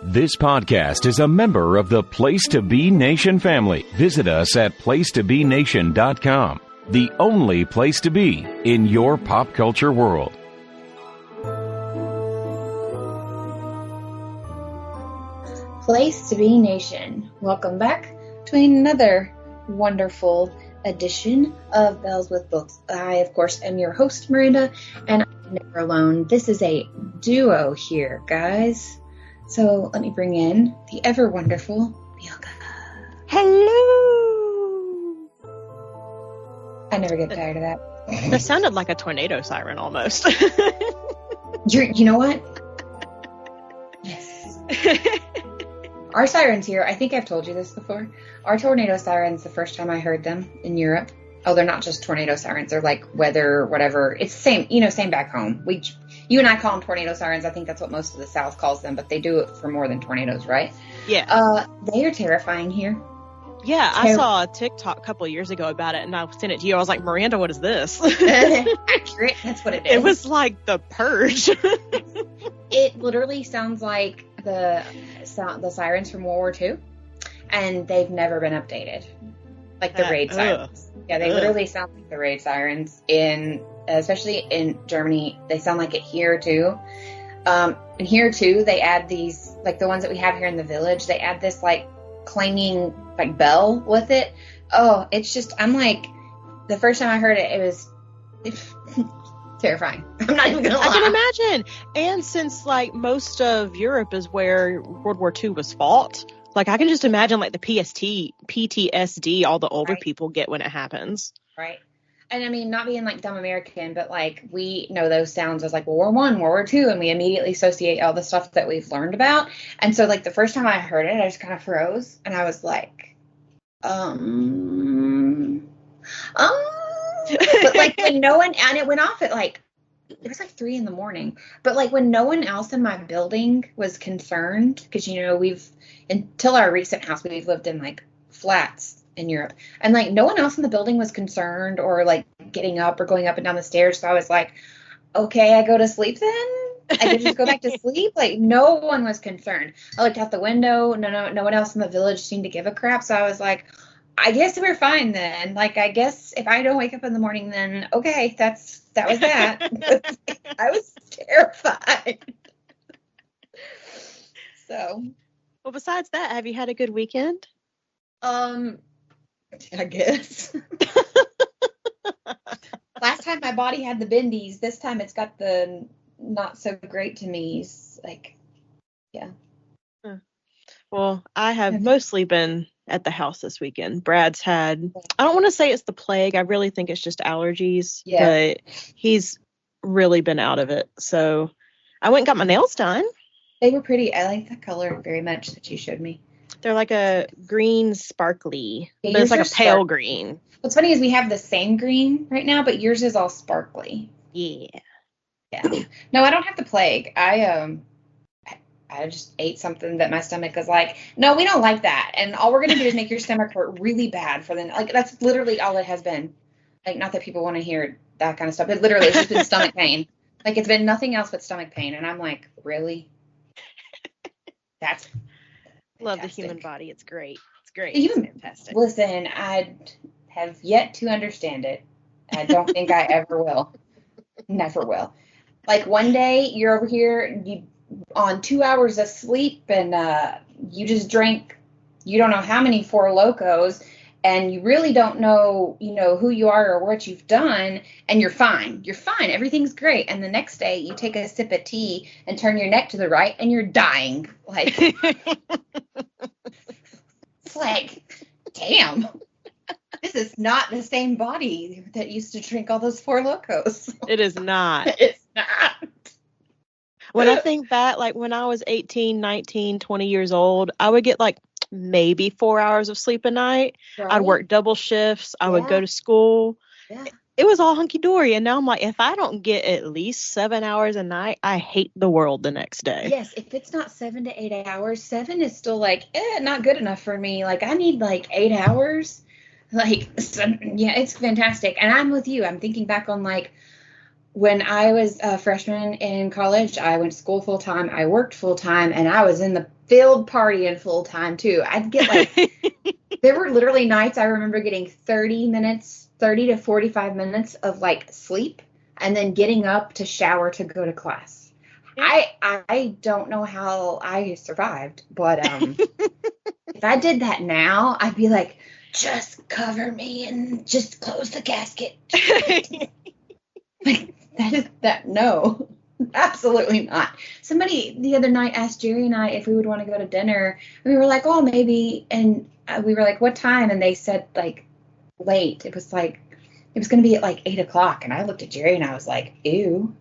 This podcast is a member of the Place to Be Nation family. Visit us at placetobenation.com, the only place to be in your pop culture world. Place to Be Nation. Welcome back to another wonderful edition of Bells with Books. I, of course, am your host, Miranda, and I'm never alone. This is a duo here, guys. So let me bring in the ever wonderful Bianca. Hello! I never get tired of that. That sounded like a tornado siren almost. You know what? Yes. Our sirens here, I think I've told you this before. Our tornado sirens, the first time I heard them in Europe. Oh, they're not just tornado sirens. They're like weather, whatever. It's the same, same back home. You and I call them tornado sirens. I think that's what most of the South calls them, but they do it for more than tornadoes, right? Yeah. They are terrifying here. Yeah, I saw a TikTok a couple of years ago about it, and I sent it to you. I was like, Miranda, what is this? Accurate. That's what it is. It was like the Purge. It literally sounds like the sirens from World War II, and they've never been updated. Like the raid sirens. Yeah, they literally sound like the raid sirens especially in Germany. They sound like it here too. And here too, they add these, like the ones that we have here in the village, they add this like clanging like bell with it. Oh, it's just, I'm like, the first time I heard it, it was terrifying. I'm not even gonna lie. I can imagine. And since like most of Europe is where World War II was fought, like I can just imagine like the PTSD all the older people get when it happens. Right. And I mean, not being like dumb American, but like we know those sounds as like World War I, World War II, and we immediately associate all the stuff that we've learned about. And so like the first time I heard it, I just kind of froze, and I was like, but like when no one, and it went off at like, it was like 3 a.m. But like when no one else in my building was concerned, because until our recent house, we've lived in like flats in Europe, and like no one else in the building was concerned or like getting up or going up and down the stairs. So I was like, okay, I go to sleep then. I could just go back to sleep. Like no one was concerned. I looked out the window. No one else in the village seemed to give a crap. So I was like, I guess we're fine then. Like, I guess if I don't wake up in the morning, then okay, that was that. I was terrified. So, well, besides that, have you had a good weekend? I guess. Last time my body had the bendies. This time it's got the not so great to me's. Like, yeah. Well, I have mostly been at the house this weekend. Brad's had, I don't want to say it's the plague. I really think it's just allergies. Yeah. But he's really been out of it. So I went and got my nails done. They were pretty. I like the color very much that you showed me. They're like a green sparkly, but it's like a pale green. What's funny is we have the same green right now, but yours is all sparkly. Yeah. No, I don't have the plague. I just ate something that my stomach was like, no, we don't like that. And all we're going to do is make your stomach hurt really bad for the, like, that's literally all it has been. Like, not that people want to hear that kind of stuff. It literally has just been stomach pain. Like, it's been nothing else but stomach pain. And I'm like, really? That's love the human body. It's great. It's great. It's fantastic. Listen, I have yet to understand it. I don't think I ever will. Never will. Like, one day you're over here, on 2 hours of sleep, and you just drank, you don't know how many Four Locos, and you really don't know, who you are or what you've done, and you're fine. You're fine. Everything's great. And the next day you take a sip of tea and turn your neck to the right, and you're dying. Like, it's like, damn, this is not the same body that used to drink all those Four Locos. It is not. It's not. When I think back, like when I was 18, 19, 20 years old, I would get like maybe 4 hours of sleep a night. Right. I'd work double shifts. I would go to school. Yeah. It was all hunky-dory. And now I'm like, if I don't get at least 7 hours a night, I hate the world the next day. Yes, if it's not 7 to 8 hours, 7 is still like, not good enough for me. Like, I need like 8 hours. Like, yeah, it's fantastic. And I'm with you. I'm thinking back on like, when I was a freshman in college, I went to school full time. I worked full time, and I was in the field partying full time too. I'd get like, there were literally nights I remember getting 30 to 45 minutes of like sleep and then getting up to shower to go to class. Yeah. I don't know how I survived, but if I did that now, I'd be like, just cover me and just close the casket. Like, no, absolutely not. Somebody the other night asked Jerry and I if we would want to go to dinner. And we were like, oh, maybe. And we were like, what time? And they said, like, late. It was going to be at like 8 o'clock. And I looked at Jerry and I was like, ew.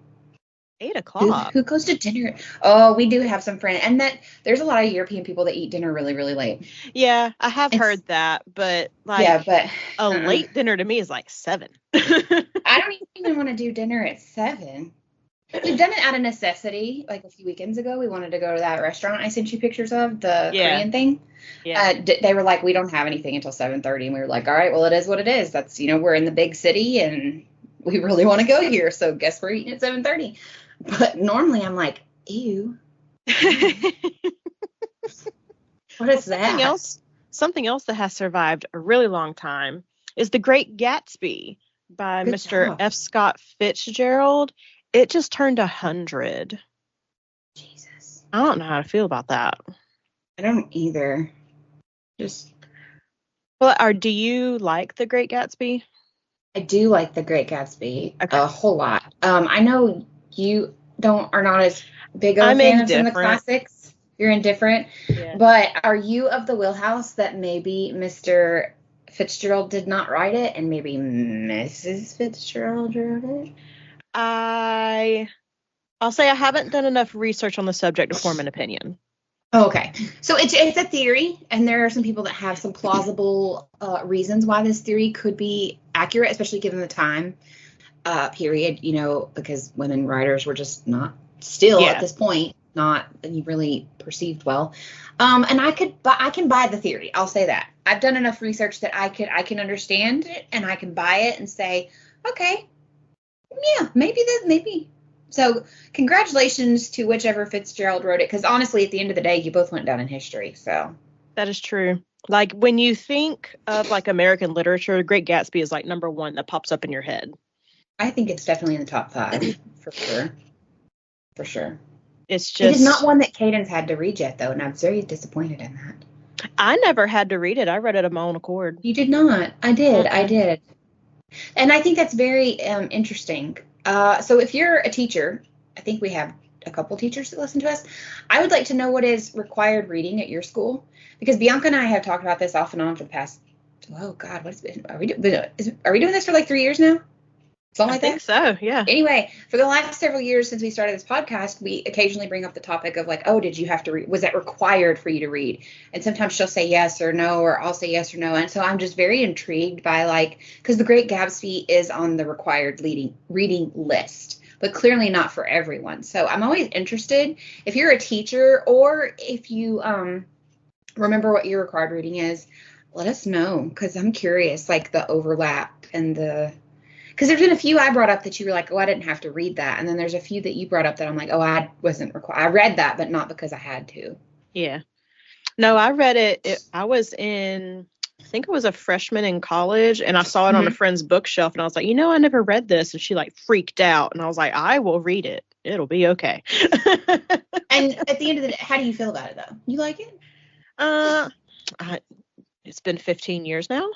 8 o'clock. Who goes to dinner? Oh, we do have some friends, and that there's a lot of European people that eat dinner really, really late. Yeah, I have heard that, but like, yeah, but a late dinner to me is like 7. I don't even want to do dinner at 7. We've done it out of necessity. Like a few weekends ago, we wanted to go to that restaurant I sent you pictures of, the Korean thing. Yeah. They were like, we don't have anything until 7:30, and we were like, all right, well, it is what it is. That's, we're in the big city, and we really want to go here, so guess we're eating at 7:30. But normally I'm like, ew. What is that? Something else that has survived a really long time is The Great Gatsby by Mr. F. Scott Fitzgerald. It just turned 100. Jesus. I don't know how to feel about that. I don't either. Well, do you like The Great Gatsby? I do like The Great Gatsby a whole lot. I know you are not as big of a fan of some of the classics. You're indifferent. Yeah. But are you of the wheelhouse that maybe Mr. Fitzgerald did not write it and maybe Mrs. Fitzgerald wrote it? I'll say I haven't done enough research on the subject to form an opinion. Okay. So it's a theory, and there are some people that have some plausible reasons why this theory could be accurate, especially given the time period, because women writers were just not at this point, not really perceived well. And I can buy the theory. I'll say that. I've done enough research that I can understand it, and I can buy it and say, okay, yeah, maybe. So congratulations to whichever Fitzgerald wrote it, because honestly, at the end of the day, you both went down in history. So that is true. Like when you think of like American literature, The Great Gatsby is like number 1 that pops up in your head. I think it's definitely in the top 5 for sure. For sure. It is not one that Caden's had to read yet, though, and I'm very disappointed in that. I never had to read it. I read it of my own accord. You did not. I did. Mm-hmm. I did. And I think that's very interesting. So if you're a teacher, I think we have a couple teachers that listen to us. I would like to know what is required reading at your school, because Bianca and I have talked about this off and on for the past. Oh God, are we doing this for like 3 years now? Something like that? I think so, yeah. Anyway, for the last several years since we started this podcast, we occasionally bring up the topic of like, oh, did you have to read? Was that required for you to read? And sometimes she'll say yes or no, or I'll say yes or no. And so I'm just very intrigued by because The Great Gatsby is on the required reading list, but clearly not for everyone. So I'm always interested if you're a teacher or if you remember what your required reading is, let us know, because I'm curious, like the overlap and because there's been a few I brought up that you were like, oh, I didn't have to read that. And then there's a few that you brought up that I'm like, oh, I wasn't required. I read that, but not because I had to. Yeah. No, I read it. I was I think I was a freshman in college, and I saw it on a friend's bookshelf, and I was like, I never read this. And she freaked out. And I was like, I will read it. It'll be okay. And at the end of the day, how do you feel about it, though? You like it? It's been 15 years now.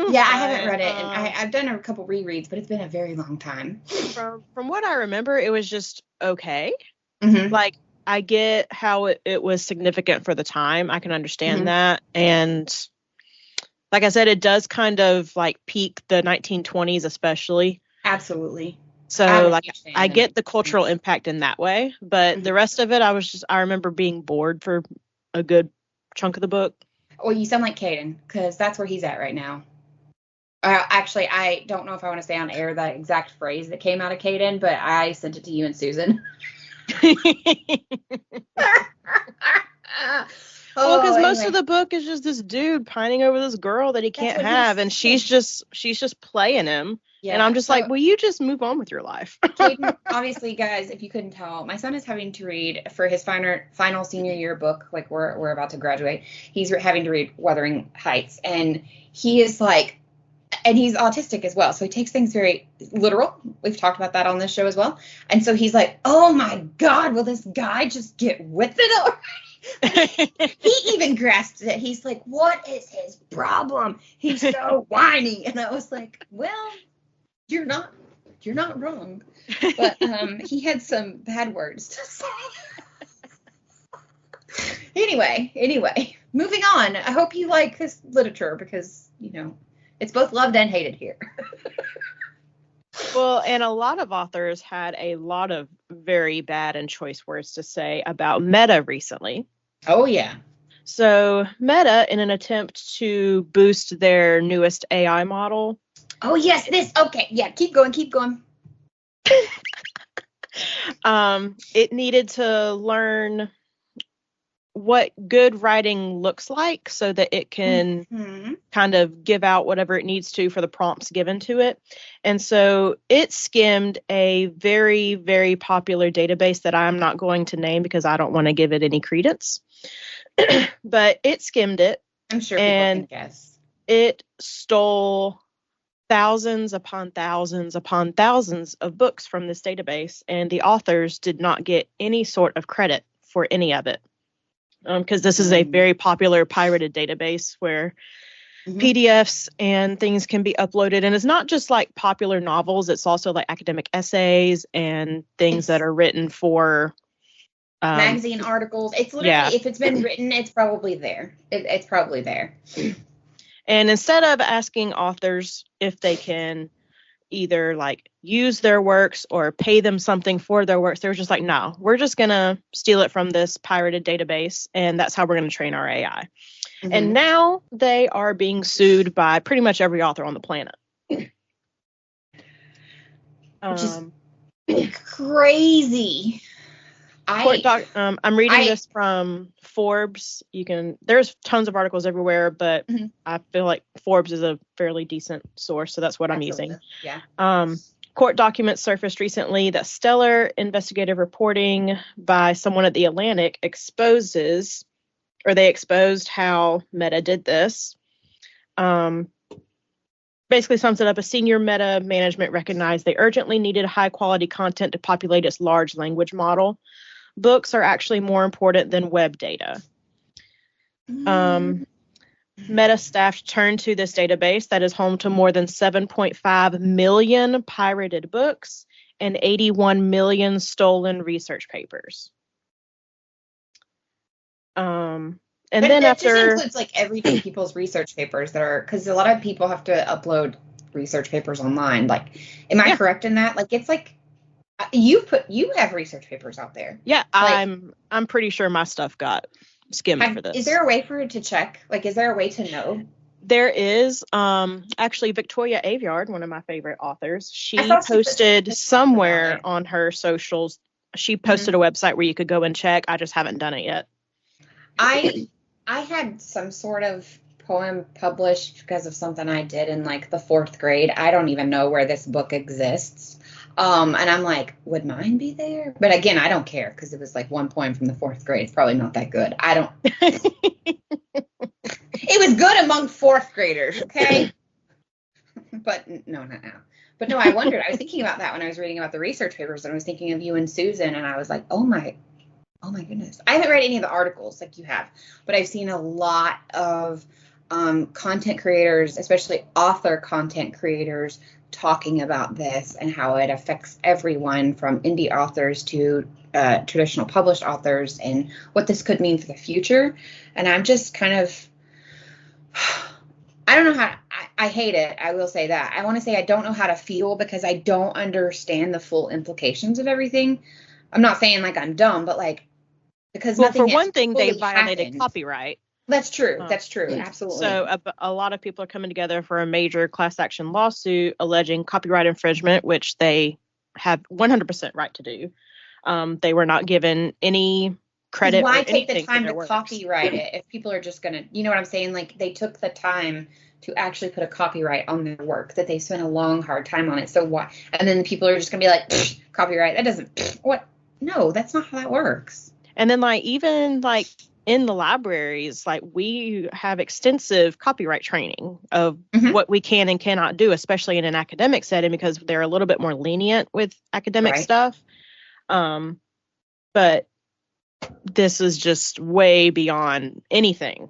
Yeah, I haven't read it, and I've done a couple rereads, but it's been a very long time. From what I remember, it was just okay. Mm-hmm. I get how it was significant for the time. I can understand that. And like I said, it does kind of peak the 1920s, especially. Absolutely. So I get the cultural impact in that way, but the rest of it, I remember being bored for a good chunk of the book. Well, you sound like Caden, because that's where he's at right now. Actually, I don't know if I want to say on air the exact phrase that came out of Caden, but I sent it to you and Susan. Well, because most of the book is just this dude pining over this girl that he can't have, and she's just playing him. Yeah, and I'm just like, will you just move on with your life? Caden, obviously, guys, if you couldn't tell, my son is having to read for his final senior year book. Like we're about to graduate. He's having to read Wuthering Heights, and he is like, and he's autistic as well, so he takes things very literal. We've talked about that on this show as well. And so he's like, oh my God, will this guy just get with it already? He even grasps it. He's like, what is his problem? He's so whiny. And I was like, well, you're not wrong. But he had some bad words to say. Anyway, moving on. I hope you like this literature because, it's both loved and hated here. Well, and a lot of authors had a lot of very bad and choice words to say about Meta recently. Oh, yeah. So Meta, in an attempt to boost their newest AI model. Oh, yes, okay. Yeah, keep going. It needed to learn what good writing looks like so that it can kind of give out whatever it needs to for the prompts given to it. And so it skimmed a very, very popular database that I'm not going to name because I don't want to give it any credence. But it skimmed it. I'm sure people can guess. It stole thousands upon thousands upon thousands of books from this database, and the authors did not get any sort of credit for any of it. Because this is a very popular pirated database where PDFs and things can be uploaded. And it's not just like popular novels. It's also like academic essays and things that are written for magazine articles. It's literally, if it's been written, it's probably there. It's probably there. And instead of asking authors if they can either like use their works or pay them something for their works, they're just like, no, we're just going to steal it from this pirated database. And that's how we're going to train our AI. And now they are being sued by pretty much every author on the planet. Which is crazy. I'm reading this from Forbes. There's tons of articles everywhere, but I feel like Forbes is a fairly decent source, so that's what I'm using. Yeah. Court documents surfaced recently that stellar investigative reporting by someone at The Atlantic exposed how Meta did this. Basically sums it up. A senior Meta management recognized they urgently needed high quality content to populate its large language model. Books are actually more important than web data. Meta staff turned to this database that is home to more than 7.5 million pirated books and 81 million stolen research papers. And but then that just includes like everyday people's research papers that are, because a lot of people have to upload research papers online. Like, am I correct in that? Like, it's like you have research papers out there. Yeah, like, I'm pretty sure my stuff got skimmed for this. Is there a way for it to check? Like, is there a way to know? There is. Actually, Victoria Aveyard, one of my favorite authors, she posted somewhere on her socials. She posted a website where you could go and check. I just haven't done it yet. I had some sort of poem published because of something I did in like the 4th grade. I don't even know where this book exists. And I'm like, would mine be there? But again, I don't care because it was like one poem from the 4th grade. It's probably not that good. It was good among 4th graders, okay? But no, not now. But no, I wondered. I was thinking about that when I was reading about the research papers, and I was thinking of you and Susan, and I was like, oh my goodness. I haven't read any of the articles like you have, but I've seen a lot of content creators, especially author content creators, talking about this and how it affects everyone from indie authors to traditional published authors and what this could mean for the future. And I'm just kind of, I don't know how, I hate it. I will say that. I want to say I don't know how to feel because I don't understand the full implications of everything. I'm not saying like I'm dumb, but like, because for one thing, they violated copyright. That's true. That's true. Absolutely. So a lot of people are coming together for a major class action lawsuit alleging copyright infringement, which they have 100% right to do. They were not given any credit why or take the anything time for their to works. copyright it if people are just gonna, you know what I'm saying? Like, they took the time to actually put a copyright on their work, that they spent a long, hard time on it. So why? And then people are just gonna be like, copyright, that doesn't, what? No, that's not how that works. And then like, even like in the libraries, like we have extensive copyright training of what we can and cannot do, especially in an academic setting, because they're a little bit more lenient with academic stuff. But this is just way beyond anything.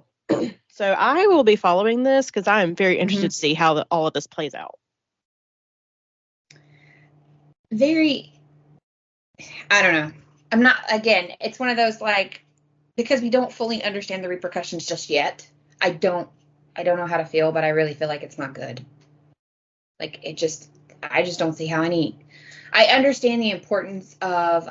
So I will be following this because I am very interested to see how all of this plays out. I don't know. I'm not, again, it's one of those, like, because we don't fully understand the repercussions just yet. I don't know how to feel, but I really feel like it's not good. Like, I just don't see how I understand the importance of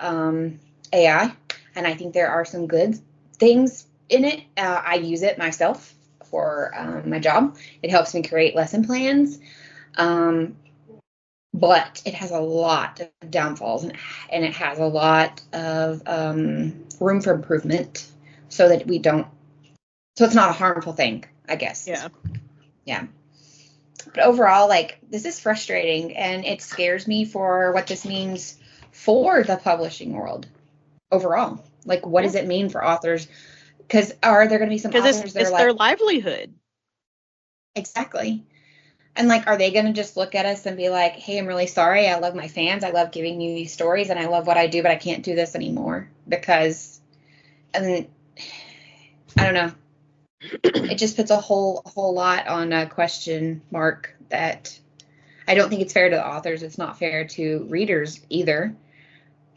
AI, and I think there are some good things in it. I use it myself for my job. It helps me create lesson plans. But it has a lot of downfalls, and it has a lot of room for improvement, so that so it's not a harmful thing, I guess. Yeah. But overall, like, this is frustrating, and it scares me for what this means for the publishing world overall. Like, what does it mean for authors? Because are there going to be some authors that are like, their livelihood. Exactly. And, like, are they going to just look at us and be like, hey, I'm really sorry. I love my fans. I love giving you these stories, and I love what I do, but I can't do this anymore because, and I don't know. It just puts a whole lot on a question mark that I don't think it's fair to the authors. It's not fair to readers either.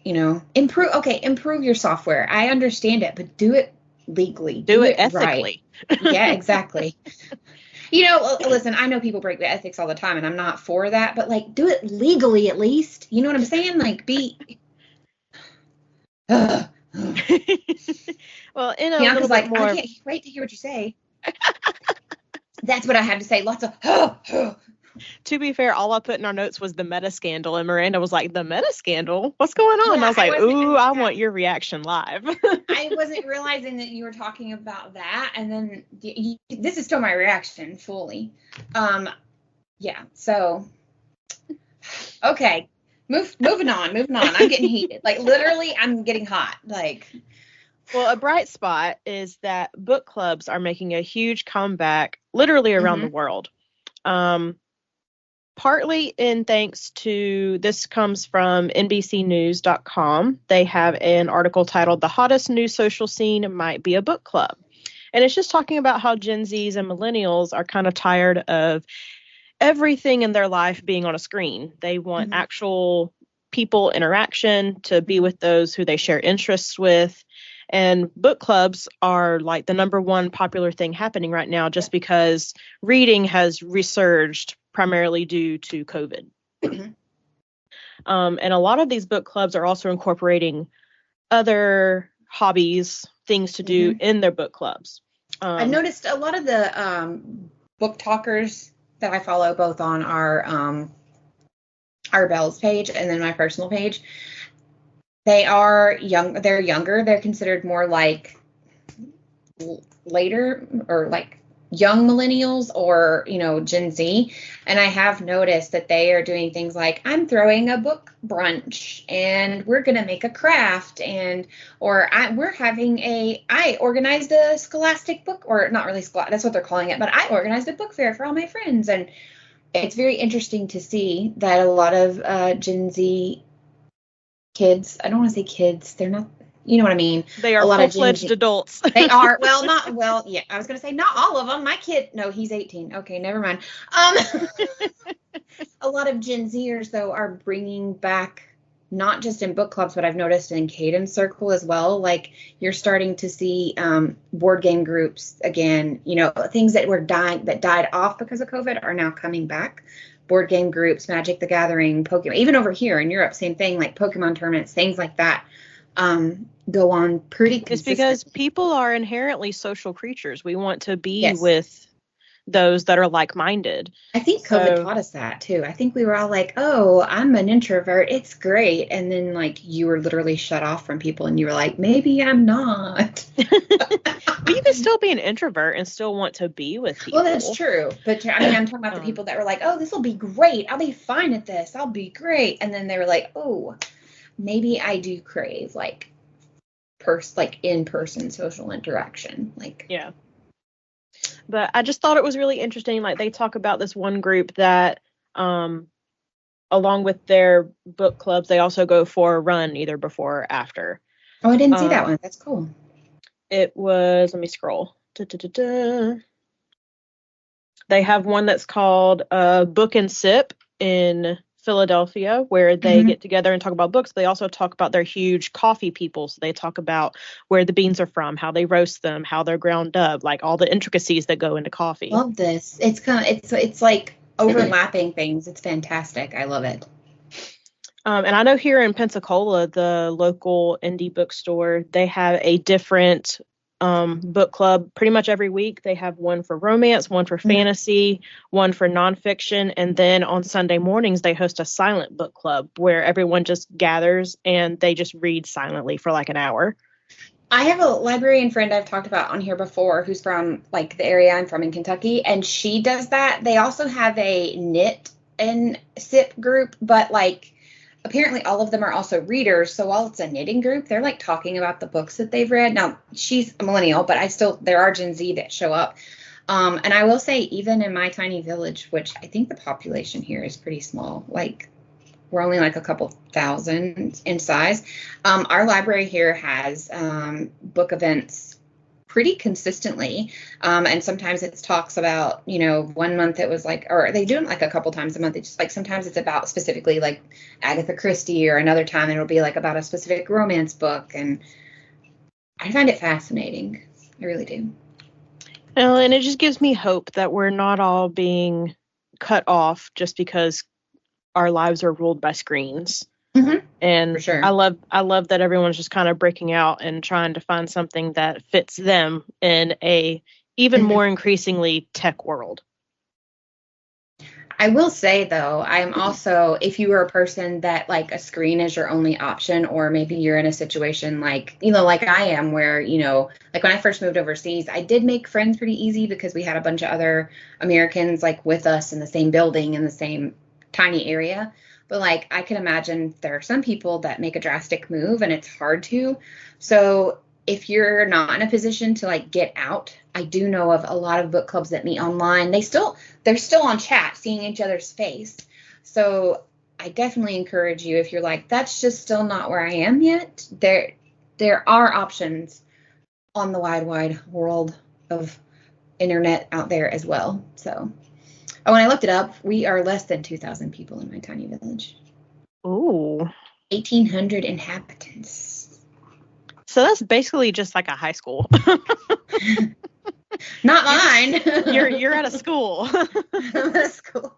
You know, improve your software. I understand it, but do it legally. Do it ethically. Right. Yeah, exactly. You know, listen, I know people break the ethics all the time, and I'm not for that, but, like, do it legally at least. You know what I'm saying? Like, well, in a little bit more. I can't wait to hear what you say. That's what I have to say. Lots of. To be fair, all I put in our notes was the meta scandal, and Miranda was like, "The meta scandal? What's going on?" Yeah, I was like, "Ooh, I want your reaction live." I wasn't realizing that you were talking about that, and then this is still my reaction fully. Yeah. So, okay, moving on. I'm getting heated. Like, literally, I'm getting hot. Like. Well, a bright spot is that book clubs are making a huge comeback literally around the world. Partly in thanks to, this comes from NBCnews.com. They have an article titled "The Hottest New Social Scene Might Be a Book Club." And it's just talking about how Gen Zs and millennials are kind of tired of everything in their life being on a screen. They want actual people interaction, to be with those who they share interests with. And book clubs are like the number one popular thing happening right now, just because reading has resurged primarily due to COVID. And a lot of these book clubs are also incorporating other hobbies, things to do in their book clubs. I've noticed a lot of the book talkers that I follow, both on our Bells page and then my personal page, they are young. They're younger. They're considered more like later, or like young millennials, or, you know, Gen Z. And I have noticed that they are doing things like, I'm throwing a book brunch, and we're going to make a craft, I organized a scholastic book, or not really that's what they're calling it, but I organized a book fair for all my friends. And it's very interesting to see that a lot of Gen Z kids, I don't want to say kids, they're not, you know what I mean? They are full-fledged adults. They are. Yeah, I was going to say not all of them. My kid, no, he's 18. Okay, never mind. A lot of Gen Zers, though, are bringing back, not just in book clubs, but I've noticed in Cadence Circle as well. Like, you're starting to see board game groups again. You know, things that died off because of COVID are now coming back. Board game groups, Magic the Gathering, Pokemon, even over here in Europe, same thing, like Pokemon tournaments, things like that go on pretty consistently. It's because people are inherently social creatures. We want to be with those that are like-minded. I think COVID taught us that too. I think we were all like, oh, I'm an introvert. It's great. And then like you were literally shut off from people and you were like, maybe I'm not. But you can still be an introvert and still want to be with people. Well, that's true. But I mean, I'm talking about the people that were like, oh, this will be great. I'll be fine at this. I'll be great. And then they were like, oh, maybe I do crave like in-person social interaction. Like, yeah. But I just thought it was really interesting. Like they talk about this one group that, along with their book clubs, they also go for a run either before or after. Oh, I didn't see that one. That's cool. It was, let me scroll. They have one that's called Book and Sip in Philadelphia, where they get together and talk about books. They also talk about their huge coffee people. So they talk about where the beans are from, how they roast them, how they're ground up, like all the intricacies that go into coffee. Love this. It's kind of it's like overlapping things. It's fantastic. I love it. And I know here in Pensacola, the local indie bookstore, they have a different book club pretty much every week. They have one for romance, one for fantasy, one for nonfiction, and then on Sunday mornings they host a silent book club where everyone just gathers and they just read silently for like an hour. I have a librarian friend I've talked about on here before who's from like the area I'm from in Kentucky, and she does that. They also have a knit and sip group, but like apparently all of them are also readers. So while it's a knitting group, they're like talking about the books that they've read. Now, she's a millennial, but there are Gen Z that show up. And I will say, even in my tiny village, which I think the population here is pretty small, like we're only like a couple thousand in size. Our library here has book events pretty consistently. And sometimes it talks about, 1 month it was like, or they do it like a couple times a month. It's just like, sometimes it's about specifically like Agatha Christie, or another time it'll be like about a specific romance book. And I find it fascinating. I really do. Well, and it just gives me hope that we're not all being cut off just because our lives are ruled by screens. And for sure. I love that everyone's just kind of breaking out and trying to find something that fits them in a even more increasingly tech world. I will say though, I'm also, if you are a person that like a screen is your only option, or maybe you're in a situation like, like I am, where, like when I first moved overseas, I did make friends pretty easy because we had a bunch of other Americans like with us in the same building in the same tiny area. But like, I can imagine there are some people that make a drastic move and it's hard to. So if you're not in a position to like get out, I do know of a lot of book clubs that meet online. They're still on chat, seeing each other's face. So I definitely encourage you, if you're like, that's just still not where I am yet, there are options on the wide world of internet out there as well. So when I looked it up, we are less than 2,000 people in my tiny village. Ooh. 1,800 inhabitants. So that's basically just like a high school. Not mine. You're at a school. I'm at a school.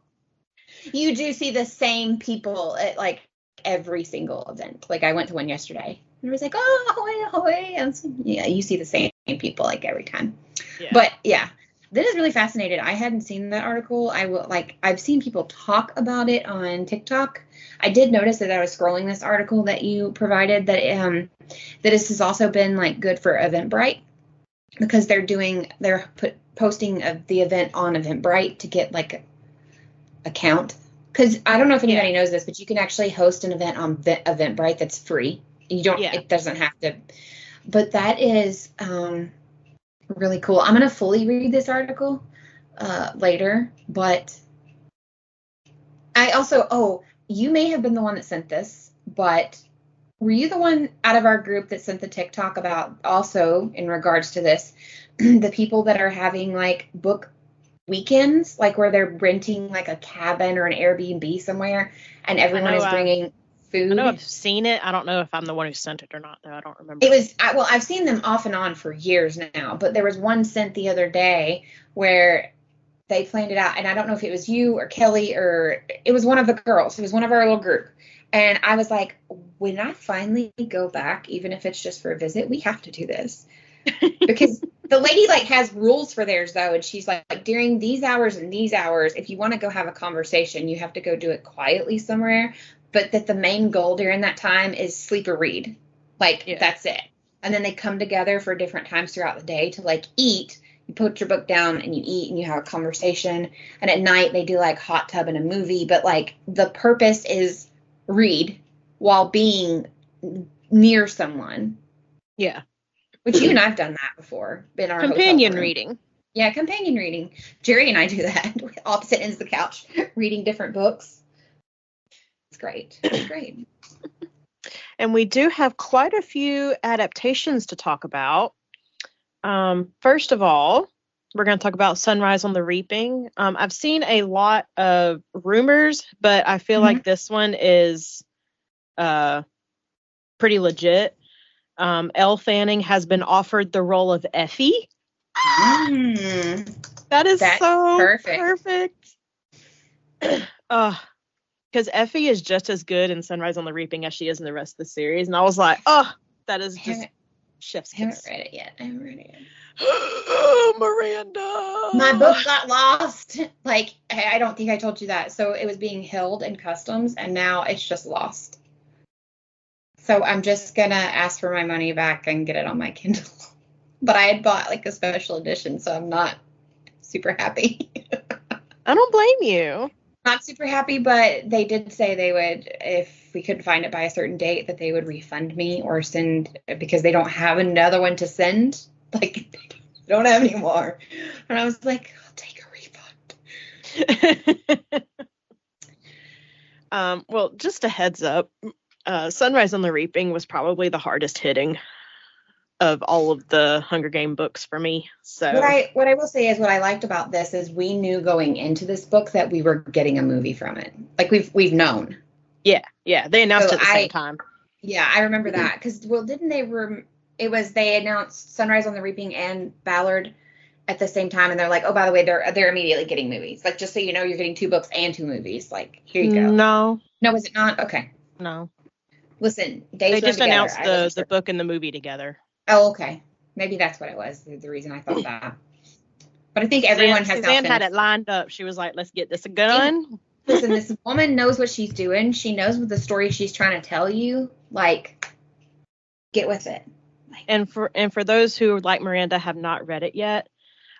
You do see the same people at like every single event. Like I went to one yesterday and it was like, oh, ahoy. And so, yeah, you see the same people like every time. Yeah. But yeah. That is really fascinating. I hadn't seen that article. I've seen people talk about it on TikTok. I did notice that I was scrolling this article that you provided that this has also been like good for Eventbrite, because they're posting of the event on Eventbrite to get like a count. Because I don't know if anybody knows this, but you can actually host an event on Eventbrite that's free. It doesn't have to, but that is, really cool. I'm going to fully read this article later, but I also, you may have been the one that sent this, but were you the one out of our group that sent the TikTok about also in regards to this, the people that are having like book weekends, like where they're renting like a cabin or an Airbnb somewhere and everyone is bringing food? I know I've seen it. I don't know if I'm the one who sent it or not, though. I don't remember. I've seen them off and on for years now, but there was one sent the other day where they planned it out, and I don't know if it was you or Kelly, or it was one of the girls. It was one of our little group. And I was like, when I finally go back, even if it's just for a visit, we have to do this. Because The lady like has rules for theirs though, and she's like during these hours and these hours, if you want to go have a conversation, you have to go do it quietly somewhere. But that the main goal during that time is sleep or read. Like that's it. And then they come together for different times throughout the day to like eat. You put your book down and you eat and you have a conversation. And at night they do like hot tub and a movie. But like the purpose is read while being near someone. Yeah. Which you and I've done that before. In our companion reading. Yeah, companion reading. Jerry and I do that. Opposite ends of the couch, reading different books. It's great. It's great. And we do have quite a few adaptations to talk about. First of all, we're going to talk about Sunrise on the Reaping. I've seen a lot of rumors, but I feel like this one is pretty legit. Elle Fanning has been offered the role of Effie. That's so perfect. Because Effie is just as good in Sunrise on the Reaping as she is in the rest of the series. And I was like, that is just chef's kiss. I haven't read it yet. Miranda. My book got lost. Like, I don't think I told you that. So it was being held in customs, and now it's just lost. So I'm just going to ask for my money back and get it on my Kindle. But I had bought like a special edition, so I'm not super happy. I don't blame you. Not super happy, but they did say they would, if we couldn't find it by a certain date, that they would refund me or send, because they don't have another one to send. Like, they don't have any more. And I was like, I'll take a refund. Well, just a heads up. Sunrise on the Reaping was probably the hardest hitting of all of the Hunger Game books for me. So what I will say is what I liked about this is we knew going into this book that we were getting a movie from it. Like we've known. Yeah. They announced it at the same time. Yeah, I remember that because didn't they? They announced Sunrise on the Reaping and Ballard at the same time, and they're like, oh, by the way, they're immediately getting movies. Like, just so you know, you're getting 2 books and 2 movies. Like, here you go. No, is it not? Okay. No. Listen, they just announced the book and the movie together. Oh, okay. Maybe that's what it was. The reason I thought that. But I think everyone has Suzanne had it lined up. She was like, let's get this gun. Listen, this woman knows what she's doing. She knows what the story she's trying to tell you. Like, get with it. And for those who, like Miranda, have not read it yet,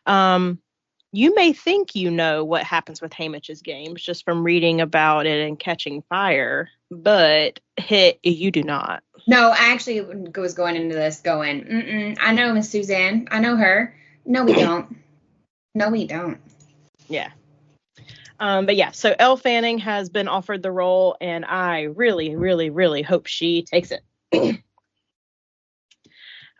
you may think you know what happens with Haymitch's games just from reading about it and catching fire, but you do not. No, I actually was going into this going, I know Miss Suzanne. I know her. No, we don't. No, we don't. Yeah. But yeah, so Elle Fanning has been offered the role, and I really, really, really hope she takes it.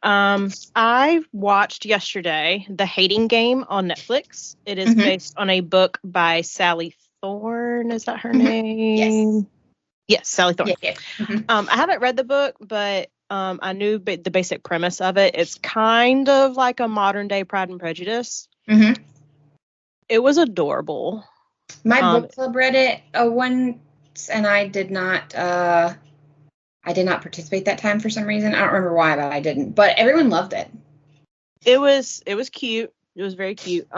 I watched yesterday The Hating Game on Netflix. It is based on a book by Sally Thorne. Is that her name? Yes, Sally Thorne. Yeah. I haven't read the book, but I knew the basic premise of it. It's kind of like a modern day Pride and Prejudice. Mm-hmm. It was adorable. My book club read it once, and I did not participate that time for some reason. I don't remember why, but I didn't. But everyone loved it. It was cute. It was very cute.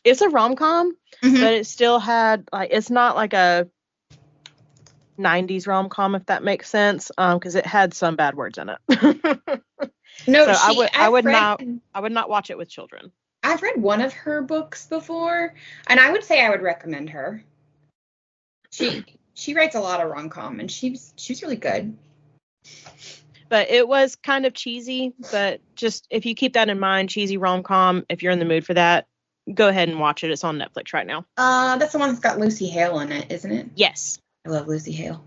It's a rom-com, but it still had it's not like a 90s rom-com, if that makes sense, because it had some bad words in it. No, so I would not watch it with children. I've read one of her books before, and I would say I would recommend her. She writes a lot of rom-com, and she's really good. But it was kind of cheesy, but just if you keep that in mind, cheesy rom-com, if you're in the mood for that, go ahead and watch it. It's on Netflix right now. That's the one that's got Lucy Hale in it, isn't it? Yes. I love Lucy Hale.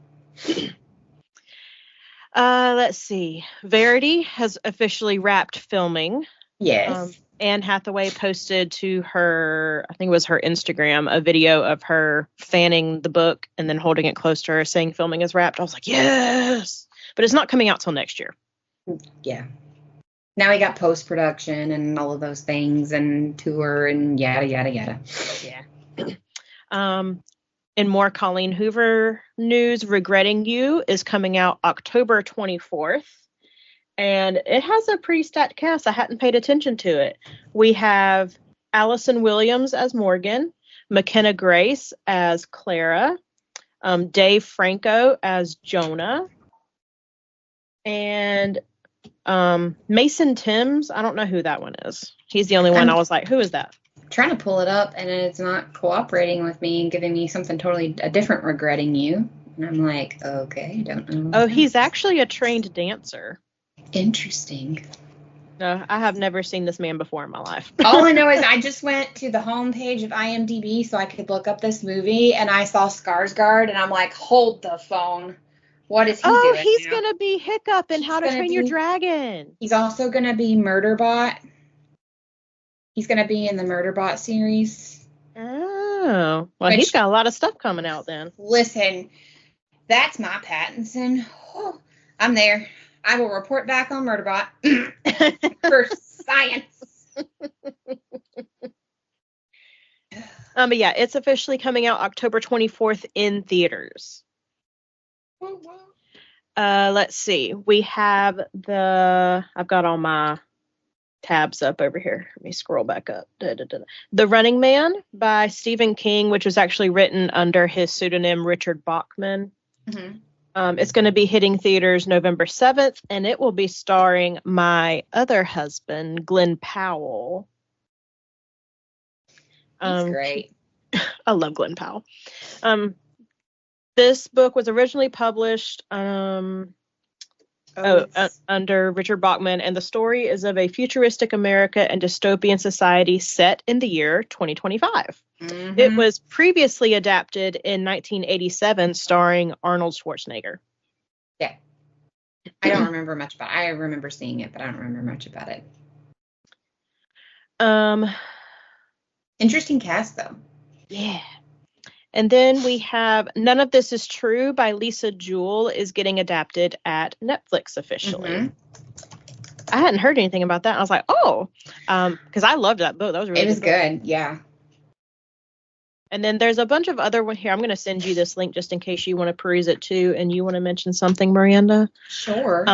Let's see. Verity has officially wrapped filming. Yes. Anne Hathaway posted to her, I think it was her Instagram, a video of her fanning the book and then holding it close to her saying filming is wrapped. I was like, yes! But it's not coming out till next year. Yeah. Now we got post-production and all of those things and tour and yada, yada, yada. Yeah. In more Colleen Hoover news, Regretting You is coming out October 24th. And it has a pretty stacked cast. I hadn't paid attention to it. We have Allison Williams as Morgan, McKenna Grace as Clara, Dave Franco as Jonah, and Mason Timms. I don't know who that one is. He's the only one I was like, who is that? Trying to pull it up, and it's not cooperating with me and giving me something totally different, regretting you. And I'm like, okay, don't know. Oh, he's actually a trained dancer. Interesting. No, I have never seen this man before in my life. All I know is I just went to the homepage of IMDb so I could look up this movie, and I saw Skarsgård, and I'm like, hold the phone. What is he doing? Oh, he's going to be Hiccup in How to Train Your Dragon. He's also going to be Murderbot. He's going to be in the Murderbot series. Oh, well, he's got a lot of stuff coming out then. Listen, that's my Pattinson. Oh, I'm there. I will report back on Murderbot for science. But yeah, it's officially coming out October 24th in theaters. Let's see. We have I've got all my tabs up over here. Let me scroll back up. The Running Man by Stephen King, which was actually written under his pseudonym Richard Bachman. Mm-hmm. It's going to be hitting theaters November 7th, and it will be starring my other husband, Glenn Powell. That's great. I love Glenn Powell. This book was originally published under Richard Bachman, and the story is of a futuristic America and dystopian society set in the year 2025. Mm-hmm. It was previously adapted in 1987, starring Arnold Schwarzenegger. Yeah. I don't remember much about it. I remember seeing it, but I don't remember much about it. Interesting cast, though. Yeah. And then we have None of This Is True by Lisa Jewell is getting adapted at Netflix officially. Mm-hmm. I hadn't heard anything about that. I was like, because I loved that book. That was really It was good. Yeah. And then there's a bunch of other one here. I'm going to send you this link just in case you want to peruse it too, and you want to mention something, Miranda. Sure.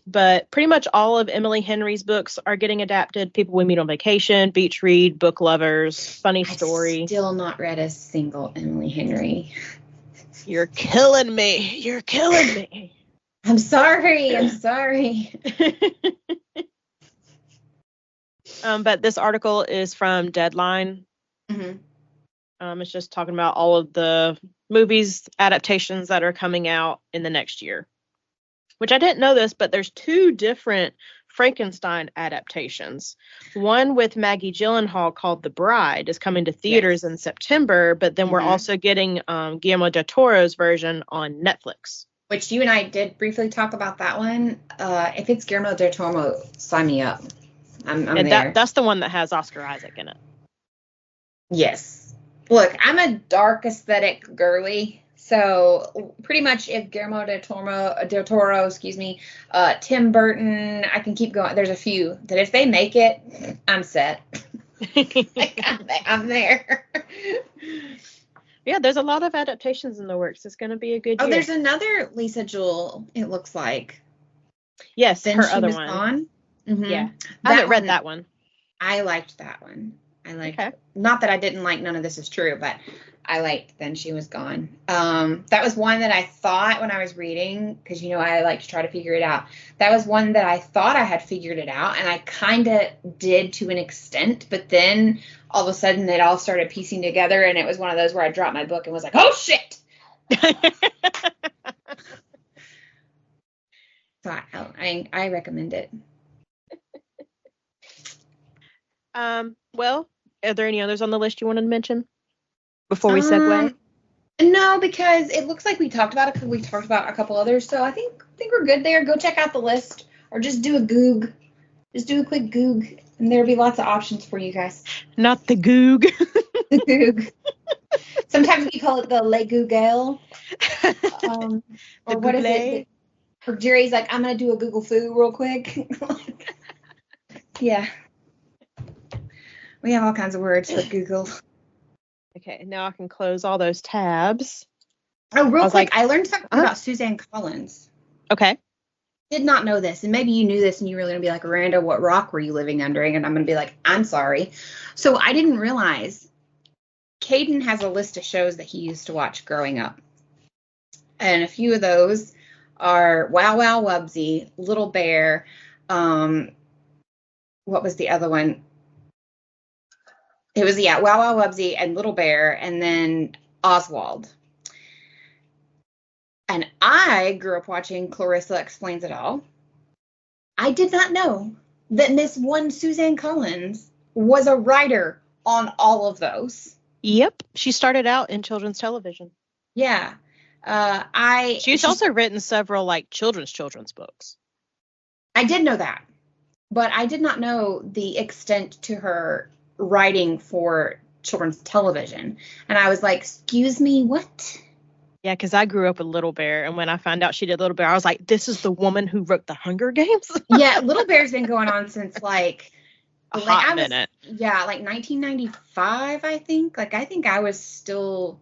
But pretty much all of Emily Henry's books are getting adapted. People We Meet on Vacation, Beach Read, Book Lovers, Funny Story. I've still not read a single Emily Henry. You're killing me. You're killing me. I'm sorry. But this article is from Deadline. Mm-hmm. It's just talking about all of the movies adaptations that are coming out in the next year. Which I didn't know this, but there's 2 different Frankenstein adaptations. One with Maggie Gyllenhaal called The Bride is coming to theaters in September, but then we're also getting Guillermo del Toro's version on Netflix. Which you and I did briefly talk about that one. If it's Guillermo del Toro, sign me up. I'm there. That's the one that has Oscar Isaac in it. Yes. Look, I'm a dark aesthetic girly, so pretty much if Guillermo del Toro, Tim Burton, I can keep going. There's a few that if they make it, I'm set. I'm there. Yeah, there's a lot of adaptations in the works. It's going to be a good year. Oh, there's another Lisa Jewell, it looks like. Yes, then her she other was one. Gone? Mm-hmm. Yeah, I haven't read that one. I liked that one. Not that I didn't like None of This Is True, but I liked Then She Was Gone. That was one that I thought when I was reading, because, I like to try to figure it out. That was one that I thought I had figured it out, and I kind of did to an extent, but then all of a sudden it all started piecing together, and it was one of those where I dropped my book and was like, oh, shit! So I recommend it. Well, are there any others on the list you wanted to mention before we segue? No, because it looks like we talked about it. We talked about a couple others, so I think we're good there. Go check out the list, or just do a Goog. Just do a quick Goog, and there'll be lots of options for you guys. Not the Goog. The Goog. Sometimes we call it the Le Google. Or what is it? Or Jerry's like, I'm gonna do a Google Foo real quick. Yeah. We have all kinds of words for Google. Okay, now I can close all those tabs. Oh, real quick, I learned something about Suzanne Collins. Okay. did not know this, and maybe you knew this and you were going to be like, Randa, what rock were you living under? And I'm going to be like, I'm sorry. So I didn't realize Caden has a list of shows that he used to watch growing up. And a few of those are Wow Wow Wubsy, Little Bear, what was the other one? It was, Wow Wow Wubsy and Little Bear, and then Oswald. And I grew up watching Clarissa Explains It All. I did not know that Miss One Suzanne Collins was a writer on all of those. Yep. She started out in children's television. Yeah. She's also written several like children's books. I did know that, but I did not know the extent to her writing for children's television. And I was like, excuse me, what? Yeah, because I grew up with Little Bear, and when I found out she did Little Bear, I was like, this is the woman who wrote The Hunger Games? Yeah, Little Bear's been going on since like a hot minute. Yeah, like 1995, I think. Like, I think I was still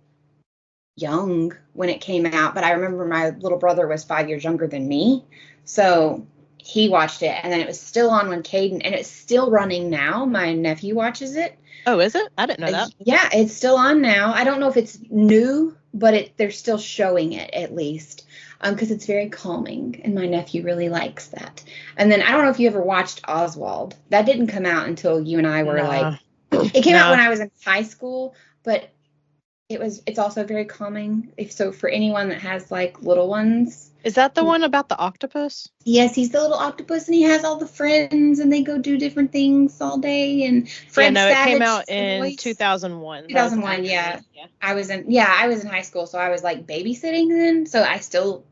young when it came out, but I remember my little brother was 5 years younger than me, so he watched it, and then it was still on when Caden, and it's still running now. My nephew watches it. Oh, is it? I didn't know that. Yeah, it's still on now. I don't know if it's new, but they're still showing it at least, because it's very calming, and my nephew really likes that. And then I don't know if you ever watched Oswald. That didn't come out until you and I were like, it came out when I was in high school, but it's also very calming. So for anyone that has like little ones. Is that the one about the octopus? Yes, he's the little octopus, and he has all the friends, and they go do different things all day. And Fred Savage, it came out in 2001. 2001, yeah. I was in high school, so I was like babysitting then. So I still,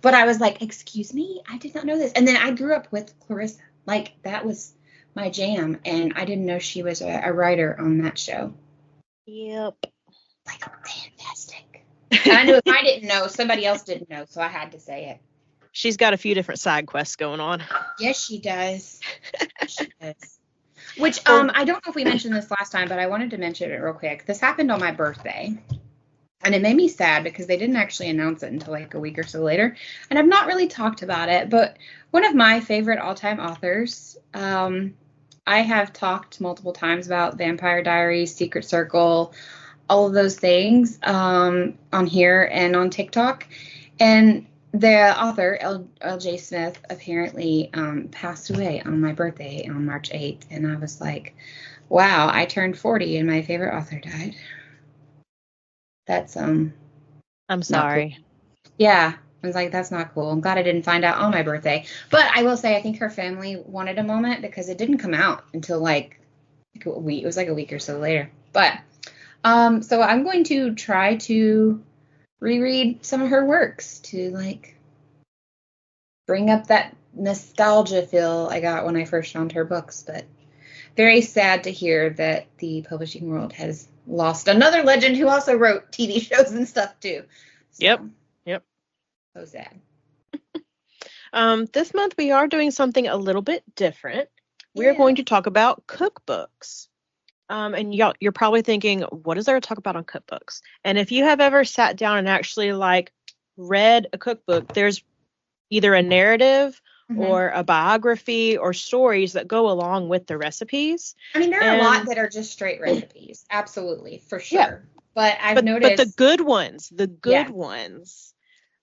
But I was like, excuse me, I did not know this. And then I grew up with Clarissa. Like, that was my jam, and I didn't know she was a writer on that show. Yep. Like, fantastic. I knew if I didn't know, somebody else didn't know, so I had to say it. She's got a few different side quests going on. Yes, she does. She does. Which, I don't know if we mentioned this last time, but I wanted to mention it real quick. This happened on my birthday, and it made me sad because they didn't actually announce it until like a week or so later, and I've not really talked about it, but one of my favorite all-time authors, I have talked multiple times about Vampire Diaries, Secret Circle, all of those things on here and on TikTok. And the author, L.J. Smith, apparently passed away on my birthday on March 8th. And I was like, wow, I turned 40 and my favorite author died. That's, I'm sorry. Cool. Yeah. I was like, that's not cool. I'm glad I didn't find out on my birthday. But I will say, I think her family wanted a moment because it didn't come out until like a week. It was like a week or so later. But so I'm going to try to reread some of her works to like bring up that nostalgia feel I got when I first found her books. But very sad to hear that the publishing world has lost another legend who also wrote TV shows and stuff too. So, Yep. So sad. This month we are doing something a little bit different. We're going to talk about cookbooks. And you're probably thinking, what is there to talk about on cookbooks? And if you have ever sat down and actually like read a cookbook, there's either a narrative or a biography or stories that go along with the recipes. I mean, there are a lot that are just straight recipes. Absolutely, for sure. Yeah. But I've noticed. But the good ones,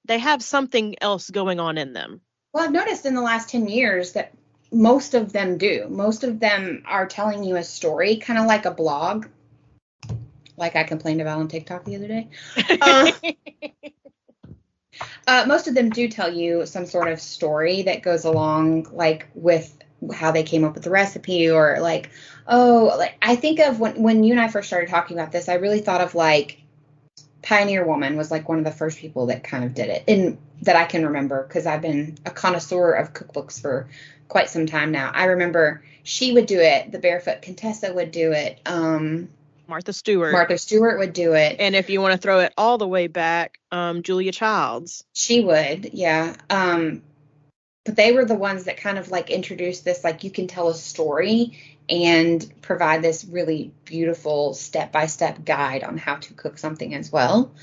they have something else going on in them. Well, I've noticed in the last 10 years that most of them do. Most of them are telling you a story, kind of like a blog, like I complained about on TikTok the other day. Most of them do tell you some sort of story that goes along, like with how they came up with the recipe, or like, I think of when you and I first started talking about this, I really thought of like Pioneer Woman was like one of the first people that kind of did it, and that I can remember because I've been a connoisseur of cookbooks for quite some time now. I remember she would do it. The Barefoot Contessa would do it. Martha Stewart would do it. And if you want to throw it all the way back, Julia Childs. She would, yeah. But they were the ones that kind of like introduced this, like you can tell a story and provide this really beautiful step-by-step guide on how to cook something as well.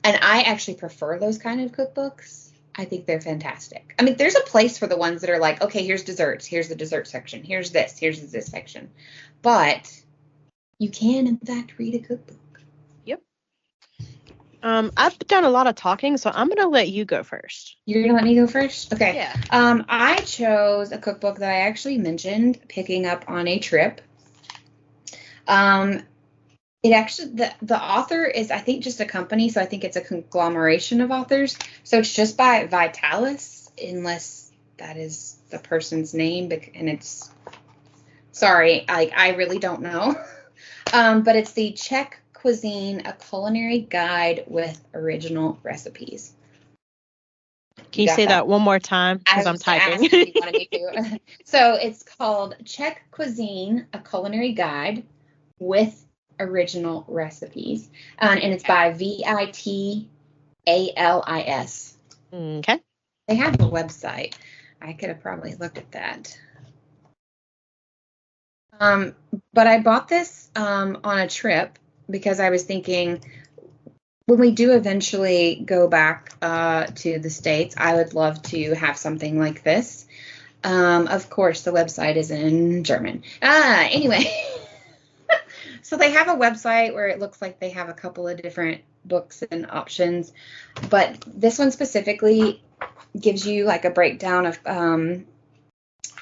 And I actually prefer those kind of cookbooks. I think they're fantastic. I mean, there's a place for the ones that are like, okay, here's desserts. Here's the dessert section. Here's this section. But you can, in fact, read a cookbook. Yep. I've done a lot of talking, so I'm going to let you go first. You're going to let me go first? Okay. Yeah. I chose a cookbook that I actually mentioned picking up on a trip. It actually, the author is, I think, just a company, so I think it's a conglomeration of authors. So it's just by Vitalis, unless that is the person's name, and it's, sorry, I really don't know. But it's the Czech Cuisine, a culinary guide with original recipes. Can you say that one more time? Because I'm typing. You wanted me to. So it's called Czech Cuisine, a culinary guide with original recipes. And it's by Vitalis. Okay. They have a website. I could have probably looked at that. But I bought this on a trip because I was thinking when we do eventually go back to the States, I would love to have something like this. Of course, the website is in German. Anyway, so they have a website where it looks like they have a couple of different books and options. But this one specifically gives you like a breakdown of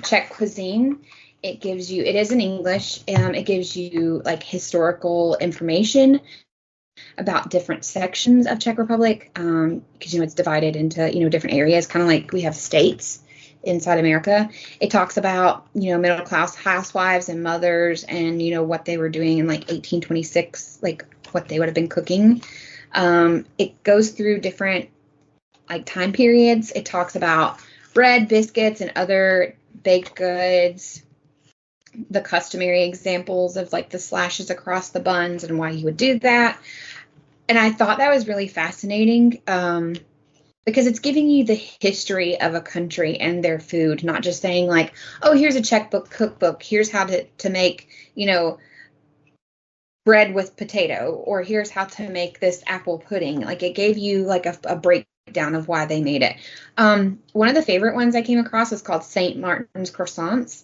Czech cuisine. It is in English. It gives you like historical information about different sections of Czech Republic, because, it's divided into, different areas, kind of like we have states inside America. It talks about, middle class housewives and mothers and, what they were doing in like 1826, like what they would have been cooking. It goes through different like time periods. It talks about bread, biscuits, and other baked goods, the customary examples of like the slashes across the buns and why you would do that. And I thought that was really fascinating because it's giving you the history of a country and their food, not just saying like, oh, here's a Czech cookbook. Here's how to make, bread with potato, or here's how to make this apple pudding. Like it gave you like a breakdown of why they made it. One of the favorite ones I came across was called St. Martin's Croissants.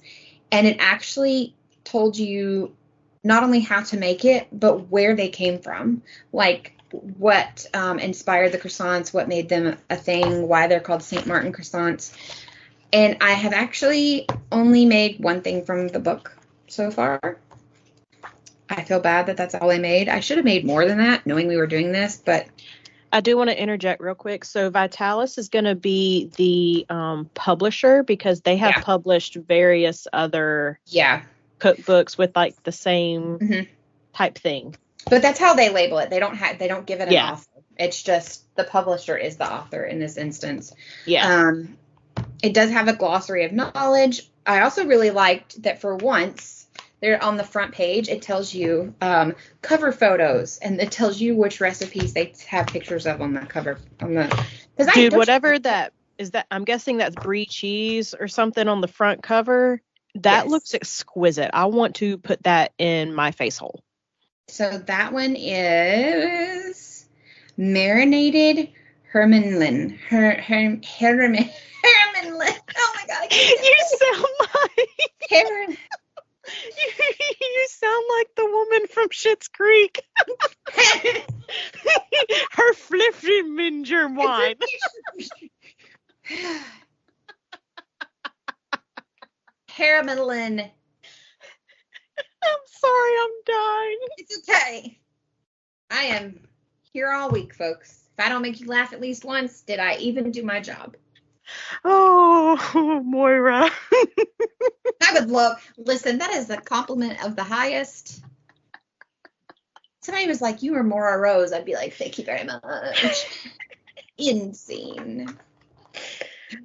And it actually told you not only how to make it, but where they came from, like what inspired the croissants, what made them a thing, why they're called St. Martin croissants. And I have actually only made one thing from the book so far. I feel bad that that's all I made. I should have made more than that, knowing we were doing this, but... I do want to interject real quick. So Vitalis is going to be the publisher because they have published various other cookbooks with like the same type thing. But that's how they label it. They don't give it an author. It's just the publisher is the author in this instance. Yeah. It does have a glossary of knowledge. I also really liked that for once, there on the front page, it tells you cover photos, and it tells you which recipes they have pictures of on the cover. Dude, whatever that is, that I'm guessing that's brie cheese or something on the front cover. That looks exquisite. I want to put that in my face hole. So that one is marinated Hermanlin. Hermanlin. Oh my god! You sound like You sound like the woman from Schitt's Creek. Her fliffy minger wine. Hermanlin. I'm sorry, I'm dying. It's okay. I am here all week, folks. If I don't make you laugh at least once, did I even do my job? Oh, Moira. I would listen, that is the compliment of the highest. Somebody was like, you were Maura Rose. I'd be like, thank you very much. Insane.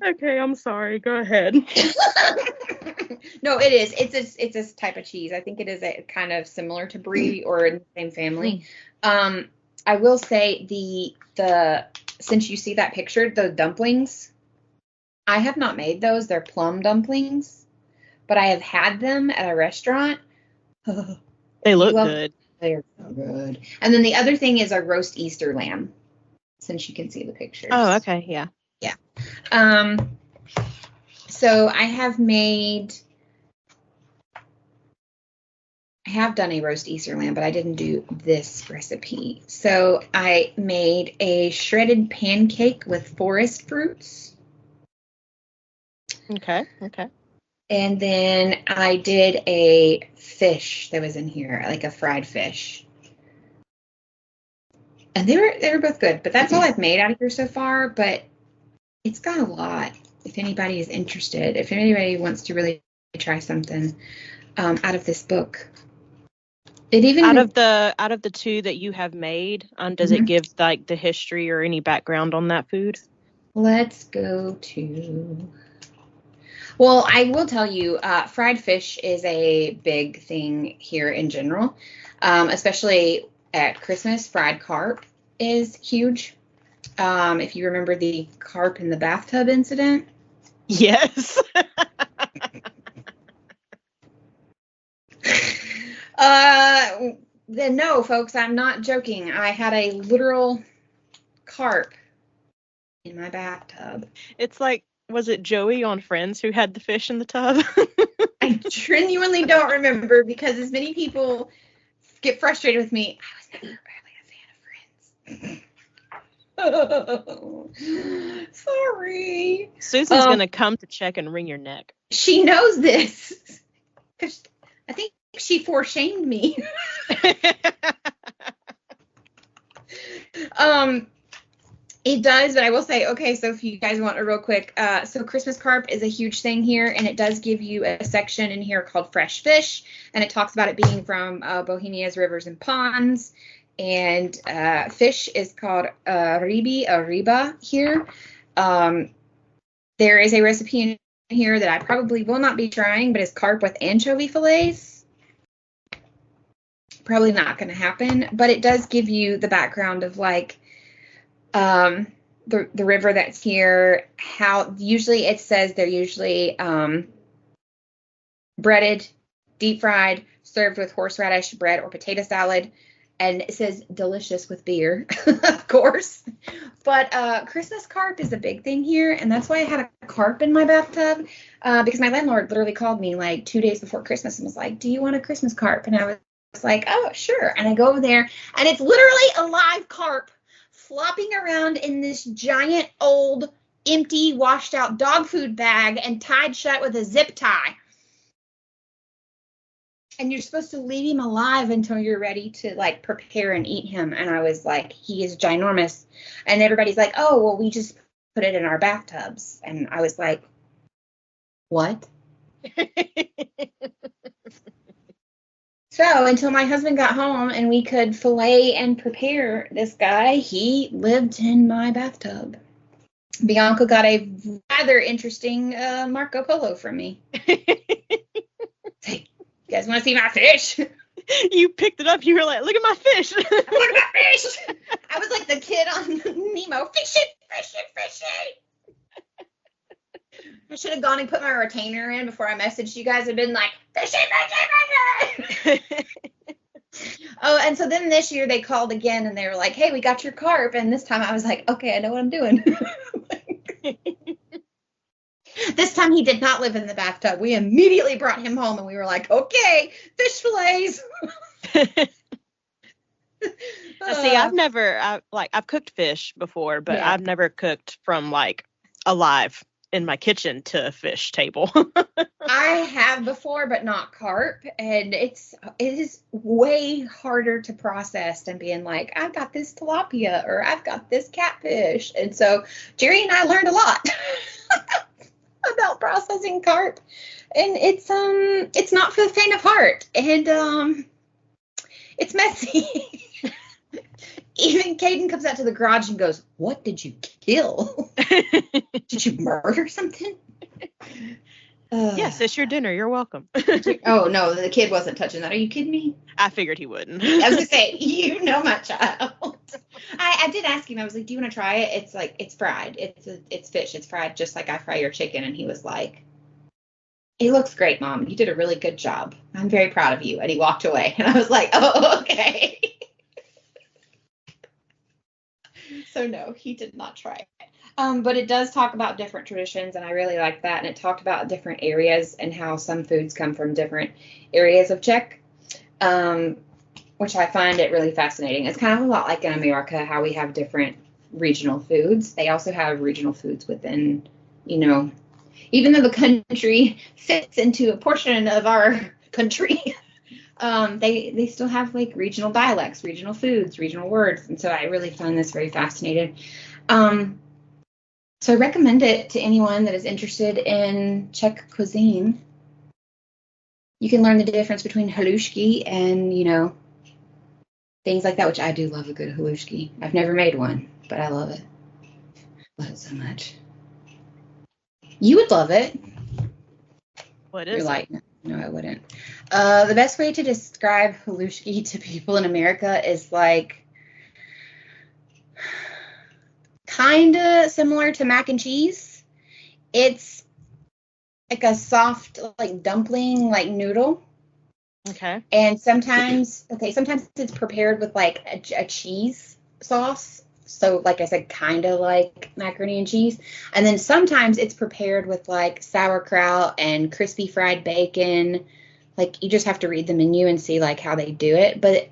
Okay, I'm sorry. Go ahead. No, it is. It's this type of cheese. I think it is a kind of similar to brie or in the same family. I will say the since you see that picture, the dumplings, I have not made those. They're plum dumplings, but I have had them at a restaurant. They look good. They're so good. And then the other thing is a roast Easter lamb, since you can see the pictures. Oh, okay, yeah. Yeah. So I have done a roast Easter lamb, but I didn't do this recipe. So I made a shredded pancake with forest fruits. Okay. And then I did a fish that was in here, like a fried fish. And they were both good, but that's all I've made out of here so far, but it's got a lot. If anybody is interested, if anybody wants to really try something out of this book. It even out of the two that you have made, does it give like the history or any background on that food? Let's go to. Well, I will tell you, fried fish is a big thing here in general, especially at Christmas. Fried carp is huge. If you remember the carp in the bathtub incident. Yes. Then no, folks, I'm not joking. I had a literal carp in my bathtub. It's like, was it Joey on Friends who had the fish in the tub? I genuinely don't remember because as many people get frustrated with me, I was never really a fan of Friends. Sorry. Susan's going to come to check and wring your neck. She knows this. Because I think she foreshamed me. It does, but I will say, okay, so if you guys want a real quick, so Christmas carp is a huge thing here, and it does give you a section in here called Fresh Fish, and it talks about it being from Bohemia's rivers and ponds, and fish is called riba here. There is a recipe in here that I probably will not be trying, but it's carp with anchovy fillets. Probably not going to happen, but it does give you the background of like the river that's here, how usually it says they're usually breaded, deep fried, served with horseradish bread or potato salad, and it says delicious with beer, of course. But Christmas carp is a big thing here, and that's why I had a carp in my bathtub, because my landlord literally called me like 2 days before Christmas and was like, do you want a Christmas carp? And I was like, oh, sure. And I go over there, and it's literally a live carp flopping around in this giant, old, empty, washed-out dog food bag and tied shut with a zip tie. And you're supposed to leave him alive until you're ready to, like, prepare and eat him. And I was like, he is ginormous. And everybody's like, oh, well, we just put it in our bathtubs. And I was like, what? So until my husband got home and we could fillet and prepare this guy, he lived in my bathtub. Bianca got a rather interesting Marco Polo from me. Hey, you guys want to see my fish? You picked it up. You were like, look at my fish. Look at my fish. I was like the kid on Nemo. Fish it, fish it, fish it. I should have gone and put my retainer in before I messaged you guys and been like, fish it, fish it, fish it. Oh, and so then this year they called again and they were like, hey, we got your carp. And this time I was like, okay, I know what I'm doing. This time he did not live in the bathtub. We immediately brought him home and we were like, okay, fish fillets. See, I've cooked fish before, but yeah. I've never cooked from like alive in my kitchen to a fish table. I have before, but not carp. And it is way harder to process than being like, I've got this tilapia or I've got this catfish. And so Jerry and I learned a lot about processing carp. And it's not for the faint of heart. And it's messy. Even Caden comes out to the garage and goes, what did you kill? Did you murder something? Yes, it's your dinner. You're welcome. Oh, no, the kid wasn't touching that. Are you kidding me? I figured he wouldn't. I was going to say, you know my child. I did ask him. I was like, do you want to try it? It's like, it's fried. It's fish. It's fried just like I fry your chicken. And he was like, it looks great, Mom. You did a really good job. I'm very proud of you. And he walked away. And I was like, oh, okay. So no, he did not try it. But it does talk about different traditions, and I really like that. And it talked about different areas and how some foods come from different areas of Czech, which I find it really fascinating. It's kind of a lot like in America, how we have different regional foods. They also have regional foods within, even though the country fits into a portion of our country, they still have like regional dialects, regional foods, regional words. And so I really find this very fascinating. So I recommend it to anyone that is interested in Czech cuisine. You can learn the difference between halušky and, things like that, which I do love a good halušky. I've never made one, but I love it. Love it so much. You would love it. What is it? No, I wouldn't. The best way to describe halušky to people in America is like kind of similar to mac and cheese. It's like a soft, like dumpling, like noodle. Okay. And sometimes it's prepared with like a cheese sauce. So like I said, kind of like macaroni and cheese. And then sometimes it's prepared with like sauerkraut and crispy fried bacon. Like you just have to read the menu and see like how they do it. But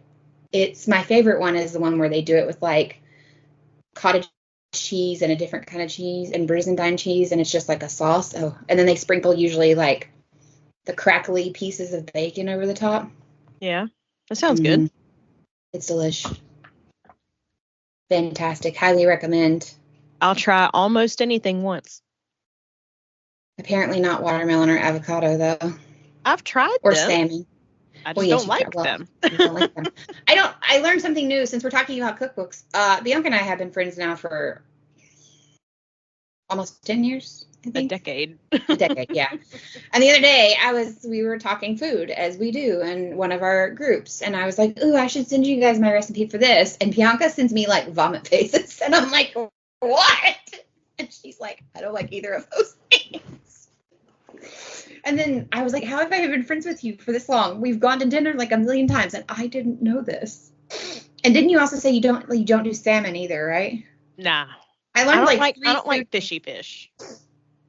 it's my favorite one is the one where they do it with like cottage cheese and a different kind of cheese and Brizendine cheese, and it's just like a sauce. Oh, and then they sprinkle usually like the crackly pieces of bacon over the top. Yeah, that sounds good. It's delicious. Fantastic. Highly recommend. I'll try almost anything once. Apparently not watermelon or avocado though. I've tried or them. Salmon. I just don't like them. Don't like them. I learned something new since we're talking about cookbooks. Bianca and I have been friends now for almost 10 years. I think. A decade. A decade, yeah. And the other day we were talking food as we do in one of our groups, and I was like, "Ooh, I should send you guys my recipe for this." And Bianca sends me like vomit faces, and I'm like, "What?" And she's like, "I don't like either of those things." And then I was like, "How have I been friends with you for this long? We've gone to dinner like a million times, and I didn't know this." And didn't you also say you don't do salmon either, right? Nah. I learned I don't like fishy fish.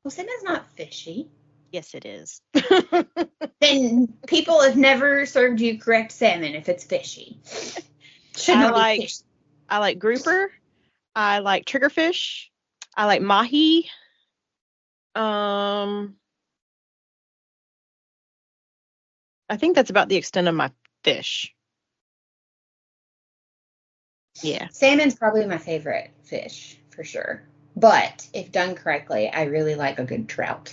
Well, salmon's not fishy. Yes, it is. Then people have never served you correct salmon if it's fishy. Should not be fishy. I like grouper. I like triggerfish. I like mahi. I think that's about the extent of my fish. Yeah. Salmon's probably my favorite fish, for sure. But if done correctly, I really like a good trout.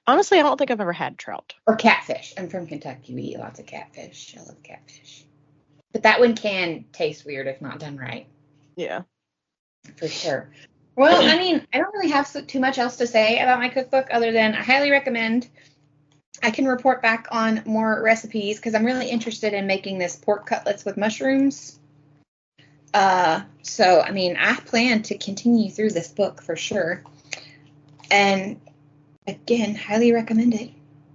Honestly, I don't think I've ever had trout. Or catfish. I'm from Kentucky. We eat lots of catfish. I love catfish. But that one can taste weird if not done right. Yeah. For sure. Well, I mean, I don't really have too much else to say about my cookbook other than I highly recommend. I can report back on more recipes because I'm really interested in making this pork cutlets with mushrooms. So, I mean, I plan to continue through this book for sure. And again, highly recommend it.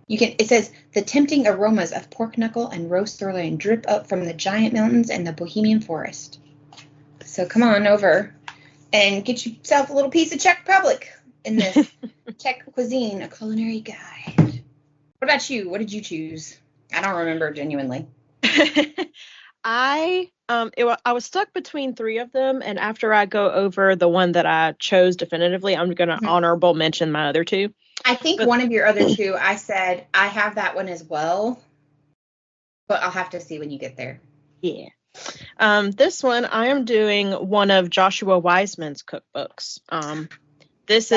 It says, the tempting aromas of pork knuckle and roast sirloin drip up from the giant mountains and the Bohemian forest. So come on over and get yourself a little piece of Czech Republic in this Czech Cuisine, a culinary guide. What about you? What did you choose? I don't remember genuinely. I was stuck between three of them, and after I go over the one that I chose definitively, I'm going to honorable mention my other two. I think one of your other two, I said, I have that one as well, but I'll have to see when you get there. Yeah. This one, I am doing one of Joshua Weissman's cookbooks. This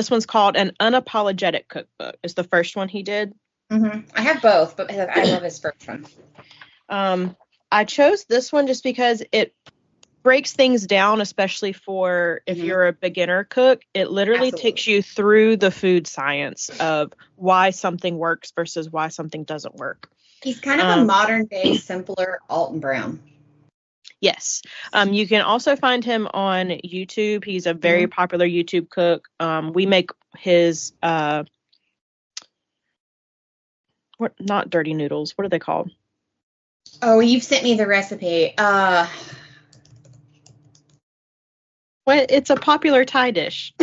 one's called an Unapologetic cookbook. It's the first one he did. Mm-hmm. I have both, but I love his first one. I chose this one just because it breaks things down, especially for if you're a beginner cook. It literally takes you through the food science of why something works versus why something doesn't work. He's kind of a modern day, simpler Alton Brown. Yes. You can also find him on YouTube. He's a very popular YouTube cook. We make his not dirty noodles. What are they called? Oh, you've sent me the recipe. Well, it's a popular Thai dish.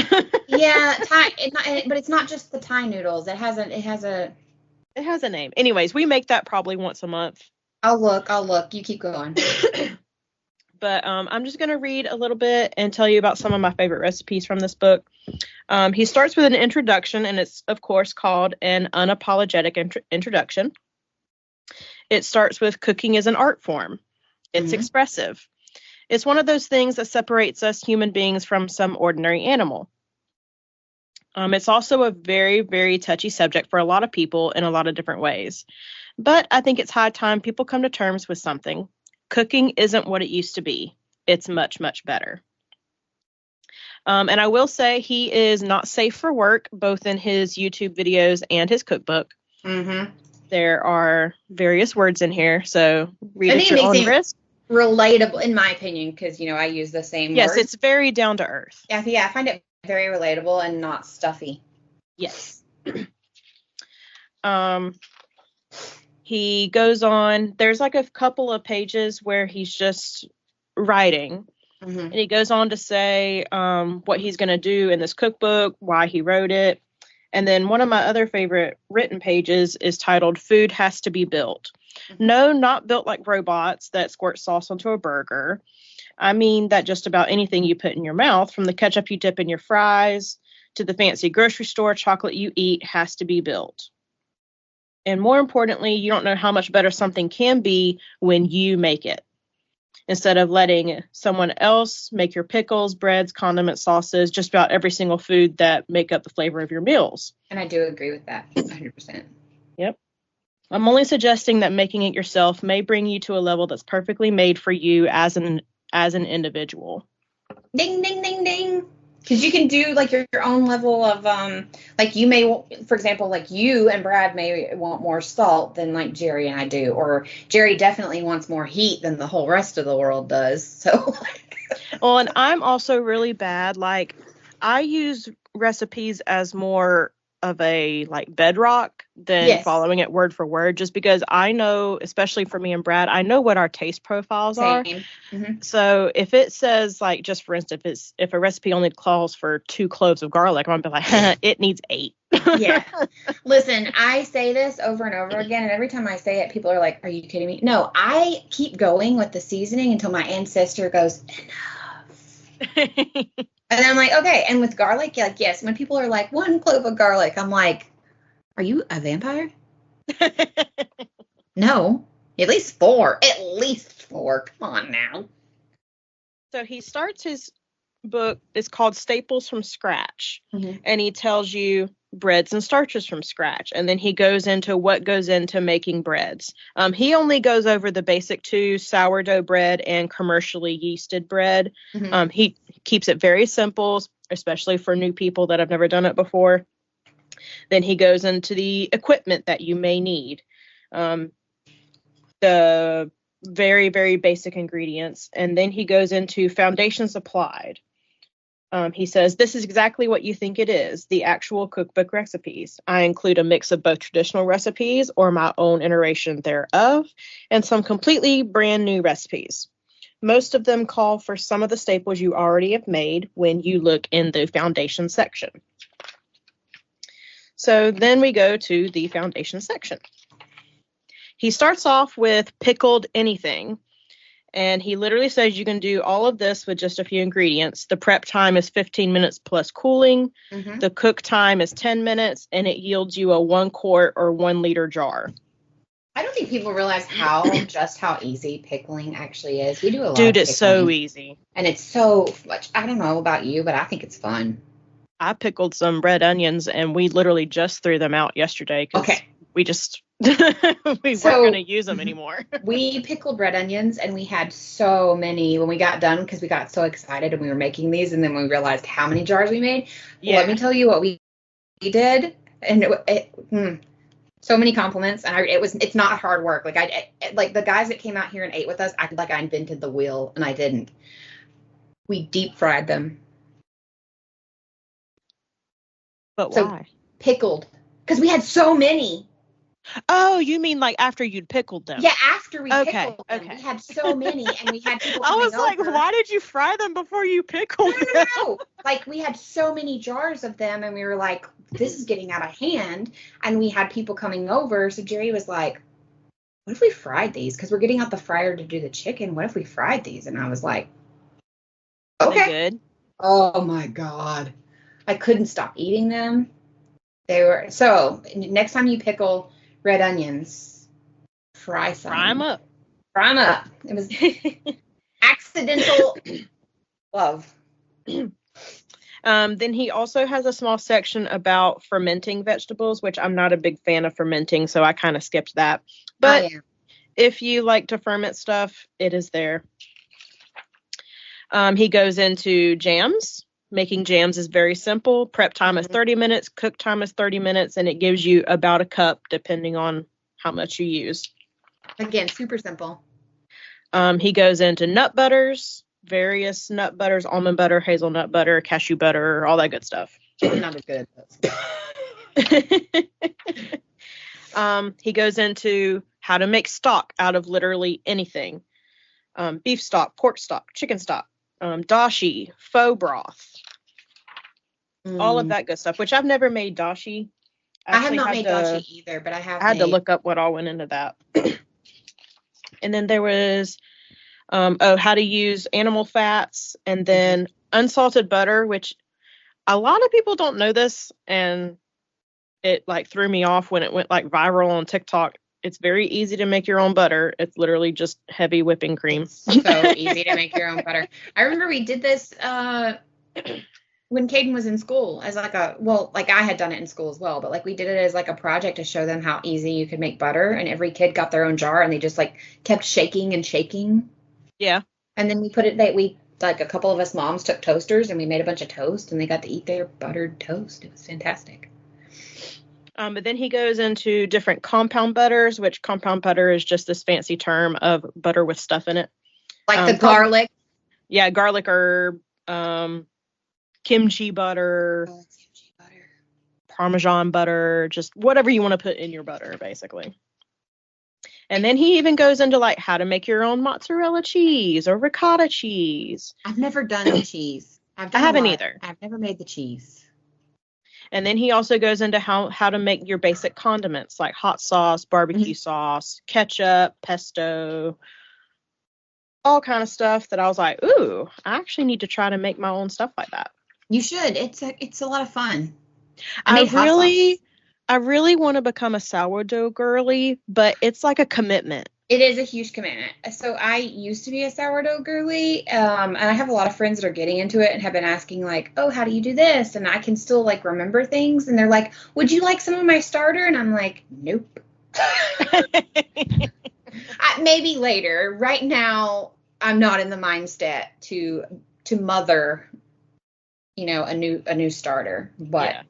Yeah, Thai, but it's not just the Thai noodles. It has a name. Anyways, we make that probably once a month. I'll look. You keep going. But I'm just going to read a little bit and tell you about some of my favorite recipes from this book. He starts with an introduction, and it's, of course, called an unapologetic introduction. It starts with cooking as an art form. It's expressive. It's one of those things that separates us human beings from some ordinary animal. It's also a very, very touchy subject for a lot of people in a lot of different ways. But I think it's high time people come to terms with something. Cooking isn't what it used to be. It's much, much better. And I will say he is not safe for work, both in his YouTube videos and his cookbook. Mm-hmm. There are various words in here, so read at your own risk. Relatable, in my opinion, because, I use the same words. Yes, it's very down to earth. Yeah, I find it very relatable and not stuffy. Yes. He goes on, there's like a couple of pages where he's just writing. Mm-hmm. And he goes on to say what he's going to do in this cookbook, why he wrote it. And then one of my other favorite written pages is titled Food Has to Be Built. Mm-hmm. No, not built like robots that squirt sauce onto a burger. I mean that just about anything you put in your mouth, from the ketchup you dip in your fries to the fancy grocery store chocolate you eat, has to be built. And more importantly, you don't know how much better something can be when you make it. Instead of letting someone else make your pickles, breads, condiments, sauces, just about every single food that make up the flavor of your meals. And I do agree with that 100%. Yep. I'm only suggesting that making it yourself may bring you to a level that's perfectly made for you as an individual. Ding, ding, ding, ding. Because you can do like your own level of, like you may, for example, like you and Brad may want more salt than like Jerry and I do. Or Jerry definitely wants more heat than the whole rest of the world does. So, well, and I'm also really bad. Like, I use recipes as more of a like bedrock than following it word for word, just because I know, especially for me and Brad, I know what our taste profiles are. Mm-hmm. So if it says, like, just for instance, if a recipe only calls for 2 cloves of garlic, I'm gonna be like, it needs 8. Yeah. Listen, I say this over and over again, and every time I say it, people are like, are you kidding me? No, I keep going with the seasoning until my ancestor goes, enough. And then I'm like, okay. And with garlic, like, yes. When people are like, 1 clove of garlic, I'm like, are you a vampire? No. At least 4. At least 4. Come on now. So he starts his book. It's called Staples from Scratch. Mm-hmm. And he tells you breads and starches from scratch. And then he goes into what goes into making breads. He only goes over the basic 2, sourdough bread and commercially yeasted bread. Mm-hmm. He keeps it very simple, especially for new people that have never done it before. Then he goes into the equipment that you may need. The very, very basic ingredients. And then he goes into foundations applied. He says, this is exactly what you think it is, the actual cookbook recipes. I include a mix of both traditional recipes or my own iteration thereof, and some completely brand new recipes. Most of them call for some of the staples you already have made when you look in the foundation section. So then we go to the foundation section. He starts off with pickled anything. And he literally says you can do all of this with just a few ingredients. The prep time is 15 minutes plus cooling. Mm-hmm. The cook time is 10 minutes, and it yields you a 1 quart or 1 liter jar. I don't think people realize how easy pickling actually is. We do a lot Dude, of it's so easy. And it's so much. I don't know about you, but I think it's fun. I pickled some red onions, and we literally just threw them out yesterday because we just... weren't going to use them anymore. We pickled red onions, and we had so many when we got done because we got so excited and we were making these, and then we realized how many jars we made. Yeah. Let me tell you what we did, and so many compliments, and it's not hard work. Like the guys that came out here and ate with us acted like I invented the wheel, and I didn't. We deep fried them. But why? Pickled, because we had so many. Oh, you mean like after you'd pickled them? Yeah, after we Okay, pickled them. okay. We had so many, and we had people I coming was like, over. why did you fry them before you pickled them? No. Like, we had so many jars of them, and we were like, this is getting out of hand. And we had people coming over, so Jerry was like, what if we fried these? Because we're getting out the fryer to do the chicken. What if we fried these? And I was like, okay. Good. Oh, my God. I couldn't stop eating them. They were, so next time you pickle red onions, fry some. Fry them up. Fry them up. It was accidental love. Then he also has a small section about fermenting vegetables, which I'm not a big fan of fermenting, so I kind of skipped that. But if you like to ferment stuff, it is there. He goes into jams. Making jams is very simple. Prep time is 30 minutes. Cook time is 30 minutes. And it gives you about a cup, depending on how much you use. Again, super simple. He goes into nut butters, various nut butters, almond butter, hazelnut butter, cashew butter, all that good stuff. Not as good. He goes into how to make stock out of literally anything. Beef stock, pork stock, chicken stock, dashi, faux broth. All of that good stuff, which I've never made dashi. I have not made dashi either, but I had to look up what all went into that. And then there was, how to use animal fats, and then unsalted butter, which a lot of people don't know this, and it like threw me off when it went like viral on TikTok. It's very easy to make your own butter. It's literally just heavy whipping cream. So easy to make your own butter. I remember we did this when Caden was in school as like I had done it in school as well, but like we did it as like a project to show them how easy you could make butter, and every kid got their own jar, and they just like kept shaking and shaking. Yeah. And then like a couple of us moms took toasters and we made a bunch of toast, and they got to eat their buttered toast. It was fantastic. But then he goes into different compound butters, which compound butter is just this fancy term of butter with stuff in it. Like the garlic. Yeah, garlic herb, kimchi butter, Parmesan butter, just whatever you want to put in your butter, basically. And then he even goes into like how to make your own mozzarella cheese or ricotta cheese. I've never done the cheese. I haven't either. I've never made the cheese. And then he also goes into how to make your basic condiments like hot sauce, barbecue sauce, ketchup, pesto, all kind of stuff that I was like, ooh, I actually need to try to make my own stuff like that. You should. It's a lot of fun. I really want to become a sourdough girly, but it's like a commitment. It is a huge commitment. So I used to be a sourdough girly, and I have a lot of friends that are getting into it and have been asking like, oh, how do you do this? And I can still like remember things, and they're like, would you like some of my starter? And I'm like, nope. Maybe later. Right now, I'm not in the mindset to mother, a new starter, but. Yeah.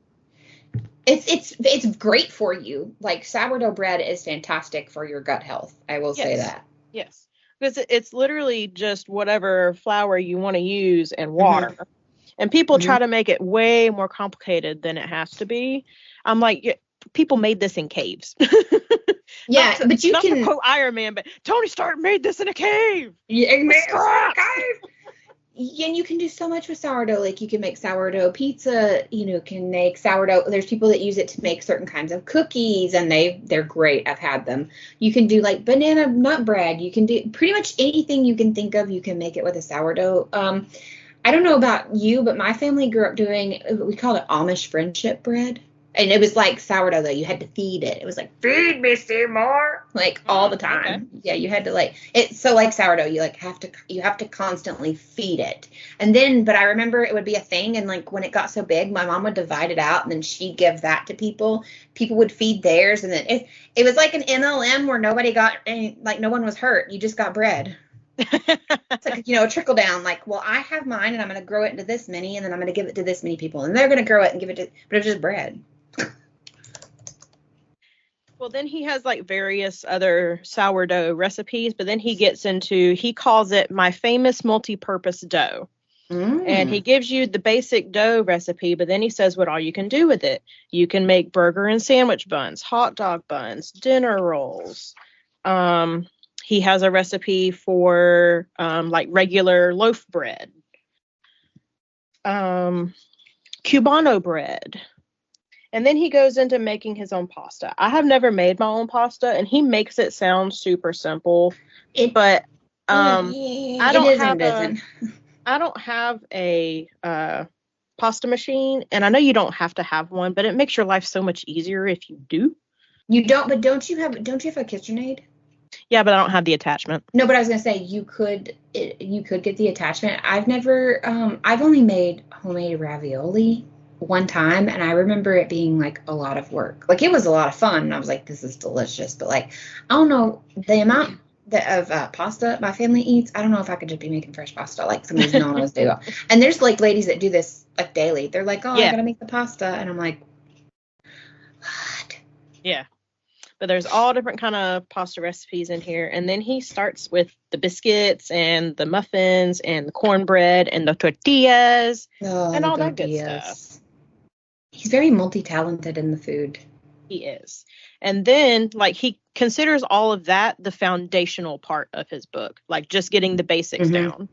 It's great for you. Like sourdough bread is fantastic for your gut health. I will say that. Yes. Because it's literally just whatever flour you want to use and water. Mm-hmm. And people try to make it way more complicated than it has to be. I'm like, people made this in caves. Yeah, but you can quote Iron Man, but Tony Stark made this in a cave. Yeah, in a cave. And you can do so much with sourdough. Like you can make sourdough pizza, can make sourdough. There's people that use it to make certain kinds of cookies, and they're great. I've had them. You can do like banana nut bread. You can do pretty much anything you can think of. You can make it with a sourdough. I don't know about you, but my family grew up doing, we called it Amish friendship bread. And it was like sourdough, though. You had to feed it. It was like, feed me, Seymour, like all the time. Okay. Yeah, you had to like it. So like sourdough, you have to constantly feed it. And then, but I remember it would be a thing. And like when it got so big, my mom would divide it out, and then she'd give that to people. People would feed theirs. And then it was like an MLM where nobody got any, like no one was hurt. You just got bread. It's like, a trickle down, like, well, I have mine and I'm going to grow it into this many, and then I'm going to give it to this many people, and they're going to grow it and give it to, but it's just bread. Well, then he has like various other sourdough recipes, but then he gets into, he calls it my famous multi-purpose dough. And he gives you the basic dough recipe, but then he says what all you can do with it. You can make burger and sandwich buns, hot dog buns, dinner rolls. He has a recipe for like regular loaf bread, Cubano bread. And then he goes into making his own pasta. I have never made my own pasta, and he makes it sound super simple. But I don't have a pasta machine, and I know you don't have to have one, but it makes your life so much easier if you do. You don't, but don't you have a KitchenAid? Yeah, but I don't have the attachment. No, but I was gonna say you could get the attachment. I've only made homemade ravioli one time, and I remember it being like a lot of work. Like, it was a lot of fun, and I was like, this is delicious, but like, I don't know the amount of pasta my family eats. I don't know if I could just be making fresh pasta like some of these nonos do. And there's like ladies that do this like daily. They're like, I gotta make the pasta, and I'm like, what? Yeah. But there's all different kind of pasta recipes in here. And then he starts with the biscuits and the muffins and the cornbread and the tortillas and all that good stuff. He's very multi-talented in the food. He is. And then, like, he considers all of that the foundational part of his book, like just getting the basics down.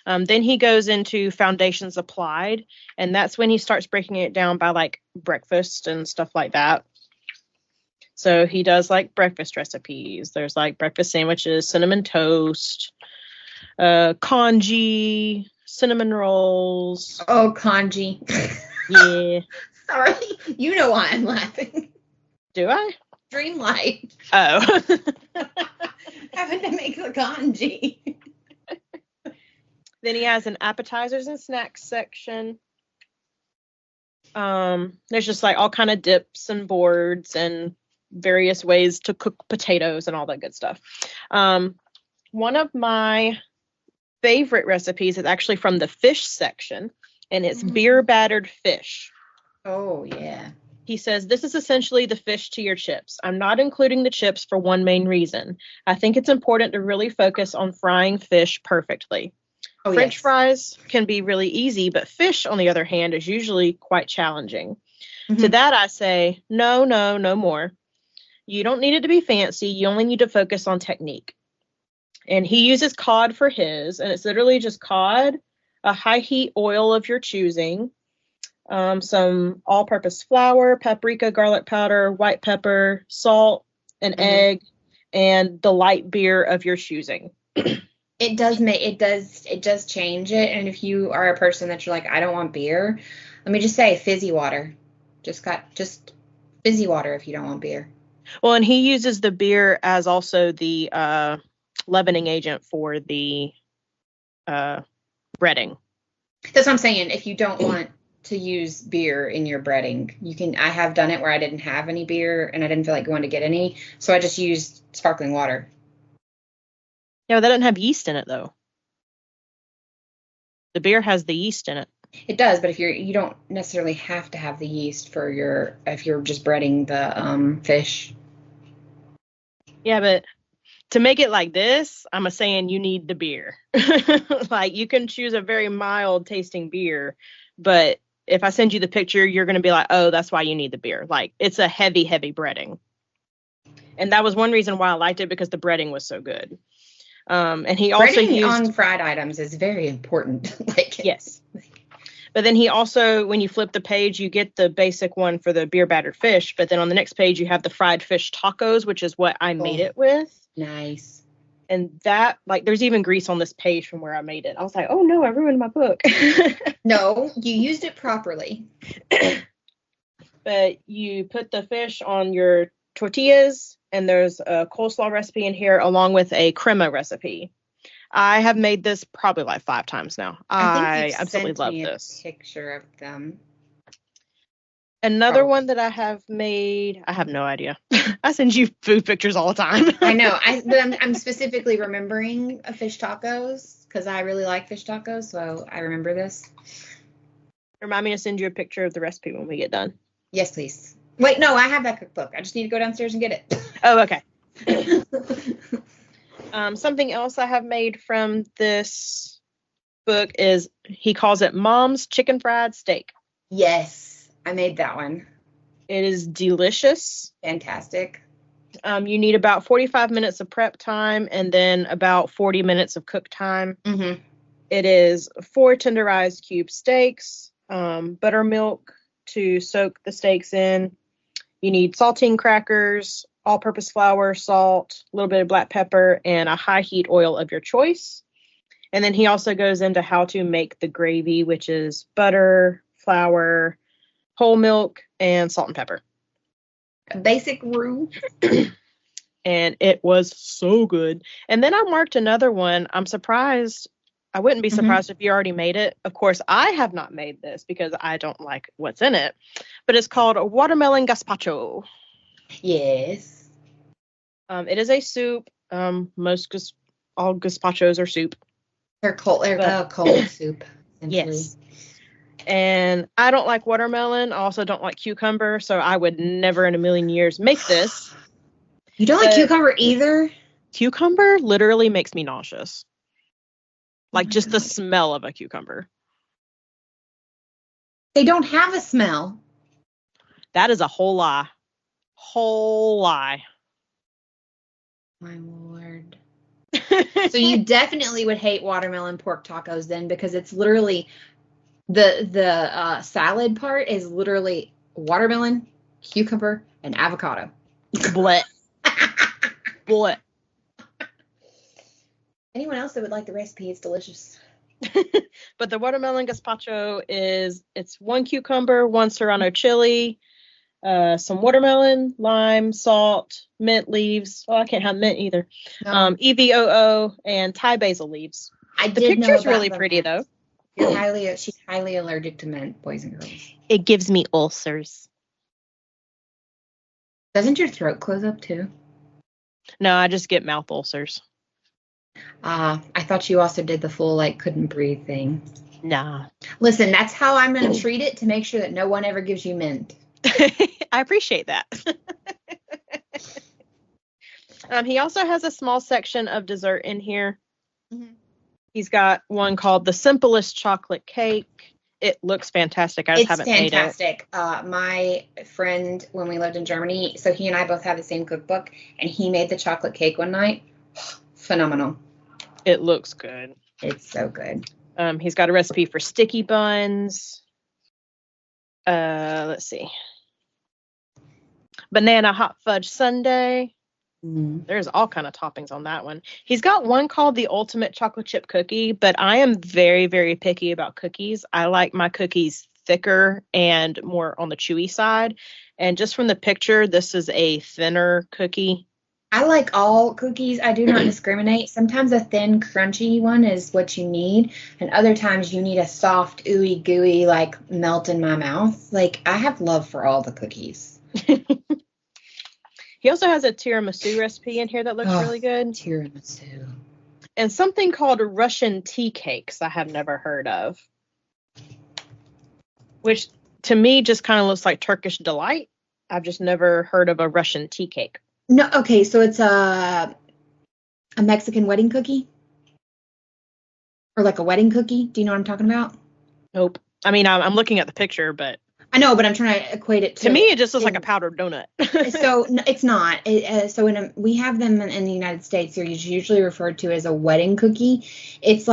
Then he goes into foundations applied, and that's when he starts breaking it down by like breakfast and stuff like that. So he does like breakfast recipes. There's like breakfast sandwiches, cinnamon toast, congee, cinnamon rolls. Oh, congee. Yeah. Sorry. You know why I'm laughing. Do I? Dreamlight. Oh. Having to make the congee. Then he has an appetizers and snacks section. There's just like all kind of dips and boards and various ways to cook potatoes and all that good stuff. One of my favorite recipes is actually from the fish section, and it's beer battered fish. Oh, yeah. He says, this is essentially the fish to your chips. I'm not including the chips for one main reason. I think it's important to really focus on frying fish perfectly. French fries can be really easy, but fish, on the other hand, is usually quite challenging. To that, I say, no more. You don't need it to be fancy. You only need to focus on technique. And he uses cod for his, and it's literally just cod, a high heat oil of your choosing, some all-purpose flour, paprika, garlic powder, white pepper, salt, an egg, and the light beer of your choosing. It does change it. And if you are a person that you're like, I don't want beer, let me just say fizzy water. Just fizzy water if you don't want beer. Well, and he uses the beer as also the leavening agent for the breading. That's what I'm saying. If you don't want to use beer in your breading, you can. I have done it where I didn't have any beer and I didn't feel like going to get any, so I just used sparkling water. Yeah, that doesn't have yeast in it though. The beer has the yeast in it. It does, but if you don't necessarily have to have the yeast if you're just breading the fish. Yeah, but to make it like this, I'm saying you need the beer. Like, you can choose a very mild tasting beer, but if I send you the picture, you're going to be like, oh, that's why you need the beer. Like, it's a heavy, heavy breading. And that was one reason why I liked it, because the breading was so good. And he also breading on fried items is very important. Yes. But then he also, when you flip the page, you get the basic one for the beer battered fish. But then on the next page, you have the fried fish tacos, which is what I made it with. Nice. And that, like, there's even grease on this page from where I made it. I was like, oh no, I ruined my book. No, you used it properly. But you put the fish on your tortillas, and there's a coleslaw recipe in here along with a crema recipe. I have made this probably like 5 times now. I absolutely love this. A picture of them. Another one that I have made, I have no idea. I send you food pictures all the time. I know. But I'm specifically remembering fish tacos because I really like fish tacos, so I remember this. Remind me to send you a picture of the recipe when we get done. Yes, please. Wait, no, I have that cookbook. I just need to go downstairs and get it. Oh, okay. Something else I have made from this cookbook is, he calls it Mom's Chicken Fried Steak. Yes, I made that one. It is delicious. Fantastic. You need about 45 minutes of prep time and then about 40 minutes of cook time. Mm-hmm. It is 4 tenderized cube steaks, buttermilk to soak the steaks in. You need saltine crackers, all-purpose flour, salt, a little bit of black pepper, and a high heat oil of your choice. And then he also goes into how to make the gravy, which is butter, flour, whole milk, and salt and pepper. A basic rule. And it was so good. And then I marked another one. I'm surprised. I wouldn't be surprised if you already made it. Of course, I have not made this because I don't like what's in it. But it's called a watermelon gazpacho. Yes. It is a soup. All gazpachos are soup. They're cold. They're cold soup. Yes. And I don't like watermelon. I also don't like cucumber. So I would never in a million years make this. You don't like cucumber either? Cucumber literally makes me nauseous. Like just the smell of a cucumber. They don't have a smell. That is a whole lie. Whole lie. My lord. So you definitely would hate watermelon pork tacos then, because it's literally the salad part is literally watermelon, cucumber, and avocado. Blech. Blech. Anyone else that would like the recipe, it's delicious. But the watermelon gazpacho it's 1 cucumber, 1 serrano chili, some watermelon, lime, salt, mint leaves. Oh, I can't have mint either. No. EVOO and Thai basil leaves. The picture's really pretty though. She's highly allergic to mint, boys and girls. It gives me ulcers. Doesn't your throat close up too? No, I just get mouth ulcers. I thought you also did the full, couldn't breathe thing. Nah. Listen, that's how I'm going to treat it to make sure that no one ever gives you mint. I appreciate that. He also has a small section of dessert in here. Mm-hmm. He's got one called the Simplest Chocolate Cake. It looks fantastic. I just haven't made it. It's fantastic. My friend, when we lived in Germany, so he and I both have the same cookbook, and he made the chocolate cake one night. Phenomenal. It looks good. It's so good. He's got a recipe for sticky buns. Let's see. Banana hot fudge sundae. Mm. There's all kind of toppings on that one. He's got one called the ultimate chocolate chip cookie, but I am very, very picky about cookies. I like my cookies thicker and more on the chewy side. And just from the picture, this is a thinner cookie. I like all cookies. I do not discriminate. Sometimes a thin, crunchy one is what you need. And other times you need a soft, ooey gooey, melt in my mouth. I have love for all the cookies. He also has a tiramisu recipe in here that looks really good. Tiramisu. And something called Russian tea cakes I have never heard of. Which to me just kind of looks like Turkish delight. I've just never heard of a Russian tea cake. No, okay, so it's a Mexican wedding cookie? Or a wedding cookie? Do you know what I'm talking about? Nope. I mean, I'm looking at the picture, but... I know, but I'm trying to equate it to... To me, it just looks like a powdered donut. So, it's not. We have them in the United States. They're usually referred to as a wedding cookie. It's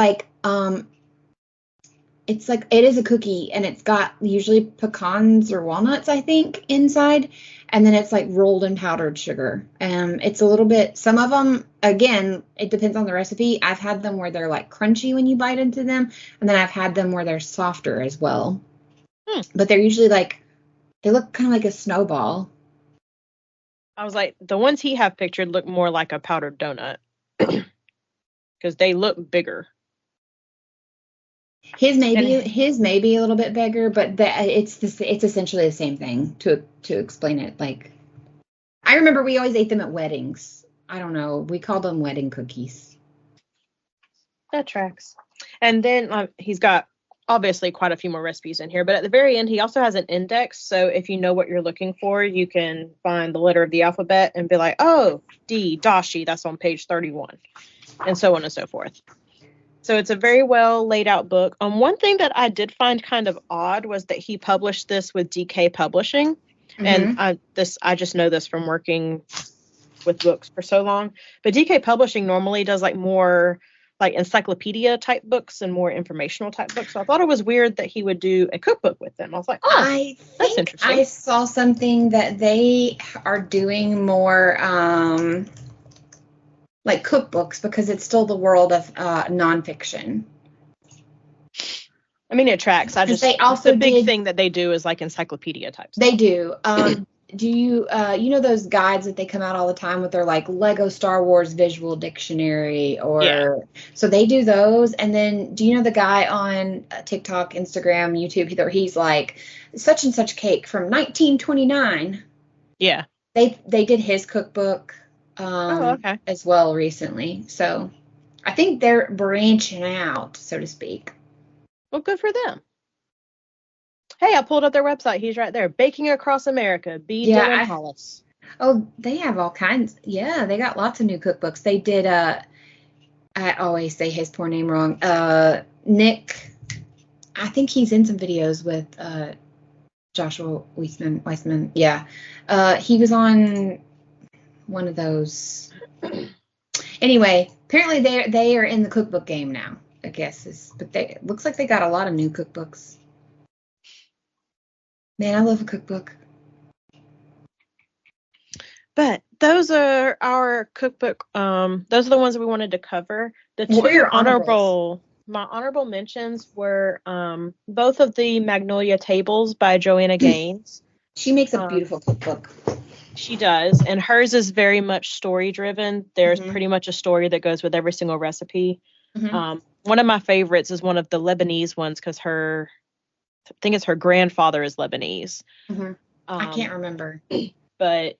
it is a cookie, and it's got usually pecans or walnuts, I think, inside. And then it's rolled in powdered sugar. It's a little bit, some of them, again, it depends on the recipe. I've had them where they're crunchy when you bite into them. And then I've had them where they're softer as well. But they're usually they look kind of like a snowball. I was the ones he have pictured look more like a powdered donut. Because they look bigger. His may be a little bit bigger, but it's essentially the same thing to explain it. I remember we always ate them at weddings. I don't know. We called them wedding cookies. That tracks. And then he's got obviously quite a few more recipes in here, but at the very end, he also has an index. So if you know what you're looking for, you can find the letter of the alphabet and be like, oh, D, dashi, that's on page 31, and so on and so forth. So it's a very well laid out book. One thing that I did find kind of odd was that he published this with DK Publishing. And I just know this from working with books for so long. But DK Publishing normally does like more like encyclopedia type books and more informational type books. So I thought it was weird that he would do a cookbook with them. I was like, oh, that's interesting. I saw something that they are doing more like cookbooks because it's still the world of nonfiction. I mean, it tracks. The big thing that they do is like encyclopedia type stuff. They do. Do you those guides that they come out all the time with their like Lego Star Wars visual dictionary so they do those. And then do you know the guy on TikTok, Instagram, YouTube, he's like such and such cake from 1929. Yeah. They did his cookbook as well recently. So I think they're branching out, so to speak. Well, good for them. Hey, I pulled up their website. He's right there. Baking Across America. Dylan Hollis. Oh, they have all kinds. Yeah, they got lots of new cookbooks. They did, I always say his poor name wrong. Nick, I think he's in some videos with Joshua Weissman. Yeah. He was on one of those. Anyway, apparently they are in the cookbook game now, I guess. But it looks like they got a lot of new cookbooks. Man, I love a cookbook. But those are our cookbook. Those are the ones that we wanted to cover. The two my honorable mentions were both of the Magnolia Tables by Joanna Gaines. She makes a beautiful cookbook. She does, and hers is very much story driven. There's pretty much a story that goes with every single recipe. One of my favorites is one of the Lebanese ones because I think it's her grandfather is Lebanese. I can't remember. But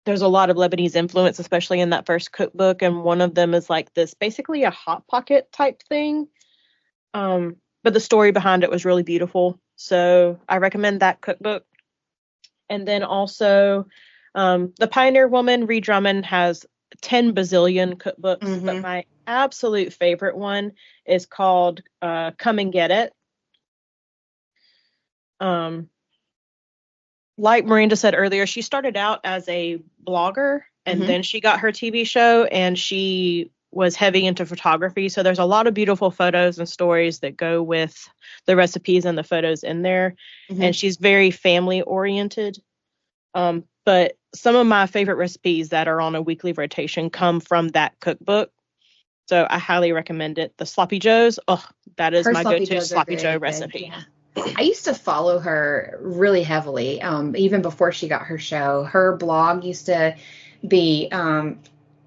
there's a lot of Lebanese influence, especially in that first cookbook. And one of them is like this, basically a Hot Pocket type thing. But the story behind it was really beautiful. So I recommend that cookbook. And then also the Pioneer Woman, Ree Drummond, has 10 bazillion cookbooks. But my absolute favorite one is called Come and Get It. Like Miranda said earlier, she started out as a blogger and then she got her TV show and she was heavy into photography. So there's a lot of beautiful photos and stories that go with the recipes and the photos in there. And she's very family oriented. But some of my favorite recipes that are on a weekly rotation come from that cookbook. So I highly recommend it. The Sloppy Joes. Oh, that is my go-to Sloppy Joe recipe. Yeah. I used to follow her really heavily, even before she got her show. Her blog used to be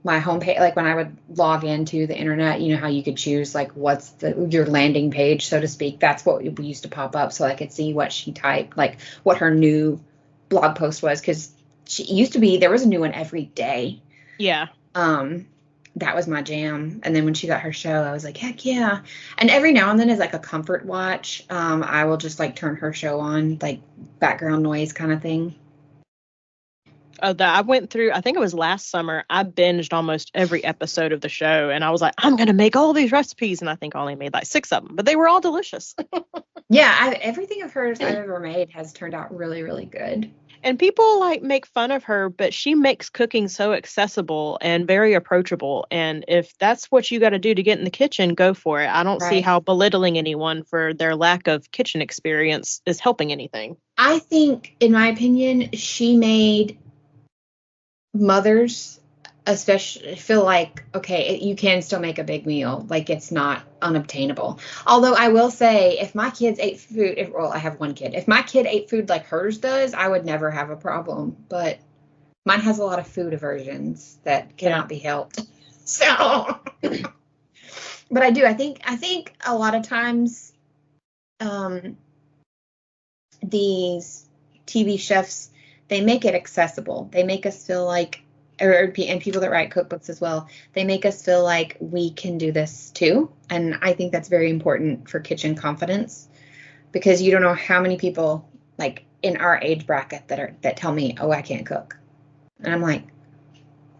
my homepage. Like when I would log into the internet, you know how you could choose like what's your landing page, so to speak. That's what we used to pop up, so I could see what she typed, like what her new blog post was, because she used to be there was a new one every day. Yeah. That was my jam. And then when she got her show, I was like, heck yeah. And every now and then as like a comfort watch, I will just like turn her show on, like background noise kind of thing. I went through, I think it was last summer, I binged almost every episode of the show. And I was like, I'm going to make all these recipes. And I think I only made like 6 of them, but they were all delicious. Yeah, everything of hers I've ever made has turned out really, really good. And people like make fun of her, but she makes cooking so accessible and very approachable. And if that's what you got to do to get in the kitchen, go for it. I don't see how belittling anyone for their lack of kitchen experience is helping anything. I think, in my opinion, she made mothers especially feel like, okay, you can still make a big meal. Like it's not unobtainable. Although I will say, if my kids ate food, I have one kid. If my kid ate food like hers does, I would never have a problem. But mine has a lot of food aversions that cannot be helped. So, but I do. I think a lot of times, these TV chefs, they make it accessible. They make us feel like, and people that write cookbooks as well, they make us feel like we can do this too. And I think that's very important for kitchen confidence, because you don't know how many people like in our age bracket that tell me, oh, I can't cook. And I'm like,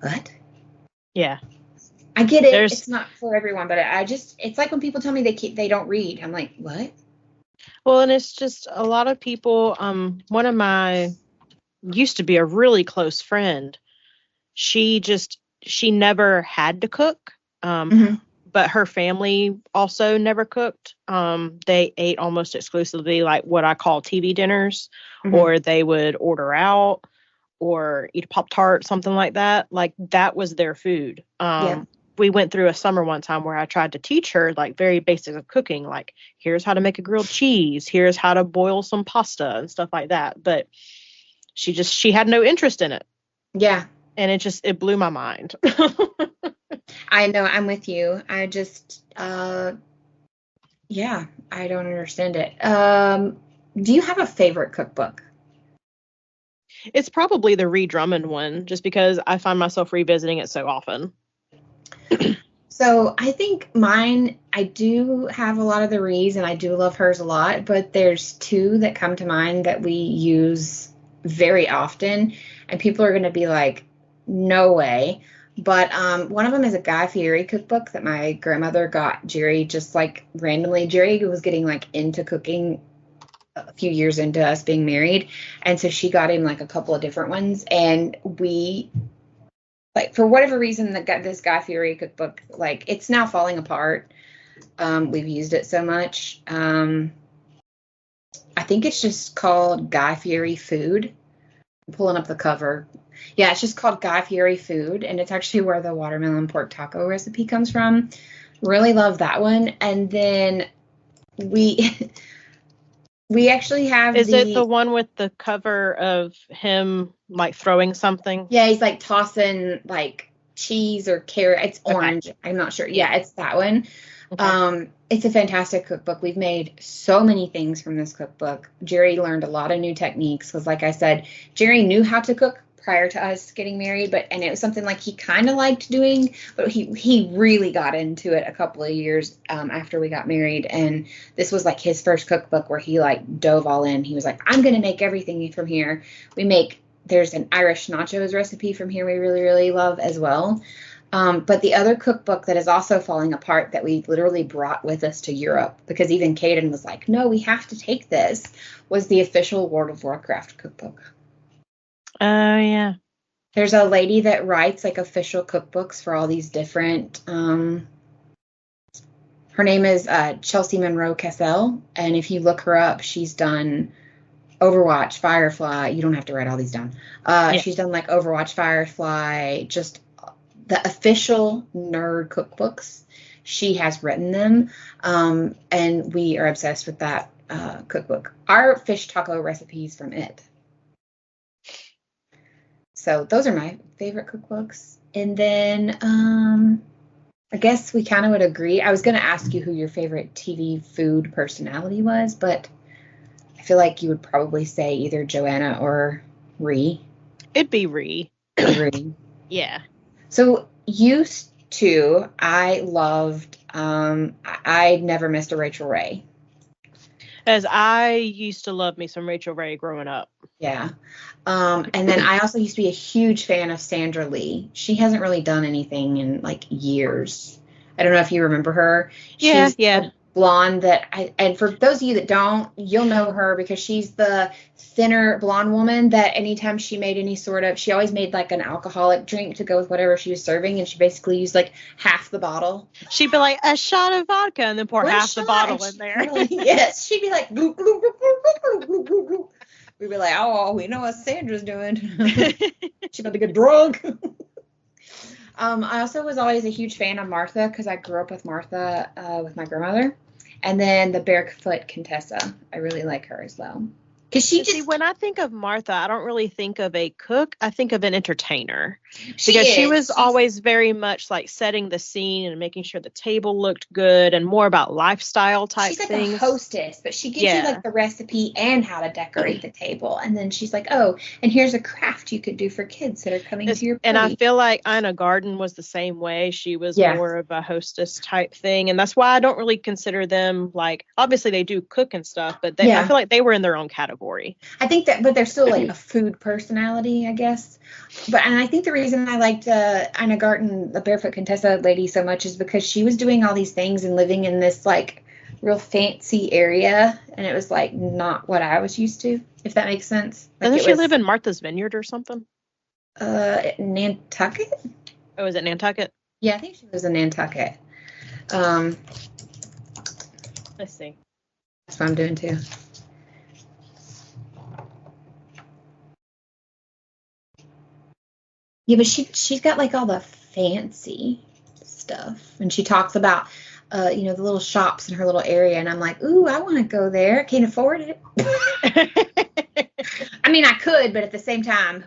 what? Yeah. I get it. It's not for everyone, but it's like when people tell me they don't read. I'm like, what? Well, and it's just a lot of people. One of my used to be a really close friend. She never had to cook. But her family also never cooked. They ate almost exclusively like what I call TV dinners, or they would order out or eat a Pop-Tart, something like that. Like that was their food. We went through a summer one time where I tried to teach her like very basics of cooking. Like here's how to make a grilled cheese. Here's how to boil some pasta and stuff like that. But she had no interest in it. Yeah. And it blew my mind. I know, I'm with you. I just, I don't understand it. Do you have a favorite cookbook? It's probably the Drummond one, just because I find myself revisiting it so often. So I think mine, I do have a lot of the Rees, and I do love hers a lot, but there's two that come to mind that we use very often, and people are going to be like, no way. But one of them is a Guy Fieri cookbook that my grandmother got Jerry just like randomly. Jerry was getting like into cooking a few years into us being married. And so she got him like a couple of different ones. And we, like, for whatever reason, this Guy Fieri cookbook, like, it's now falling apart. We've used it so much. I think it's just called Guy Fieri Food. I'm pulling up the cover. Yeah, it's just called Guy Fieri Food, and it's actually where the watermelon pork taco recipe comes from. Really love that one. And then we actually have Is it the one with the cover of him like throwing something? Yeah, he's like tossing like cheese or carrot. It's orange. Okay. I'm not sure. Yeah, it's that one. Okay. It's a fantastic cookbook. We've made so many things from this cookbook. Jerry learned a lot of new techniques because, like I said, Jerry knew how to cook prior to us getting married, and it was something like he kind of liked doing, but he really got into it a couple of years after we got married. And this was like his first cookbook where he like dove all in. He was like, I'm going to make everything from here. There's an Irish nachos recipe from here we really, really love as well. But the other cookbook that is also falling apart that we literally brought with us to Europe, because even Caden was like, no, we have to take this, was the official World of Warcraft cookbook. Oh, yeah. There's a lady that writes like official cookbooks for all these different, her name is Chelsea Monroe-Cassel. And if you look her up, she's done Overwatch, Firefly. You don't have to write all these down. She's done like Overwatch, Firefly, just the official nerd cookbooks. She has written them. And we are obsessed with that cookbook. Our fish taco recipes from it. So those are my favorite cookbooks. And then I guess we kind of would agree. I was going to ask you who your favorite TV food personality was, but I feel like you would probably say either Joanna or Ree. It'd be Ree. Ree. Yeah. So used to, I loved, I never missed a Rachel Ray. As I used to love me some Rachel Ray growing up. Yeah. And then I also used to be a huge fan of Sandra Lee. She hasn't really done anything in like years. I don't know if you remember her. Yeah, she's blonde and for those of you that don't, you'll know her because she's the thinner blonde woman that anytime she made she always made like an alcoholic drink to go with whatever she was serving, and she basically used like half the bottle. She'd be like, a shot of vodka, and then pour half the bottle in there. Yes, she'd be like, glug, glug, glug, glug, glug, glug, glug, glug. We'd be like, oh, we know what Sandra's doing. She's about to get drunk. I also was always a huge fan of Martha because I grew up with Martha with my grandmother. And then the Barefoot Contessa. I really like her as well. Because See, when I think of Martha, I don't really think of a cook. I think of an entertainer. She was always very much like setting the scene and making sure the table looked good and more about lifestyle type things. She's like a hostess, but she gives you like the recipe and how to decorate the table. And then she's like, oh, and here's a craft you could do for kids that are coming to your party. And I feel like Ina Garten was the same way. She was more of a hostess type thing. And that's why I don't really consider them like, obviously they do cook and stuff, but I feel like they were in their own category. carnivore-y. I think that, but they're still like a food personality, I guess. And I think the reason I liked Ina Garten, the Barefoot Contessa lady, so much is because she was doing all these things and living in this like real fancy area, and it was like not what I was used to, if that makes sense. Like, doesn't she live in Martha's Vineyard or something? Nantucket? Oh, is it Nantucket? Yeah, I think she lives in Nantucket. Let's see. That's what I'm doing too. Yeah, but she's got like all the fancy stuff, and she talks about the little shops in her little area, and I'm like, ooh, I want to go there. Can't afford it. I mean, I could, but at the same time,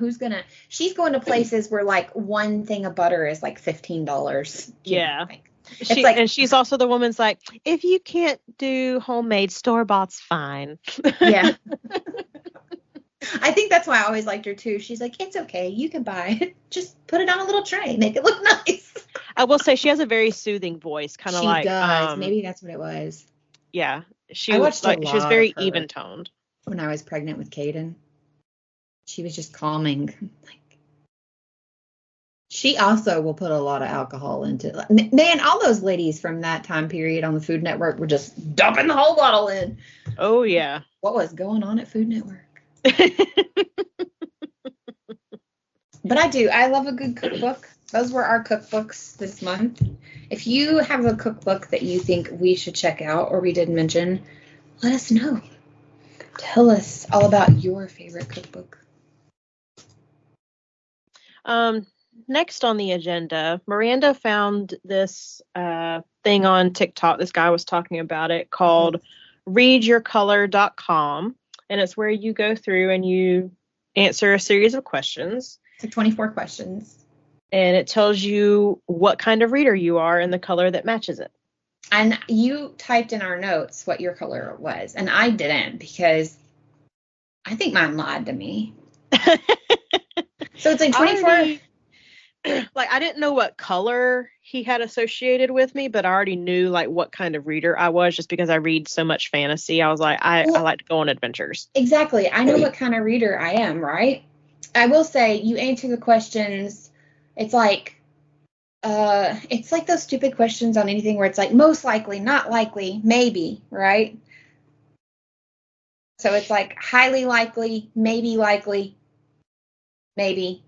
she's going to places where like one thing of butter is like $15. Yeah. And she's also the woman's like, if you can't do homemade, store-bought's fine. Yeah. I think that's why I always liked her too. She's like, it's okay, you can buy it. Just put it on a little tray, make it look nice. I will say she has a very soothing voice, kind of like. She does. Maybe that's what it was. Yeah, she was very even toned. When I was pregnant with Caden, she was just calming. Like, she also will put a lot of alcohol into it. Man, all those ladies from that time period on the Food Network were just dumping the whole bottle in. Oh yeah. What was going on at Food Network? But I love a good cookbook. Those were our cookbooks this month. If you have a cookbook that you think we should check out or we didn't mention, let us know. Tell us all about your favorite cookbook. Next on the agenda, Miranda found this thing on TikTok. This guy was talking about it called readyourcolor.com. And it's where you go through and you answer a series of questions. It's like 24 questions. And it tells you what kind of reader you are and the color that matches it. And you typed in our notes what your color was. And I didn't, because I think mine lied to me. So it's like 24. I didn't know what color he had associated with me, but I already knew like what kind of reader I was just because I read so much fantasy. I was like, I like to go on adventures. Exactly. I know what kind of reader I am, right? I will say you answer the questions. It's like those stupid questions on anything where it's like most likely, not likely, maybe, right? So it's like highly likely, maybe likely, maybe.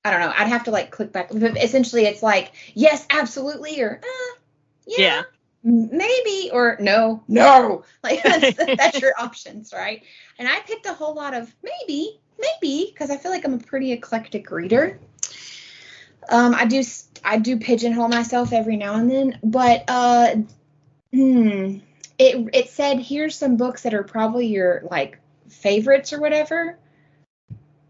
I don't know. I'd have to like click back. But essentially, it's like, yes, absolutely, or yeah, maybe, or no. Like that's your options, right? And I picked a whole lot of maybe, because I feel like I'm a pretty eclectic reader. I do pigeonhole myself every now and then, but it said here's some books that are probably your like favorites or whatever.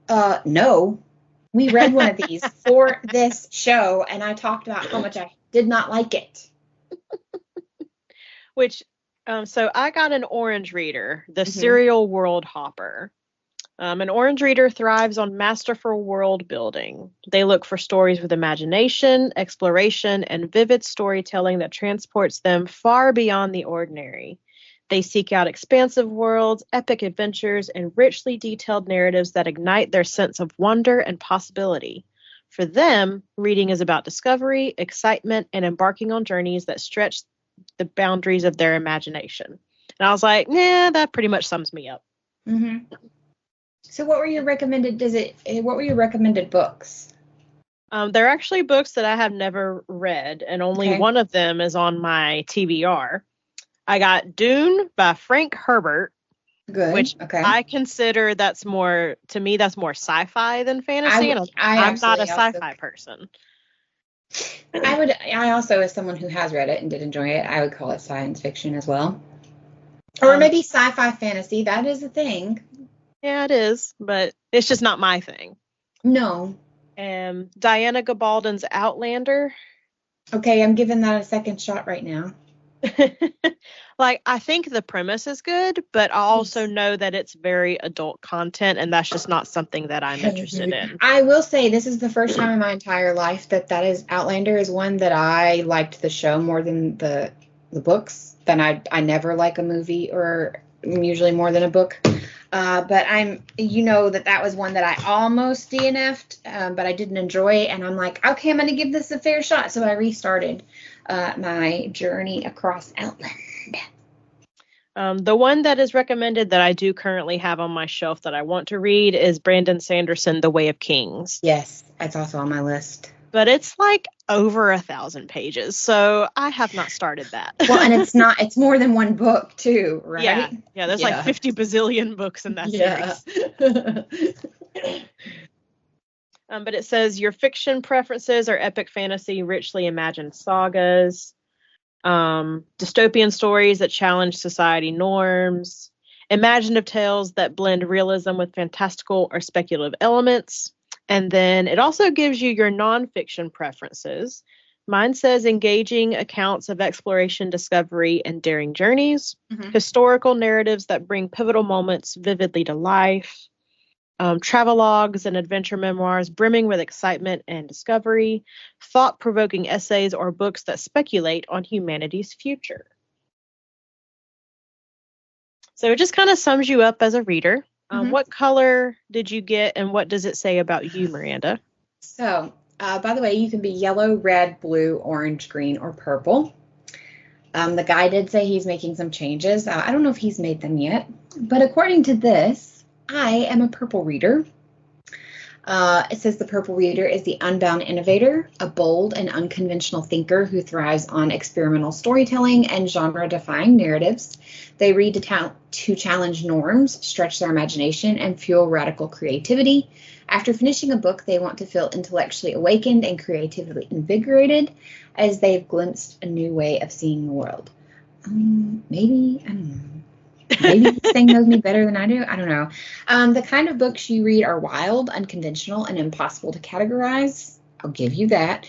No. We read one of these for this show, and I talked about how much I did not like it. So I got an orange reader, the Serial World Hopper. An orange reader thrives on masterful world building. They look for stories with imagination, exploration, and vivid storytelling that transports them far beyond the ordinary. They seek out expansive worlds, epic adventures, and richly detailed narratives that ignite their sense of wonder and possibility. For them, reading is about discovery, excitement, and embarking on journeys that stretch the boundaries of their imagination. And I was like, that pretty much sums me up. Mm-hmm. So what were your recommended books? They're actually books that I have never read, and only one of them is on my TBR. I got Dune by Frank Herbert, which I consider that's more sci-fi than fantasy, and I'm not a sci-fi person. I also, as someone who has read it and did enjoy it, I would call it science fiction as well. Or maybe sci-fi fantasy, that is a thing. Yeah, it is, but it's just not my thing. No. Diana Gabaldon's Outlander. Okay, I'm giving that a second shot right now. I think the premise is good, but I also know that it's very adult content, and that's just not something that I'm interested in. I will say this is the first time in my entire life that is Outlander is one that I liked the show more than the books. Then I never like a movie or usually more than a book. But that was one that I almost DNF'd, but I didn't enjoy it. And I'm like, okay, I'm going to give this a fair shot. So I restarted my journey across Outland. The one that is recommended that I do currently have on my shelf that I want to read is Brandon Sanderson, The Way of Kings. Yes, that's also on my list. But it's like over 1,000 pages, so I have not started that. Well, and it's more than one book too, right? Yeah, there's like 50 bazillion books in that series. But it says your fiction preferences are epic fantasy, richly imagined sagas, dystopian stories that challenge society norms, imaginative tales that blend realism with fantastical or speculative elements. And then it also gives you your nonfiction preferences. Mine says engaging accounts of exploration, discovery, and daring journeys, historical narratives that bring pivotal moments vividly to life, travelogues and adventure memoirs brimming with excitement and discovery, thought-provoking essays or books that speculate on humanity's future. So it just kind of sums you up as a reader. What color did you get, and what does it say about you, Miranda? So, by the way, you can be yellow, red, blue, orange, green, or purple. The guy did say he's making some changes. I don't know if he's made them yet, but according to this, I am a purple reader. It says the purple reader is the unbound innovator, a bold and unconventional thinker who thrives on experimental storytelling and genre-defying narratives. They read to challenge norms, stretch their imagination, and fuel radical creativity. After finishing a book, they want to feel intellectually awakened and creatively invigorated as they've glimpsed a new way of seeing the world. Maybe, I don't know. Maybe this thing knows me better than I do. I don't know. The kind of books you read are wild, unconventional, and impossible to categorize. I'll give you that.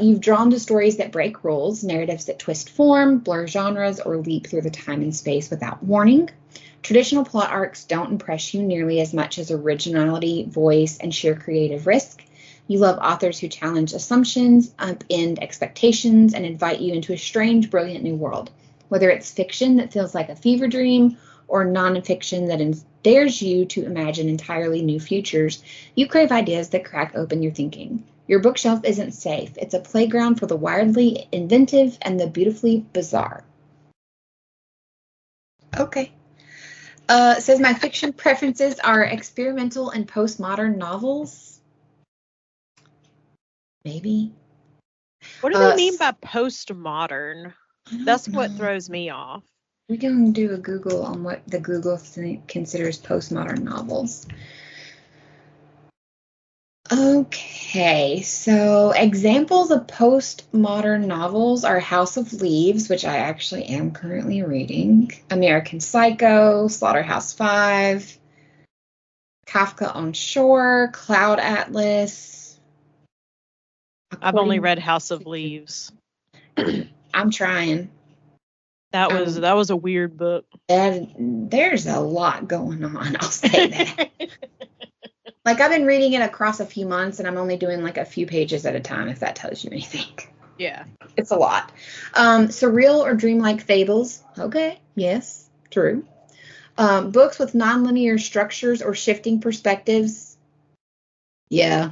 You've drawn to stories that break rules, narratives that twist form, blur genres, or leap through the time and space without warning. Traditional plot arcs don't impress you nearly as much as originality, voice, and sheer creative risk. You love authors who challenge assumptions, upend expectations, and invite you into a strange, brilliant new world. Whether it's fiction that feels like a fever dream or nonfiction that dares you to imagine entirely new futures, you crave ideas that crack open your thinking. Your bookshelf isn't safe. It's a playground for the wildly inventive and the beautifully bizarre. Okay. It says my fiction preferences are experimental and postmodern novels. Maybe. What do they mean by postmodern? That's what throws me off. We can do a Google on what the Google considers postmodern novels. Okay, so examples of postmodern novels are House of Leaves, which I actually am currently reading, American Psycho, Slaughterhouse-Five, Kafka on Shore, Cloud Atlas. I've only read House of Leaves. I'm trying. That was a weird book. There's a lot going on, I'll say that. Like, I've been reading it across a few months, and I'm only doing like a few pages at a time, if that tells you anything. Yeah. It's a lot. Surreal or dreamlike fables. Okay. Yes. True. Books with nonlinear structures or shifting perspectives. Yeah.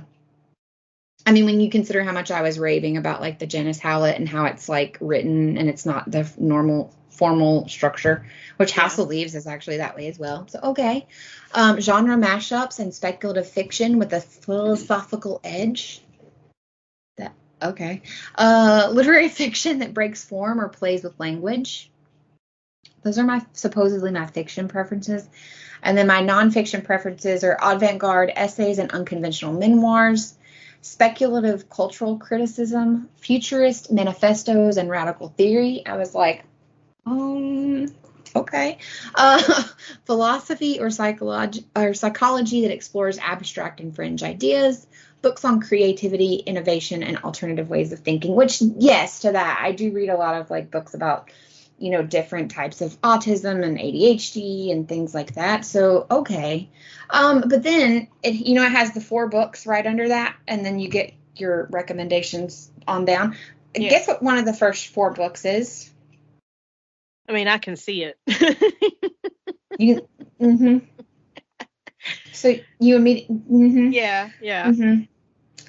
I mean, when you consider how much I was raving about like the Janice Howlett and how it's like written and it's not the normal formal structure, which House of Leaves is actually that way as well. So, okay. Genre mashups and speculative fiction with a philosophical edge. Okay. Literary fiction that breaks form or plays with language. Those are supposedly my fiction preferences. And then my nonfiction preferences are avant-garde essays and unconventional memoirs, speculative cultural criticism, futurist manifestos, and radical theory. I was like, okay. Philosophy or psychology that explores abstract and fringe ideas, books on creativity, innovation, and alternative ways of thinking, which, yes, to that. I do read a lot of like books about, different types of autism and ADHD and things like that. So, okay. But then, it has the 4 books right under that, and then you get your recommendations on down. Yeah. Guess what one of the first 4 books is? I mean, I can see it. So you immediately. Mm-hmm. Yeah. Mm-hmm.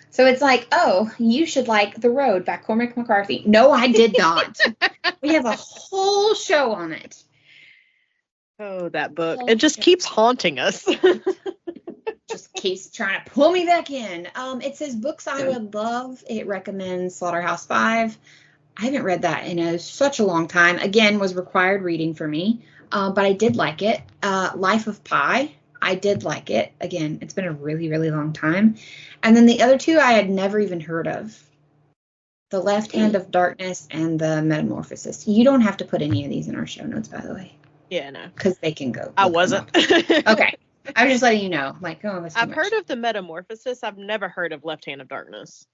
So it's like, oh, you should like The Road by Cormac McCarthy. No, I did not. We have a whole show on it. Oh, that book. It just keeps haunting us. Just keeps trying to pull me back in. It says books I would love. It recommends Slaughterhouse-Five. I haven't read that in such a long time. Again, was required reading for me, but I did like it. Life of Pi. I did like it. Again, it's been a really, really long time. And then the other two I had never even heard of. The Left Hand of Darkness and the Metamorphosis. You don't have to put any of these in our show notes, by the way. Yeah, no. Because they can go. I wasn't. Okay. I was just letting you know. Like, oh, I've heard of the Metamorphosis. I've never heard of Left Hand of Darkness.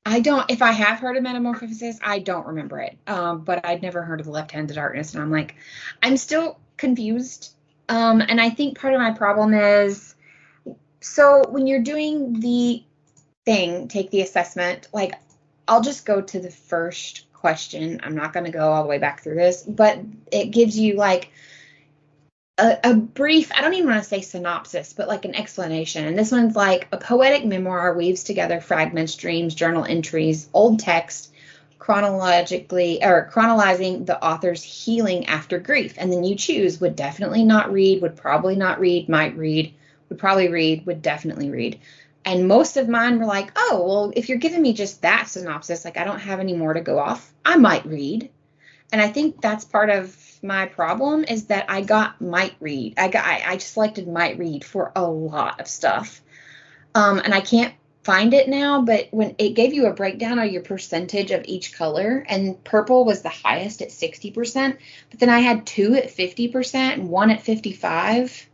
If I have heard of Metamorphosis, I don't remember it. But I'd never heard of the Left Hand of Darkness. And I'm like, I'm still confused. And I think part of my problem is, so when you're doing the thing, take the assessment, like, I'll just go to the first question. I'm not going to go all the way back through this, but it gives you like a brief, I don't even want to say synopsis, but like an explanation. And this one's like, a poetic memoir weaves together fragments, dreams, journal entries, old text, chronologizing the author's healing after grief. And then you choose, would definitely not read, would probably not read, might read, would probably read, would definitely read. And most of mine were like, oh, well, if you're giving me just that synopsis, like I don't have any more to go off, I might read. And I think that's part of my problem is that I got might read. I selected might read for a lot of stuff. And I can't find it now, but when it gave you a breakdown of your percentage of each color, and purple was the highest at 60%, but then I had 2 at 50% and 1 at 55%.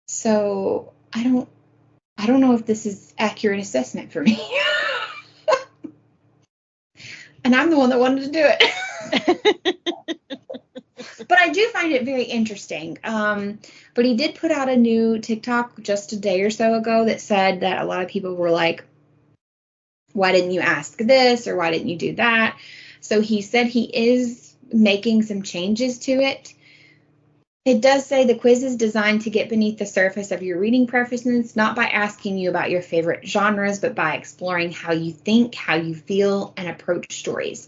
So I don't know if this is accurate assessment for me. And I'm the one that wanted to do it. But I do find it very interesting. But he did put out a new TikTok just a day or so ago that said that a lot of people were like, why didn't you ask this? Or why didn't you do that? So he said he is making some changes to it. It does say the quiz is designed to get beneath the surface of your reading preferences, not by asking you about your favorite genres, but by exploring how you think, how you feel, and approach stories.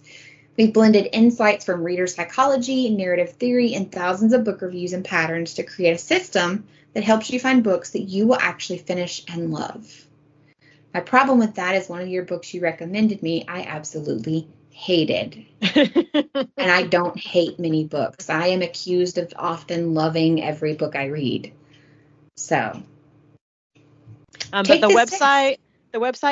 We've blended insights from reader psychology, narrative theory, and thousands of book reviews and patterns to create a system that helps you find books that you will actually finish and love. My problem with that is one of your books you recommended me, I absolutely hated. And I don't hate many books. I am accused of often loving every book I read. So. But the website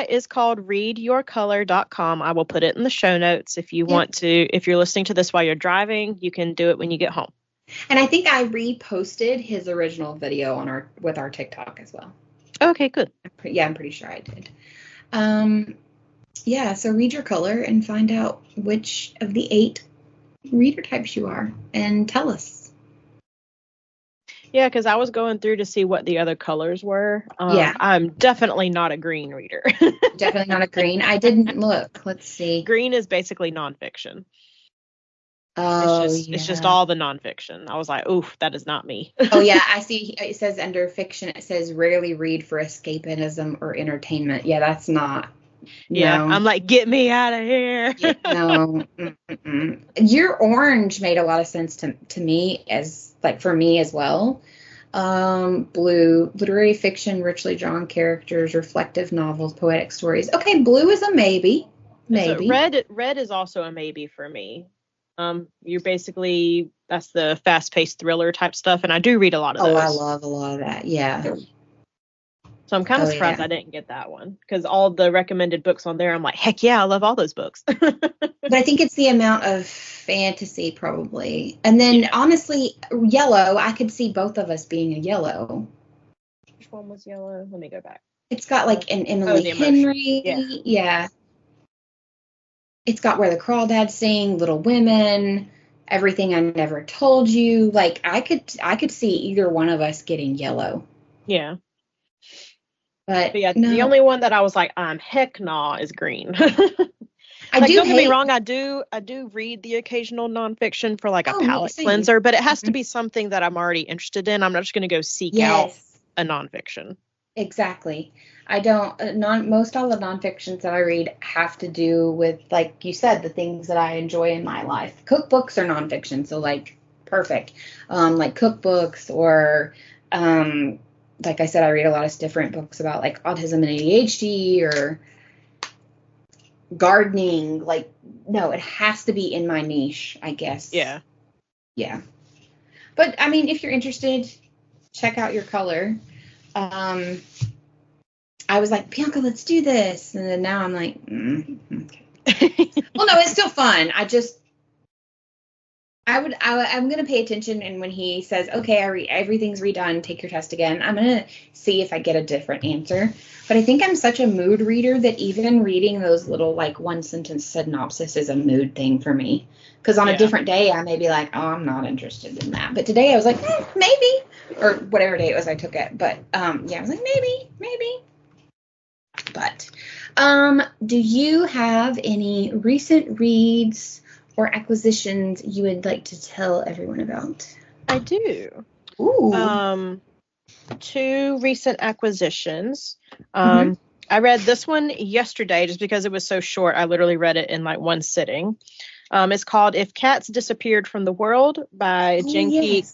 is called readyourcolor.com. I will put it in the show notes if you want to. If you're listening to this while you're driving, you can do it when you get home. And I think I reposted his original video on with our TikTok as well. Okay, good. Yeah, I'm pretty sure I did. Yeah, so read your color and find out which of the 8 reader types you are and tell us. Yeah, because I was going through to see what the other colors were. I'm definitely not a green reader. Definitely not a green. I didn't look. Let's see. Green is basically nonfiction. Oh, it's just all the nonfiction. I was like, oof, that is not me. Oh, yeah, I see. It says under fiction, it says rarely read for escapism or entertainment. Yeah, that's not. Yeah, no. I'm like, get me out of here. Yeah, no. Your orange made a lot of sense to me as like for me as well. Blue, literary fiction, richly drawn characters, reflective novels, poetic stories. Okay, blue is a maybe. Maybe. So red is also a maybe for me. You're basically, that's the fast-paced thriller type stuff, and I do read a lot of those. Oh, I love a lot of that. Yeah. So I'm kind of surprised I didn't get that one because all the recommended books on there, I'm like, heck yeah, I love all those books. But I think it's the amount of fantasy probably. And then honestly, yellow, I could see both of us being a yellow. Which one was yellow? Let me go back. It's got like an Emily Henry. Yeah. It's got Where the Crawdads Sing, Little Women, Everything I Never Told You. Like I could see either one of us getting yellow. Yeah. But yeah, no. The only one that I was like, heck nah, is green. Don't get me wrong, I do read the occasional nonfiction for like a palate cleanser, but it has to be something that I'm already interested in. I'm not just going to go seek out a nonfiction. Exactly. I don't, most all the nonfictions that I read have to do with, like you said, the things that I enjoy in my life. Cookbooks are nonfiction, so like perfect. Like cookbooks or, like I said, I read a lot of different books about like autism and ADHD or gardening. Like, no, it has to be in my niche, I guess. Yeah. Yeah. But I mean, if you're interested, check out Your Color. I was like, Bianca, let's do this. And then now I'm like, okay. Well, no, it's still fun. I'm going to pay attention. And when he says, okay, everything's redone, take your test again, I'm going to see if I get a different answer. But I think I'm such a mood reader that even reading those little like one sentence synopsis is a mood thing for me. Because on a different day, I may be like, oh, I'm not interested in that. But today I was like, maybe. Or whatever day it was I took it. But I was like, maybe. But do you have any recent reads or acquisitions you would like to tell everyone about? I do. Ooh. 2 recent acquisitions. I read this one yesterday just because it was so short. I literally read it in like one sitting. It's called If Cats Disappeared from the World by Genki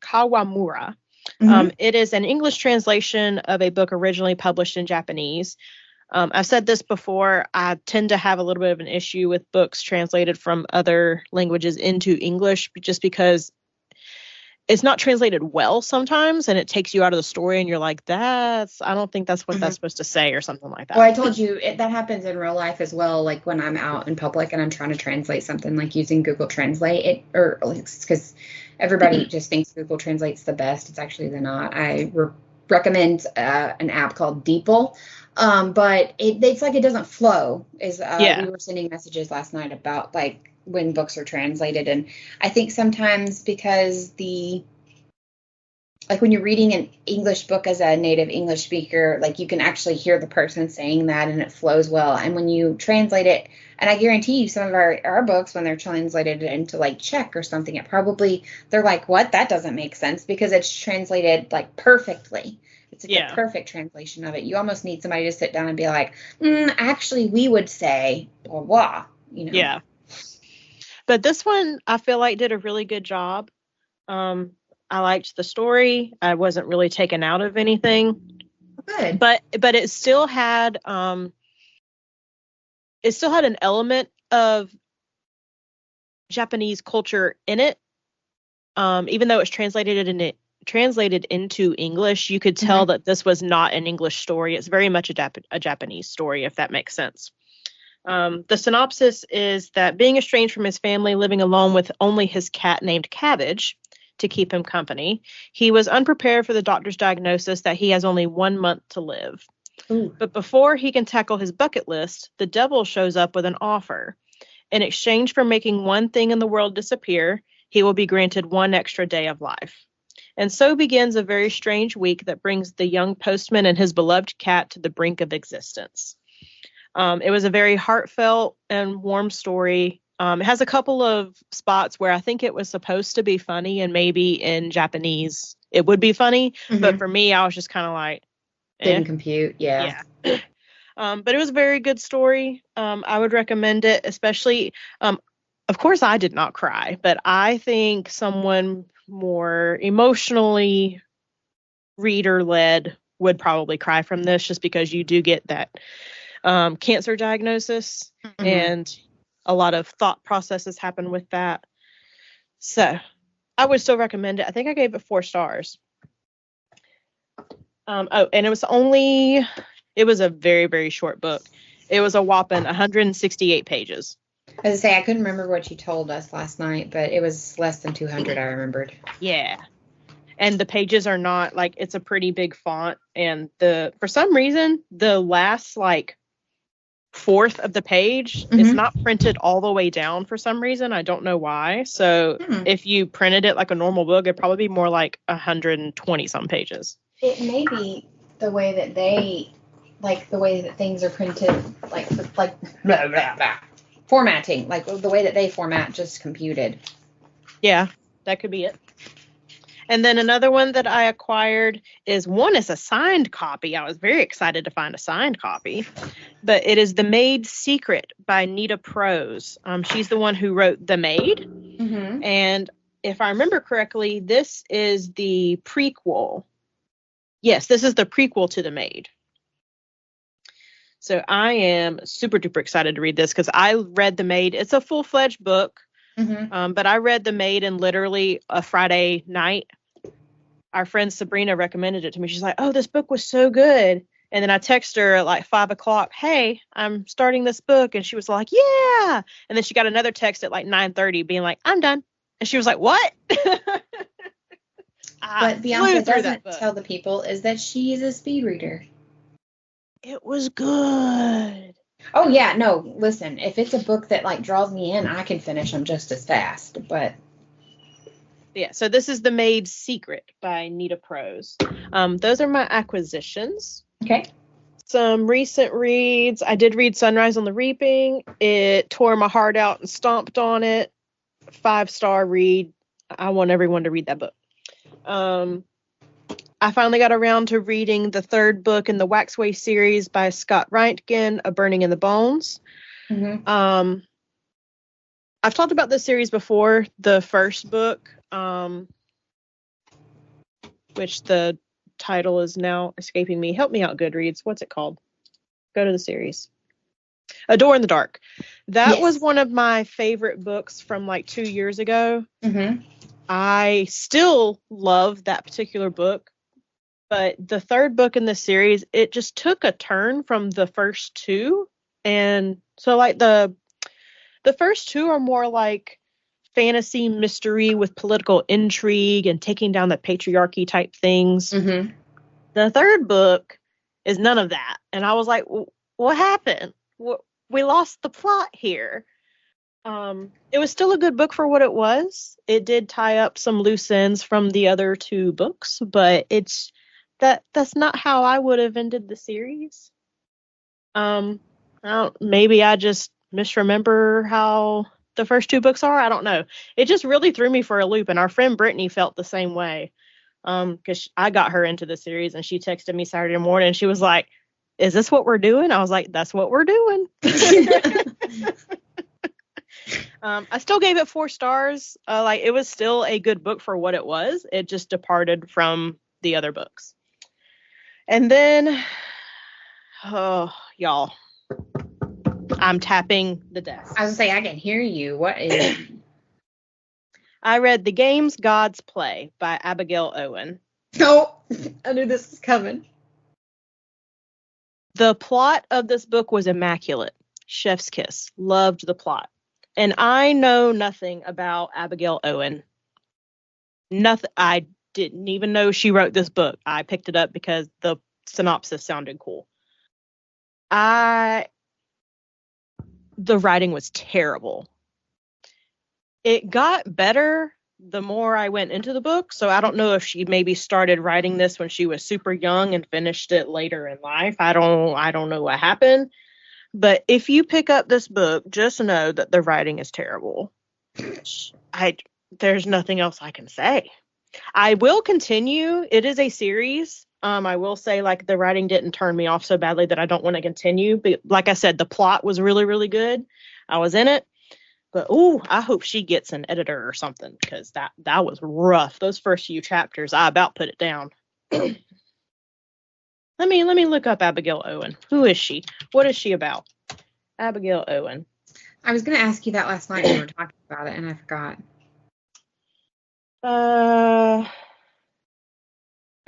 Kawamura. It is an English translation of a book originally published in Japanese. I've said this before. I tend to have a little bit of an issue with books translated from other languages into English just because it's not translated well sometimes, and it takes you out of the story, and you're like, I don't think that's what that's supposed to say, or something like that. Well, I told you that happens in real life as well. Like when I'm out in public and I'm trying to translate something, like using Google Translate, because everybody just thinks Google Translate's the best. It's actually not. I recommend an app called DeepL. But it's like it doesn't flow. We were sending messages last night about like when books are translated, and I think sometimes because when you're reading an English book as a native English speaker, like you can actually hear the person saying that and it flows well. And when you translate it, and I guarantee you some of our books, when they're translated into like Czech or something, they're like, what? That doesn't make sense, because it's translated like perfectly. It's like a perfect translation of it. You almost need somebody to sit down and be like, actually, we would say blah, blah, Yeah. But this one, I feel like did a really good job. I liked the story. I wasn't really taken out of anything. Good. But it still had an element of Japanese culture in it. Even though it's translated into English, you could tell that this was not an English story. It's very much a Japanese story, if that makes sense. The synopsis is that being estranged from his family, living alone with only his cat named Cabbage to keep him company, he was unprepared for the doctor's diagnosis that he has only 1 month to live. Ooh. But before he can tackle his bucket list, the devil shows up with an offer. In exchange for making one thing in the world disappear, he will be granted 1 extra day of life. And so begins a very strange week that brings the young postman and his beloved cat to the brink of existence. It was a very heartfelt and warm story. It has a couple of spots where I think it was supposed to be funny, and maybe in Japanese it would be funny. But for me, I was just kind of like, didn't compute. Yeah. But it was a very good story. I would recommend it, especially, of course, I did not cry, but I think someone more emotionally reader-led would probably cry from this, just because you do get that cancer diagnosis, and a lot of thought processes happen with that. So I would still recommend it. I think I gave it 4 stars. And it was a very, very short book. It was a whopping 168 pages. As I say, I couldn't remember what you told us last night, but it was less than 200, I remembered. Yeah. And the pages are not, like, it's a pretty big font. And for some reason, the last, like, fourth of the page is not printed all the way down for some reason. I don't know why. So if you printed it like a normal book, it'd probably be more like 120 some pages. It may be the way that the way that things are printed, like blah, blah, blah. formatting, like the way that they format just computed. Yeah, that could be it. And then another one that I acquired is a signed copy. I was very excited to find a signed copy, but it is The Maid's Secret by Nita Prose. She's the one who wrote The Maid. Mm-hmm. And if I remember correctly, this is the prequel. Yes, this is the prequel to The Maid. So I am super duper excited to read this because I read The Maid. It's a full-fledged book. Mm-hmm. But I read The Maid in literally a Friday night. Our friend Sabrina recommended it to me. She's like, oh, this book was so good. And then I texted her at like 5:00. Hey, I'm starting this book. And she was like, yeah. And then she got another text at like 9:30 being like, I'm done. And she was like, what? What Bianca doesn't tell the people is that she is a speed reader. It was good. Oh, yeah. No, listen, if it's a book that like draws me in, I can finish them just as fast. But yeah, so this is The Maid's Secret by Nita Prose. Those are my acquisitions. Okay. Some recent reads. I did read Sunrise on the Reaping. It tore my heart out and stomped on it. 5-star read. I want everyone to read that book. I finally got around to reading the third book in the Waxway series by Scott Reinken, A Burning in the Bones. Mm-hmm. I've talked about this series before. The first book, which the title is now escaping me. Help me out, Goodreads. What's it called? Go to the series. A Door in the Dark. That was one of my favorite books from like 2 years ago. Mm-hmm. I still love that particular book. But the third book in the series, it just took a turn from the first two. And so like the first two are more like fantasy mystery with political intrigue and taking down the patriarchy type things. Mm-hmm. The third book is none of that. And I was like, what happened? We lost the plot here. It was still a good book for what it was. It did tie up some loose ends from the other two books, but that's not how I would have ended the series. Maybe I just misremember how the first two books are. I don't know. It just really threw me for a loop, and our friend Brittany felt the same way. Because I got her into the series, and she texted me Saturday morning, and she was like, "Is this what we're doing?" I was like, "That's what we're doing." I still gave it 4 stars. Like it was still a good book for what it was. It just departed from the other books. And then, oh, y'all, I'm tapping the desk. I was gonna say, I can hear you. What is? I read The Games Gods Play by Abigail Owen. No, I knew this was coming. The plot of this book was immaculate. Chef's kiss. Loved the plot. And I know nothing about Abigail Owen. Nothing. I didn't even know she wrote this book. I picked it up because the synopsis sounded cool. The writing was terrible. It got better the more I went into the book. So I don't know if she maybe started writing this when she was super young and finished it later in life. I don't know what happened. But if you pick up this book, just know that the writing is terrible. There's nothing else I can say. I will continue. It is a series. I will say, like, the writing didn't turn me off so badly that I don't want to continue. But like I said, the plot was really, really good. I was in it. But, I hope she gets an editor or something, because that was rough. Those first few chapters, I about put it down. Let me look up Abigail Owen. Who is she? What is she about? Abigail Owen. I was going to ask you that last night when we were talking about it, and I forgot.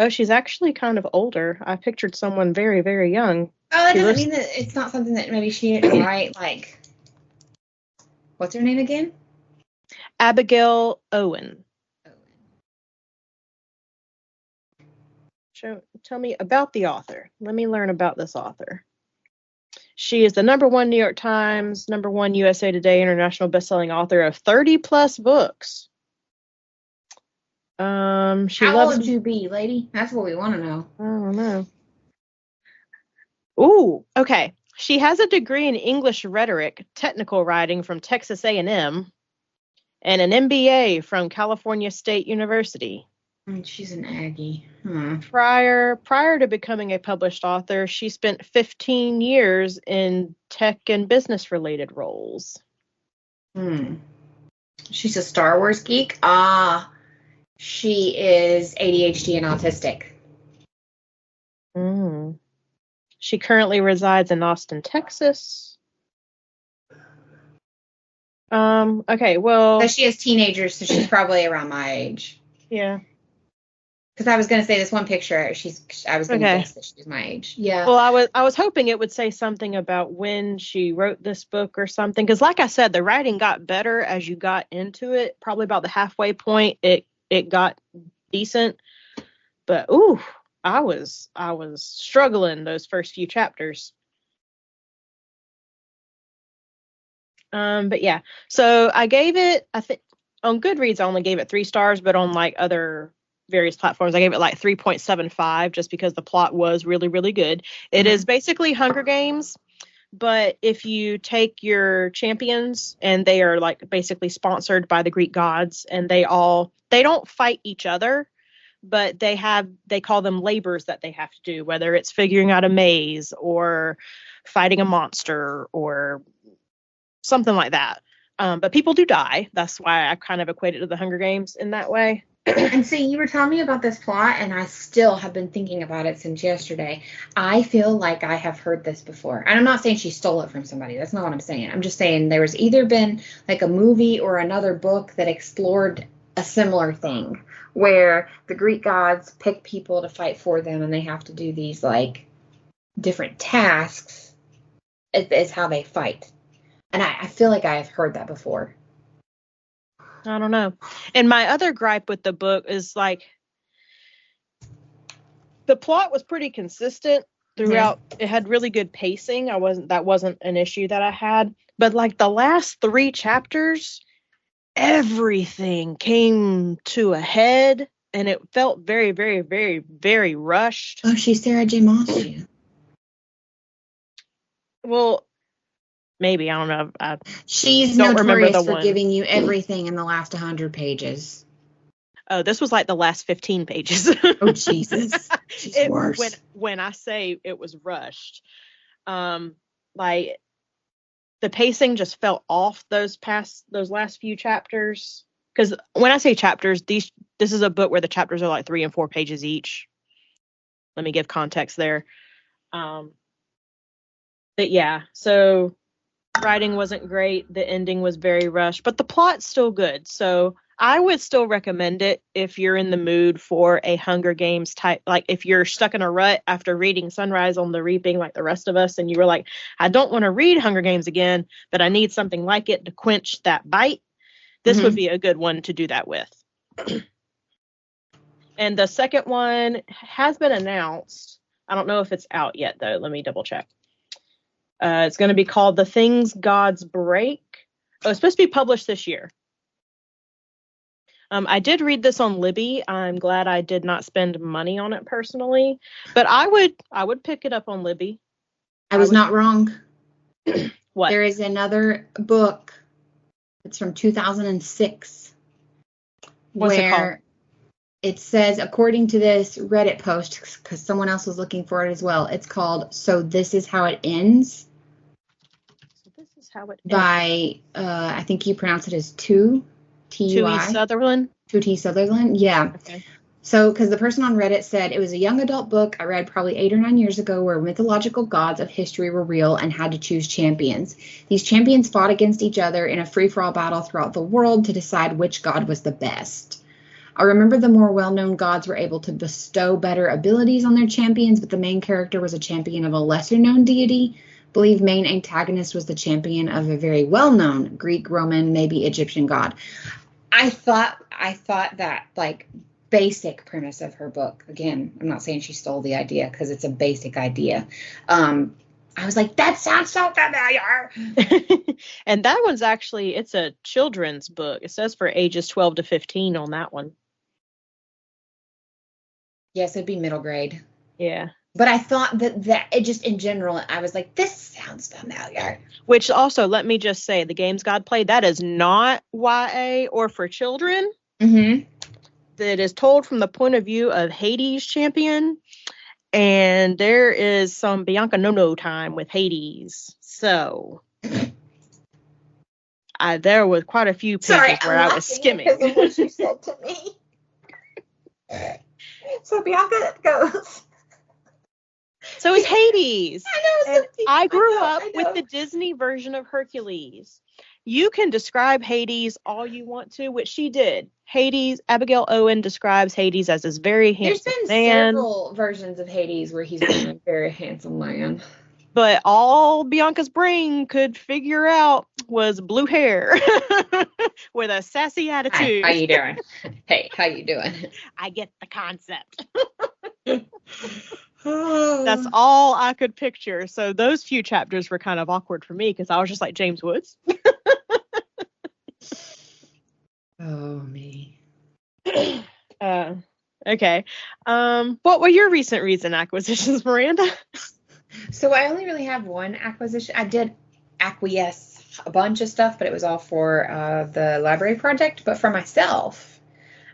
She's actually kind of older. I pictured someone very, very young. Oh, that doesn't mean that it's not something that maybe she didn't write, like, what's her name again? Abigail Owen. Tell me about the author. Let me learn about this author. She is the #1 New York Times, #1 USA Today international bestselling author of 30 plus books. How old would you be, lady? That's what we want to know. I don't know. Ooh, okay. She has a degree in English rhetoric, technical writing from Texas A&M, and an MBA from California State University. She's an Aggie. Prior to becoming a published author, she spent 15 years in tech and business related roles. She's a Star Wars geek. She is ADHD and autistic. She currently resides in Austin, Texas. Okay, well... So she has teenagers, so she's probably around my age. Yeah. Because I was going to say this one picture, I was going to guess that she's my age. Yeah. Well, I was hoping it would say something about when she wrote this book or something. Because like I said, the writing got better as you got into it. Probably about the halfway point, it got decent. But, I was struggling those first few chapters. But yeah, so I gave it, I think on Goodreads, I only gave it 3 stars, but on like other various platforms, I gave it like 3.75 just because the plot was really, really good. It is basically Hunger Games, but if you take your champions and they are like basically sponsored by the Greek gods and they don't fight each other, but they call them labors that they have to do, whether it's figuring out a maze or fighting a monster or something like that. But people do die. That's why I kind of equated to the Hunger Games in that way. And see, you were telling me about this plot, and I still have been thinking about it since yesterday. I feel like I have heard this before. And I'm not saying she stole it from somebody. That's not what I'm saying. I'm just saying there was either been like a movie or another book that explored a similar thing where the Greek gods pick people to fight for them, and they have to do these like different tasks is how they fight. And I feel like I have heard that before. I don't know. And my other gripe with the book is like the plot was pretty consistent throughout. It had really good pacing. That wasn't an issue that I had. But like the last 3 chapters, everything came to a head and it felt very, very, very, very rushed. Oh, she's Sarah J. Maas. Well, maybe, I don't know. She's notorious for giving you everything in the last 100 pages. Oh, this was like the last 15 pages. Oh, Jesus. She's worse. When I say it was rushed, like the pacing just fell off those last few chapters. Because when I say chapters, this is a book where the chapters are like 3 and 4 pages each. Let me give context there. But yeah, so writing wasn't great. The ending was very rushed, but the plot's still good. So I would still recommend it if you're in the mood for a Hunger Games type, like if you're stuck in a rut after reading Sunrise on the Reaping like the rest of us, and you were like, I don't want to read Hunger Games again, but I need something like it to quench that bite. This would be a good one to do that with. And the second one has been announced. I don't know if it's out yet, though. Let me double check. It's going to be called The Things Gods Break. Oh, it's supposed to be published this year. I did read this on Libby. I'm glad I did not spend money on it personally, but I would pick it up on Libby. I was not wrong. What? There is another book. It's from 2006. What's it called? It says, according to this Reddit post, because someone else was looking for it as well, it's called So This Is How It Ends. So This Is How It Ends. By, I think you pronounce it as Tui. Tui Sutherland? Tui Sutherland, yeah. Okay. So, because the person on Reddit said, it was a young adult book I read probably 8 or 9 years ago where mythological gods of history were real and had to choose champions. These champions fought against each other in a free-for-all battle throughout the world to decide which god was the best. I remember the more well-known gods were able to bestow better abilities on their champions, but the main character was a champion of a lesser-known deity. I believe main antagonist was the champion of a very well-known Greek, Roman, maybe Egyptian god. I thought that, like, basic premise of her book, again, I'm not saying she stole the idea because it's a basic idea. I was like, that sounds so familiar. And that one's actually, it's a children's book. It says for ages 12 to 15 on that one. Yes, it'd be middle grade. Yeah. But I thought that it just in general, I was like, this sounds familiar. Which also, let me just say, the games God played, that is not YA or for children. Mm-hmm. That is told from the point of view of Hades champion. And there is some Bianca no time with Hades. So there was quite a few pages where I was skimming. Because of what you said to me. So Bianca goes. So it's Hades. I know. I grew up with the Disney version of Hercules. You can describe Hades all you want to, which she did. Hades, Abigail Owen describes Hades as this very handsome man. There's been several versions of Hades where he's been a very handsome man. But all Bianca's brain could figure out was blue hair with a sassy attitude. Hi, how you doing? Hey, how you doing? I get the concept. That's all I could picture. So those few chapters were kind of awkward for me because I was just like, James Woods. Oh, me. Okay. What were your recent reads and acquisitions, Miranda? So I only really have one acquisition. I did acquiesce a bunch of stuff, but it was all for the library project. But for myself,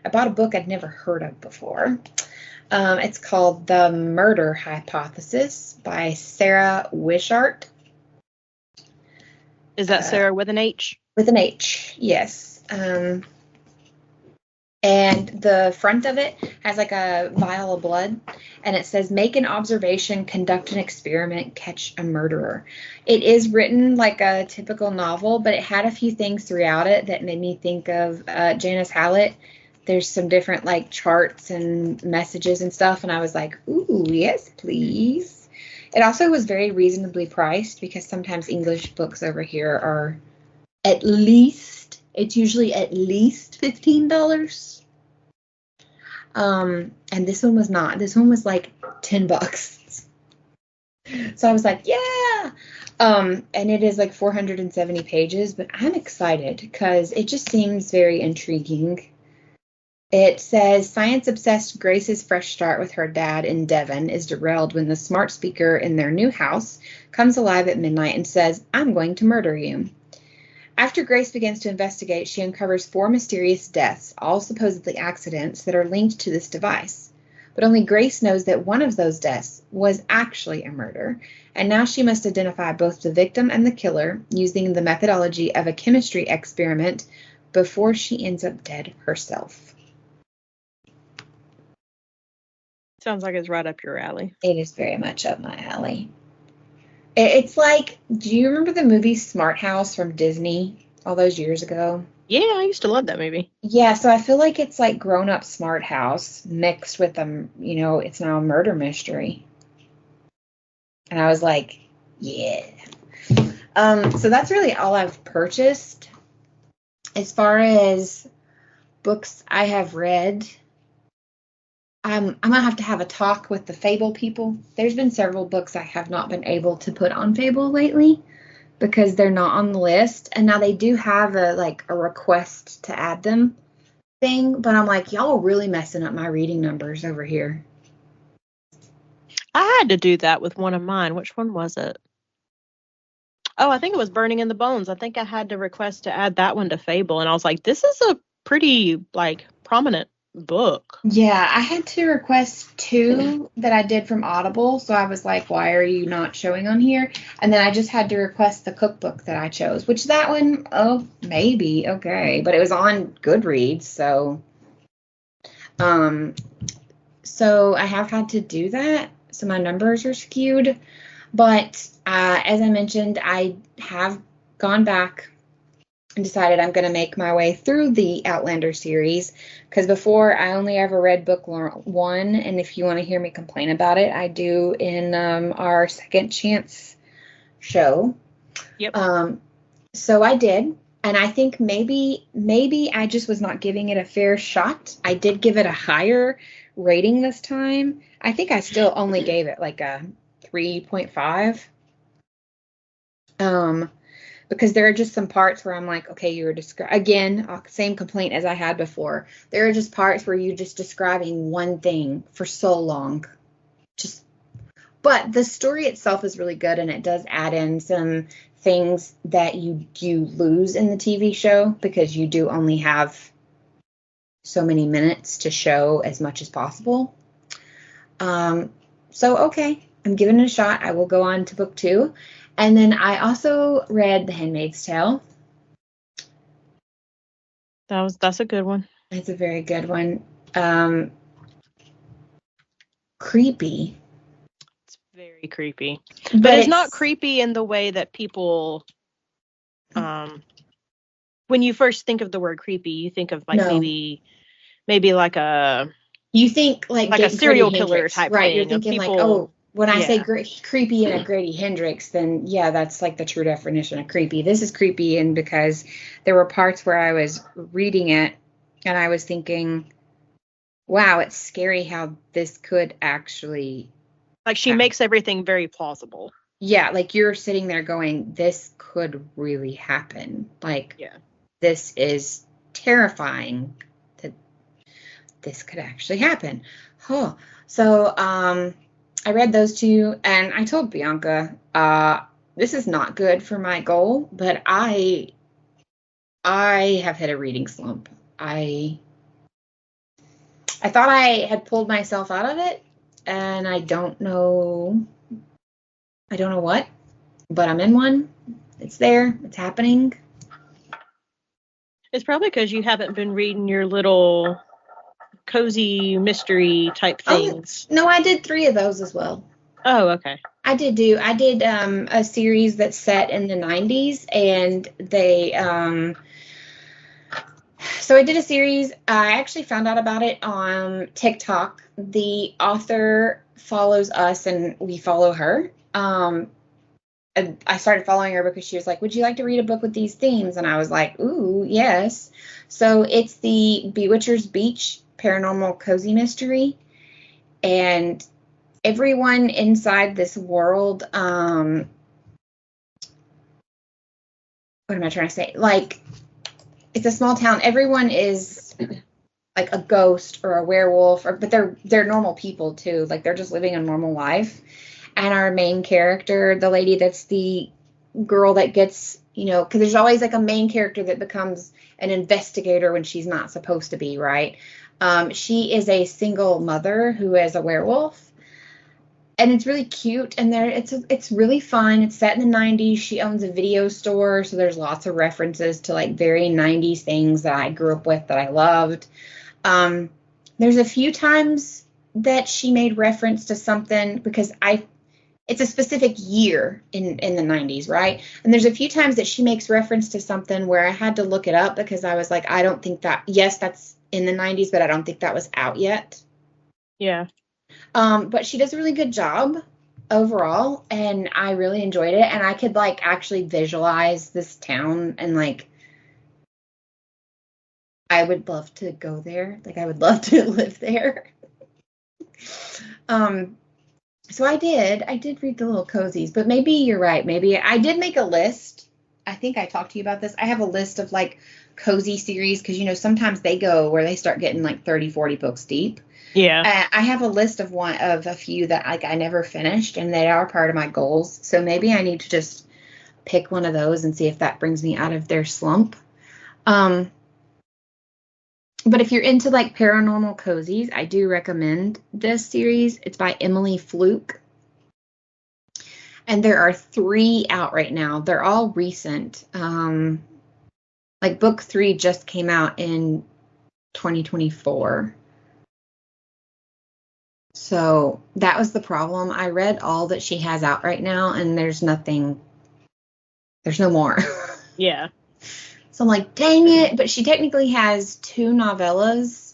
I bought a book I'd never heard of before. It's called The Murder Hypothesis by Sarah Wishart. Is that Sarah with an H? With an H, yes. And the front of it has like a vial of blood, and it says, make an observation, conduct an experiment, catch a murderer. It is written like a typical novel, but it had a few things throughout it that made me think of Janice Hallett. There's some different like charts and messages and stuff, and I was like, ooh, yes, please. It also was very reasonably priced because sometimes English books over here are it's usually at least $15. And this one was not. This one was like $10. So I was like, yeah. And it is like 470 pages, but I'm excited because it just seems very intriguing. It says, science-obsessed Grace's fresh start with her dad in Devon is derailed when the smart speaker in their new house comes alive at midnight and says, I'm going to murder you. After Grace begins to investigate, she uncovers 4 mysterious deaths, all supposedly accidents, that are linked to this device. But only Grace knows that one of those deaths was actually a murder, and now she must identify both the victim and the killer using the methodology of a chemistry experiment before she ends up dead herself. Sounds like it's right up your alley. It is very much up my alley. It's like, do you remember the movie Smart House from Disney all those years ago? Yeah, I used to love that movie. Yeah, so I feel like it's like grown-up Smart House mixed with it's now a murder mystery. And I was like, yeah. So that's really all I've purchased. As far as books I have read, I'm going to have a talk with the Fable people. There's been several books I have not been able to put on Fable lately because they're not on the list. And now they do have a request to add them thing. But I'm like, y'all are really messing up my reading numbers over here. I had to do that with one of mine. Which one was it? Oh, I think it was Burning in the Bones. I think I had to request to add that one to Fable. And I was like, this is a pretty prominent book. Yeah, I had to request 2 that I did from Audible, so I was like, why are you not showing on here? And then I just had to request the cookbook that I chose, which that one, maybe, okay, but it was on Goodreads, so I have had to do that, so my numbers are skewed, but as I mentioned, I have gone back and decided I'm going to make my way through the Outlander series, because before I only ever read book 1, and if you want to hear me complain about it, I do in our Second Chance show. Yep. So I did, and I think maybe I just was not giving it a fair shot. I did give it a higher rating this time. I think I still only gave it like a 3.5. Because there are just some parts where I'm like, okay, you were again, same complaint as I had before. There are just parts where you're just describing one thing for so long. Just But the story itself is really good, and it does add in some things that you lose in the TV show because you do only have so many minutes to show as much as possible. So, okay, I'm giving it a shot. I will go on to book 2. And then I also read The Handmaid's Tale. That's a good one. It's a very good one. Creepy. It's very creepy. But it's not creepy in the way that people, when you first think of the word creepy, you think of like maybe like a... You think like a serial killer type right, thing. You're thinking people, like, oh, when I say creepy in a Grady Hendrix, then yeah, that's like the true definition of creepy. This is creepy, and because there were parts where I was reading it and I was thinking, wow, it's scary how this could actually... Like she makes everything very plausible. Yeah, like you're sitting there going, this could really happen. Like, this is terrifying. This could actually happen. Oh, so I read those 2, and I told Bianca, this is not good for my goal, but I have hit a reading slump. I thought I had pulled myself out of it, and I don't know what, but I'm in one. It's there. It's happening. It's probably because you haven't been reading your little cozy mystery type things. No, I did 3 of those as well. Oh, okay. I did a series that's set in the 90s, and they so I did a series. I actually found out about it on TikTok. The author follows us and we follow her. And I started following her because she was like, would you like to read a book with these themes? And I was like, ooh, yes. So it's the Bewitcher's Beach paranormal cozy mystery, and everyone inside this world, what am I trying to say? Like, it's a small town. Everyone is like a ghost or a werewolf, but they're normal people too. Like, they're just living a normal life. And our main character, the lady that's the girl that gets, because there's always like a main character that becomes an investigator when she's not supposed to be, right? She is a single mother who is a werewolf, and it's really cute. And it's really fun. It's set in the 90s. She owns a video store, so there's lots of references to like very 90s things that I grew up with that I loved. There's a few times that she made reference to something because it's a specific year in the 90s, right? And there's a few times that she makes reference to something where I had to look it up because I was like, I don't think that, yes, that's in the 90s, but I don't think that was out yet. Yeah. But she does a really good job overall, and I really enjoyed it. And I could like actually visualize this town, and like, I would love to go there. Like, I would love to live there. So I did read the little cozies, but maybe you're right. Maybe I did make a list. I think I talked to you about this. I have a list of like cozy series because, sometimes they go where they start getting like 30, 40 books deep. Yeah. I have a list of a few that like I never finished, and they are part of my goals. So maybe I need to just pick one of those and see if that brings me out of their slump. But if you're into like paranormal cozies, I do recommend this series. It's by Emily Fluke. And there are 3 out right now. They're all recent. Like book 3 just came out in 2024. So that was the problem. I read all that she has out right now, and there's no more. Yeah. So I'm like, dang it. But she technically has 2 novellas,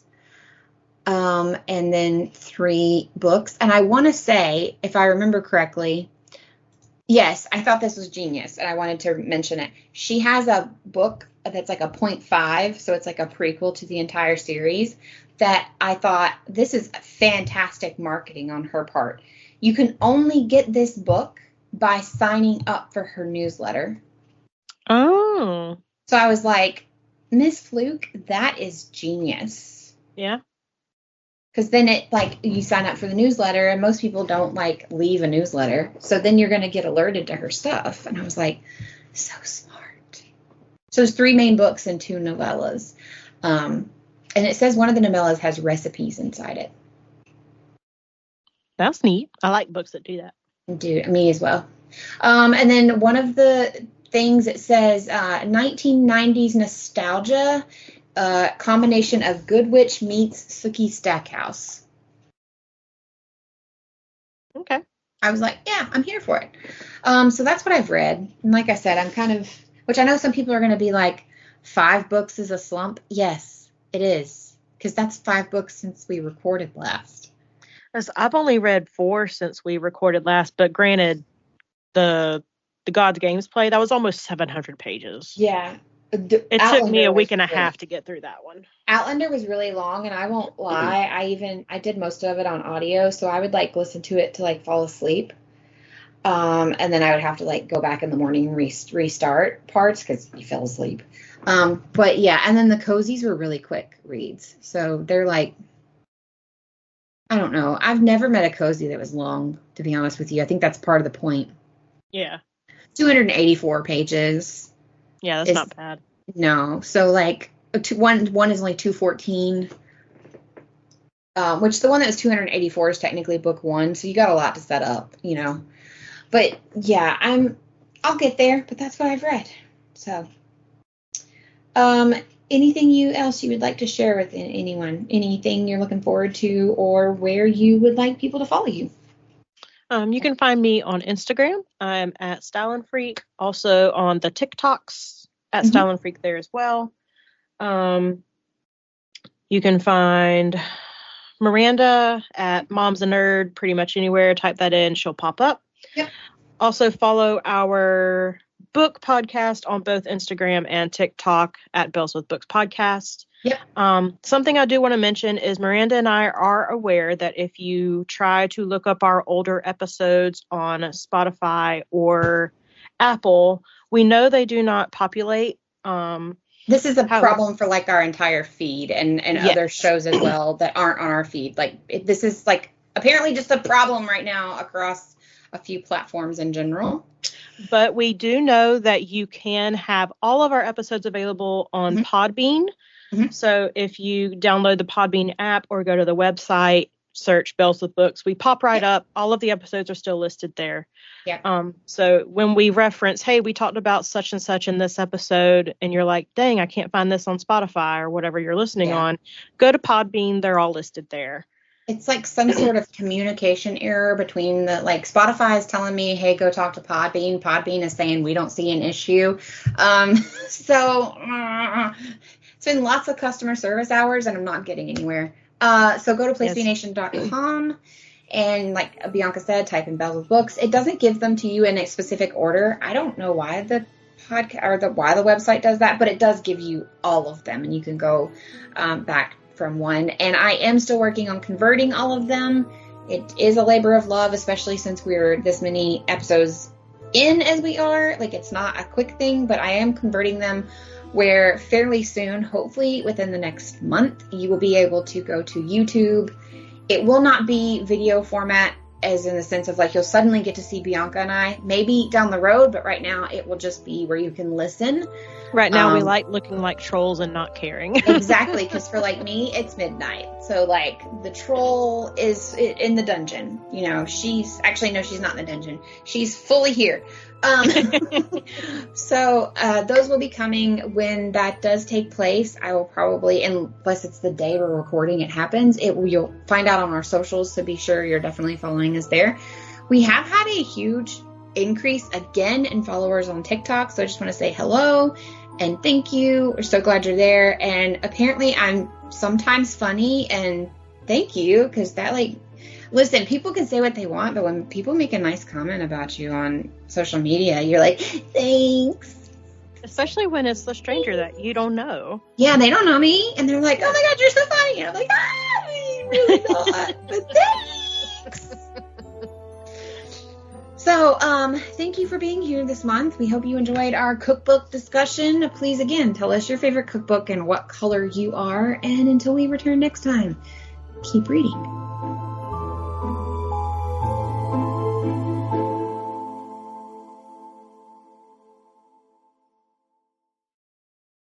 and then 3 books. And I want to say, if I remember correctly, yes, I thought this was genius, and I wanted to mention it. She has a book that's like a 0.5, so it's like a prequel to the entire series, that I thought, this is fantastic marketing on her part. You can only get this book by signing up for her newsletter. Oh. So I was like, Miss Fluke, that is genius. Yeah. Because then it, like, you sign up for the newsletter, and most people don't, like, leave a newsletter. So then you're going to get alerted to her stuff. And I was like, so smart. So there's 3 main books and 2 novellas. And it says one of the novellas has recipes inside it. That's neat. I like books that do that. Dude, me as well. And then one of the things, it says 1990s nostalgia, combination of Good Witch meets Sookie Stackhouse. Okay. I was like, yeah, I'm here for it. So that's what I've read. And like I said, I'm kind of, which I know some people are going to be like, 5 books is a slump. Yes, it is. Because that's 5 books since we recorded last. I've only read 4 since we recorded last, but granted, the God's Games play, that was almost 700 pages. Yeah. It took me a week and a half to get through that one. Outlander was really long, and I won't lie, I did most of it on audio, so I would like listen to it to like fall asleep. And then I would have to like go back in the morning and restart parts because you fell asleep. But yeah, and then the cozies were really quick reads. So they're like, I don't know. I've never met a cozy that was long, to be honest with you. I think that's part of the point. Yeah. 284 pages. Yeah, that's not bad. No. So like one is only 214. Which the one that was 284 is technically book 1, so you got a lot to set up, you know. But yeah, I'll get there, but that's what I've read. So anything else you would like to share with anyone? Anything you're looking forward to, or where you would like people to follow you? You can find me on Instagram. I'm at Style and Freak. Also on the TikToks at Style and Freak there as well. You can find Miranda at Mom's a Nerd pretty much anywhere. Type that in, she'll pop up. Yep. Also follow our book podcast on both Instagram and TikTok at Bells with Books Podcast. Yep. Something I do want to mention is Miranda and I are aware that if you try to look up our older episodes on Spotify or Apple, we know they do not populate. This is a problem for like our entire feed and other shows as well that aren't on our feed. Like this is like apparently just a problem right now across a few platforms in general. But we do know that you can have all of our episodes available on Podbean. So if you download the Podbean app or go to the website, search Bells with Books, we pop right up. All of the episodes are still listed there. Yeah. So when we reference, hey, we talked about such and such in this episode, and you're like, dang, I can't find this on Spotify or whatever you're listening on, go to Podbean. They're all listed there. It's like some sort of communication error between the, like, Spotify is telling me, hey, go talk to Podbean. Podbean is saying we don't see an issue. So it's been lots of customer service hours, and I'm not getting anywhere. So go to placebnation.com, and like Bianca said, type in Bells with Books. It doesn't give them to you in a specific order. I don't know why the podcast or why the website does that, but it does give you all of them, and you can go back from one. And I am still working on converting all of them. It is a labor of love, especially since we're this many episodes in as we are. Like, it's not a quick thing, but I am converting them where fairly soon, hopefully within the next month, you will be able to go to YouTube. It will not be video format, as in the sense of like you'll suddenly get to see Bianca and I, maybe down the road, but right now it will just be where you can listen. Right now we like looking like trolls and not caring. Exactly, because for like me, it's midnight. So like the troll is in the dungeon. You know, she's actually, no, she's not in the dungeon. She's fully here. So those will be coming when that does take place. I will probably, unless it's the day we're recording it happens, you'll find out on our socials, so be sure you're definitely following us there. We have had a huge increase again in followers on TikTok, so I just want to say hello and thank you. We're so glad you're there, and apparently I'm sometimes funny, and thank you, because that, like, listen, people can say what they want, but when people make a nice comment about you on social media, you're like, thanks. Especially when it's the stranger that you don't know. Yeah, they don't know me, and they're like, oh my God, you're so funny. And I'm like, I'm really not, but thanks. So, thank you for being here this month. We hope you enjoyed our cookbook discussion. Please, again, tell us your favorite cookbook and what color you are. And until we return next time, keep reading.